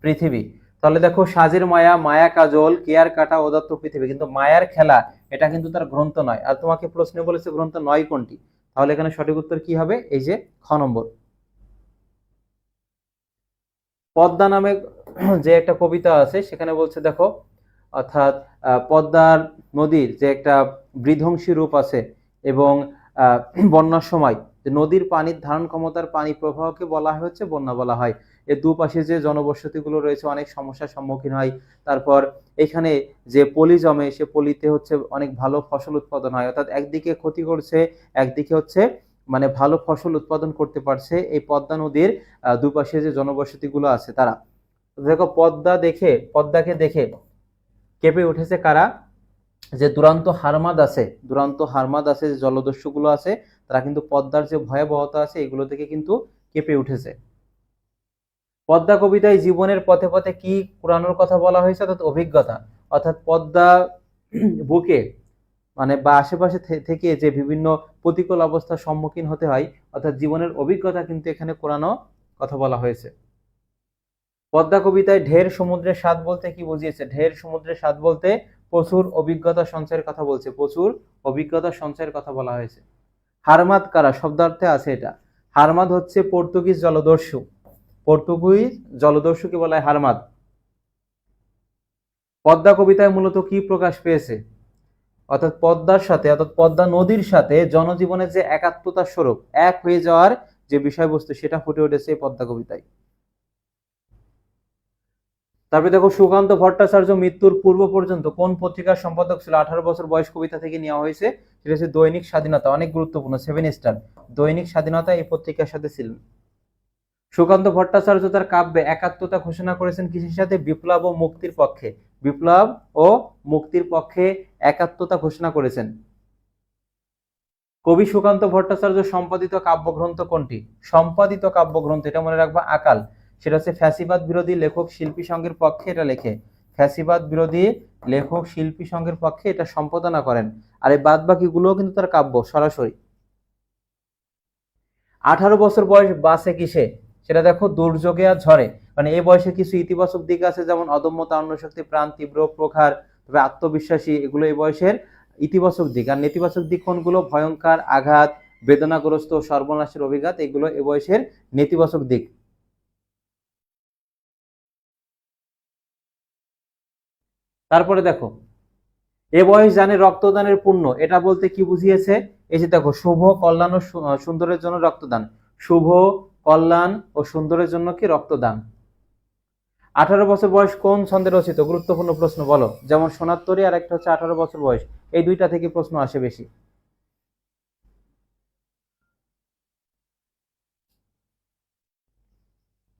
পৃথিবী। তাহলে দেখো সাজের মায়া, মায়া কাজল, কেয়ার কাটা, উদাত্ত পৃথিবী, কিন্তু মায়ার খেলা এটা কিন্তু তার গ্রন্থ নয়। আর তোমাকে প্রশ্নে বলেছে গ্রন্থ নয় কোনটি, তাহলে এখানে সঠিক উত্তর কি হবে? এই যে খ নম্বর। পদ্মা নামে যে একটা কবিতা আছে সেখানে বলছে দেখো, অর্থাৎ পদ্মার নদীর যে একটা বিধ্বংসী রূপ আছে, এবং বন্যার সময় যে নদীর পানির ধারণ ক্ষমতার পানি প্রবাহকে বলা হচ্ছে বন্যা বলা হয়। এর দুপাশে যে জনবসতিগুলো রয়েছে অনেক সমস্যার সম্মুখীন হয়। তারপর এখানে যে পলি জমে, সে পলিতে হচ্ছে অনেক ভালো ফসল উৎপাদন হয়, অর্থাৎ একদিকে ক্ষতি করছে, একদিকে হচ্ছে মানে ভালো ফসল উৎপাদন করতে পারছে এই পদ্মা নদীর দুপাশে যে জনবসতিগুলো আছে তারা। দেখো পদ্মাকে দেখে কেঁপে উঠেছে কারা? যে দুরান্ত হারমাদ আছে, দুরান্ত হারমাদ আছে, যে জলদস্যুগুলো আছে, তারা কিন্তু পদ্মার যে ভয়াবহতা আছে এগুলো থেকে কিন্তু কেঁপে উঠেছে। পদ্মা কবিতায় জীবনের পথে পথে কি কুড়ানোর কথা বলা হয়েছে? অর্থাৎ অভিজ্ঞতা, অর্থাৎ পদ্মা বুকে মানে বা আশেপাশে থেকে যে বিভিন্ন প্রতিকূল অবস্থার সম্মুখীন হতে হয়, অর্থাৎ জীবনের অভিজ্ঞতা কিন্তু এখানে কোরানো কথা বলা হয়েছে। পদ্মা কবিতায় ঢের সমুদ্রের স্বাদ বলতে কি বুঝিয়েছে? ঢের সমুদ্রের স্বাদ বলতে প্রচুর অভিজ্ঞতা সঞ্চয়ের কথা বলছে, প্রচুর অভিজ্ঞতা সঞ্চয়ের কথা বলা হয়েছে। হারমাদ কারা শব্দার্থে আছে এটা? হারমাদ হচ্ছে পর্তুগিজ জলদস্যু, পর্তুগিজ জলদস্যুকে বলা হয় হারমাদ। পদ্মা কবিতায় মূলত কি প্রকাশ পেয়েছে? অর্থাৎ পদ্মার সাথে, অর্থাৎ পদ্মা নদীর সাথে জনজীবনের যে একাত্মতার স্বরূপ, এক হয়ে যাওয়ার যে বিষয়বস্তু সেটা ফুটে উঠেছে পদ্মা কবিতায়। তারপরে দেখো সুকান্ত ভট্টাচার্য মৃত্যুর পূর্ব পর্যন্ত কোন পত্রিকার সম্পাদক ছিল? 18 বছর বয়স কবিতা থেকে নেওয়া হয়েছে, সেটা হচ্ছে দৈনিক স্বাধীনতা, অনেক গুরুত্বপূর্ণ, 7 স্টার। দৈনিক স্বাধীনতা এই পত্রিকার সাথে ছিলেন। সুকান্ত ভট্টাচার্য তার কাব্যে একাত্মতা ঘোষণা করেছেন কিসের সাথে? বিপ্লব ও মুক্তির পক্ষে, বিপ্লব ও মুক্তির পক্ষে একাত্মতা ঘোষণা করেছেন। কবি সুকান্ত ভট্টাচার্য সম্পাদিত কাব্যগ্রন্থ কোনটি? সম্পাদিত কাব্যগ্রন্থ, এটা মনে রাখবা আকাল, সেটা হচ্ছে ফ্যাসিবাদ বিরোধী লেখক শিল্পী সংঘের পক্ষে এটা লেখে, ফ্যাসিবাদ বিরোধী লেখক শিল্পী সংঘের পক্ষে এটা সম্পাদনা করেন। আর এই বাদ বাকিগুলোও কিন্তু তার কাব্য সরাসরি। 18 বছর বয়স বাসে কিসে? সেটা দেখো দুর্যোগে আর ঝড়ে, মানে এই বয়সে কিছু ইতিবাচক দিক আছে, যেমন অদম্য তারুণ্যশক্তি, প্রাণ তীব্র প্রখার, তবে আত্মবিশ্বাসী, এগুলো এই বয়সের ইতিবাচক দিক। আর নেতিবাচক দিক কোনগুলো? ভয়ঙ্কর, আঘাত, বেদনাগ্রস্ত, সর্বনাশের অভিঘাত, এগুলো এই বয়সের নেতিবাচক দিক। তারপরে দেখো, এ বয়স জানে রক্তদানের পুণ্য, এটা বলতে কি বুঝিয়েছে? এই যে দেখো, শুভ কল্যাণ ও সুন্দরের জন্য রক্তদান, শুভ কল্যাণ ও সুন্দরের জন্য কি রক্তদান। 18 বছর বয়স কোন ছন্দে রচিত? গুরুত্বপূর্ণ প্রশ্ন, বলো। যেমন সোনার তরী আর একটা হচ্ছে 18 বছর বয়স, এই দুইটা থেকে প্রশ্ন আসে বেশি।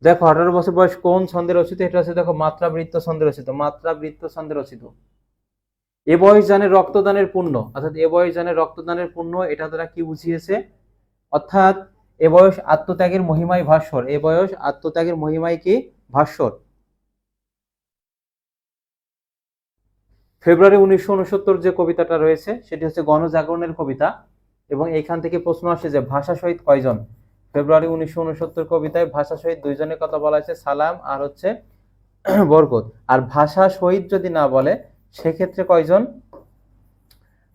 দেখো, 18 বছর বয়স কোন ছন্দে রচিত? এটা হচ্ছে দেখো মাত্রাবৃত্ত ছন্দে রচিত, মাত্রাবৃত্ত ছন্দে রচিত। এ বয়স জানে রক্তদানের পুণ্য, অর্থাৎ এ বয়স জানে রক্তদানের পুণ্য, এটা দ্বারা কি বুঝিয়েছে? অর্থাৎ এ বয়স আত্মত্যাগের মহিমায় ভাস্বর, এ বয়স আত্মত্যাগের মহিমায় কি ভাস্বর। ফেব্রুয়ারি 1969 যে কবিতাটা রয়েছে সেটি হচ্ছে গণজাগরণের কবিতা, এবং এইখান থেকে প্রশ্ন আসে যে ভাষা শহীদ কয়জন? ফেব্রুয়ারি 1969 কবিতায় ভাষা শহীদ দুইজনের কথা বলা হয়েছে, সালাম আর হচ্ছে বরকত। আর ভাষা শহীদ যদি না বলে সেক্ষেত্রে কয়জন?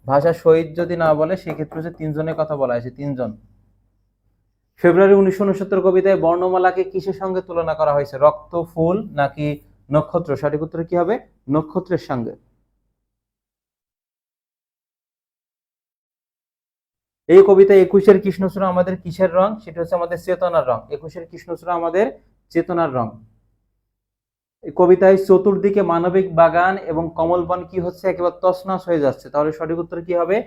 ভাষা শহীদ যদি না বলে সেক্ষেত্রে হচ্ছে তিনজনের কথা বলা হয়েছে, তিনজন। ফেব্রুয়ারি 1969 কবিতায় বর্ণমালাকে কিসের সঙ্গে তুলনা করা হয়েছে? রক্ত, ফুল নাকি নক্ষত্র? সঠিক উত্তর কি হবে? নক্ষত্রের সঙ্গে। এই কবিতায় 21-এর কৃষ্ণচূড়া আমাদের কিসের রং? সেটা হচ্ছে আমাদের চেতনার রং, 21-এর কৃষ্ণচূড়া আমাদের চেতনার রং। এই কবিতায় চতুর্দিকে মানবিক বাগান এবং কমলবন কি হচ্ছে? একেবারে তছনছ হয়ে যাচ্ছে। তাহলে সঠিক উত্তর কি হবে?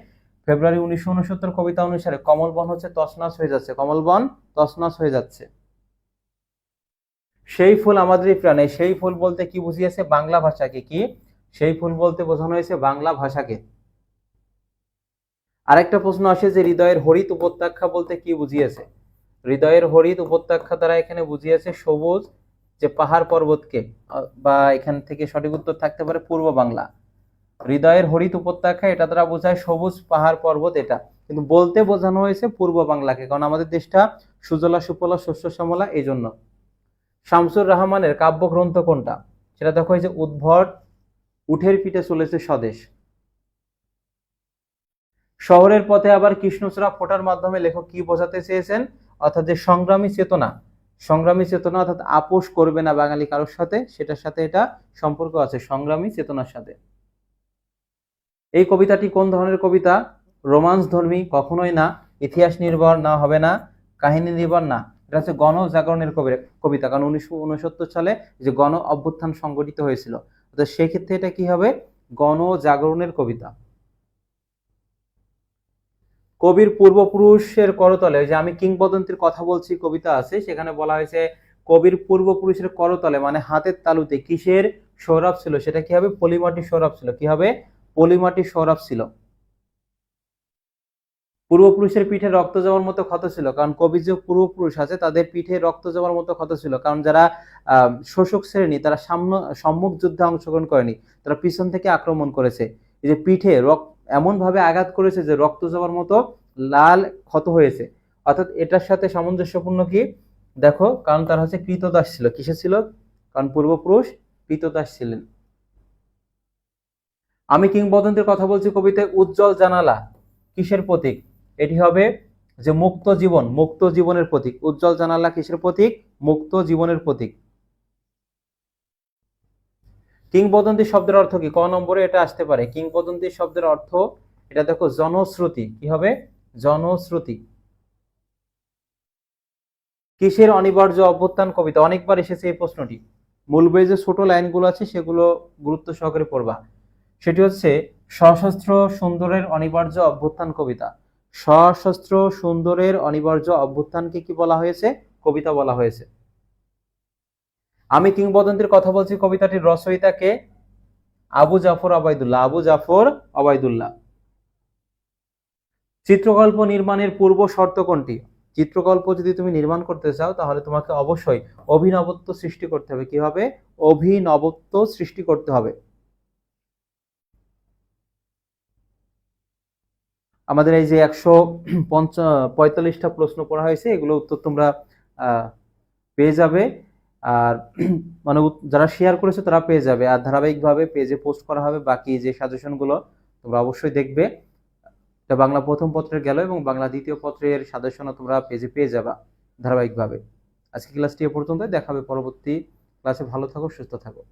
ফেব্রুয়ারি 1969 কবিতা অনুসারে কমলবন হচ্ছে তছনছ হয়ে যাচ্ছে, কমলবন তছনছ হয়ে যাচ্ছে। সেই ফুল আমাদেরই প্রাণে, সেই ফুল বলতে কি বুঝিয়েছে? বাংলা ভাষাকে। কি সেই ফুল বলতে বোঝানো হয়েছে? বাংলা ভাষাকে। আরেকটা প্রশ্ন আসে যে হৃদয়ের হরিত উপত্যকা বলতে কি বুঝিয়েছে? হৃদয়ের হরিত উপত্যকা দ্বারা এখানে বুঝিয়েছে সবুজ যে পাহাড় পর্বতকে, বা এখান থেকে সঠিক উত্তর থাকতে পারে পূর্ব বাংলা। হৃদয়ের হরিত উপত্যকা এটা দ্বারা বোঝায় সবুজ পাহাড় পর্বত, এটা কিন্তু বলতে বোঝানো হয়েছে পূর্ব বাংলাকে, কারণ আমাদের দেশটা সুজলা সুফলা শস্য শ্যামলা, এই জন্য। শামসুর রহমানের কাব্যগ্রন্থ কোনটা? সেটা দেখো, এই যে উদ্ভট, উঠের পিঠে চলেছে স্বদেশ। শহরের পথে আবার কৃষ্ণচূড়া ফোটার মাধ্যমে লেখক কি বোঝাতে চেয়েছেন? অর্থাৎ যে সংগ্রামী চেতনা, সংগ্রামী চেতনা, অর্থাৎ আপোষ করবে না বাঙালি কারোর সাথে, সেটার সাথে এটা সম্পর্ক আছে, সংগ্রামী চেতনার সাথে। এই কবিতাটি কোন ধরনের কবিতা? রোমান্স ধর্মী? কখনোই না। ইতিহাস নির্ভর? না, হবে না। কাহিনী নির্ভর? না। এটা হচ্ছে গণজাগরণের কবিতা, কারণ 1969 সালে যে গণ অভ্যুত্থান সংগঠিত হয়েছিল, তো সেই ক্ষেত্রে এটা কি হবে? গণজাগরণের কবিতা। কবির পূর্বপুরুষের করতলে, যে আমি কিংবদন্তির কথা বলছি কবিতা আছে, সেখানে বলা হয়েছে কবির পূর্বপুরুষের করতলে মানে হাতের তালুতে কিসের সৌরভ ছিল? সেটা কি হবে? পলিমাটি সৌরভ ছিল। কি হবে? পলিমাটি সৌরভ ছিল। পূর্বপুরুষের পিঠে রক্ত যাওয়ার মতো ক্ষত ছিল, কারণ কবির যে পূর্বপুরুষ আছে তাদের পিঠে রক্ত যাওয়ার মতো ক্ষত ছিল, কারণ যারা শোষক শ্রেণী তারা সম্মুখ যুদ্ধে অংশগ্রহণ করেনি, তারা পিছন থেকে আক্রমণ করেছে। এই যে পিঠে এমন ভাবে আঘাত করেছে যে রক্ত যাওয়ার মতো লাল ক্ষত হয়েছে, অর্থাৎ এটার সাথে সামঞ্জস্যপূর্ণ কি দেখো, কারণ তারা হচ্ছে কৃতদাস ছিল। কিসে ছিল? কারণ পূর্বপুরুষ কৃতদাস ছিলেন। আমি কিংবদন্তির কথা বলছি কবিতায় উজ্জ্বল জানালা কিসের প্রতীক? এটি হবে যে মুক্ত জীবন, মুক্ত জীবনের প্রতীক। উজ্জ্বল জানালা কিসের প্রতীক? মুক্ত জীবনের প্রতীক। কিংবদন্তি শব্দের অর্থ কি? ক নম্বরে এটা আসতে পারে। কিংবদন্তি শব্দের অর্থ এটা দেখো জনশ্রুতি। কি হবে? জনশ্রুতি। কিসের অনিবার্য অভ্যুত্থান কবিতা? অনেকবার এসেছে এই প্রশ্নটি, মূল বইয়ে যে ছোট লাইনগুলো আছে সেগুলো গুরুত্ব সহকারে পড়বা। সেটি হচ্ছে সশস্ত্র সুন্দরের অনিবার্য অভ্যুত্থান কবিতা। সশস্ত্র সুন্দরের অনিবার্য অভ্যুত্থানকে কি বলা হয়েছে? কবিতা বলা হয়েছে। আমি কিংবদন্তির কথা বলছি কবিতাটির রচয়িতা কে? আবু জাফর অবায়দুল্লাহ, আবু জাফর অবায়দুল্লাহ। চিত্রকল্প নির্মাণের পূর্ব শর্ত কোনটি? চিত্রকল্প যদি তুমি নির্মাণ করতে চাও তাহলে তোমাকে অবশ্যই অভিনবত্ব সৃষ্টি করতে হবে। কি হবে? অভিনবত্ব সৃষ্টি করতে হবে। আমাদের এই যে 145টা প্রশ্ন পড়া হয়েছে, এগুলো উত্তর তোমরা পেয়ে যাবে। আর মানে যারা শেয়ার করেছে তারা পেয়ে যাবে, আর ধারাবাহিকভাবে পেজে পোস্ট করা হবে বাকি যে সাজেশনগুলো, তোমরা অবশ্যই দেখবে। এটা বাংলা প্রথম পত্রের গেল, এবং বাংলা দ্বিতীয় পত্রের সাজেশনও তোমরা পেজে পেয়ে যাবা ধারাবাহিকভাবে। আজকে ক্লাসটি এ পর্যন্ত, দেখাবে পরবর্তী ক্লাসে। ভালো থাকো, সুস্থ থাকো।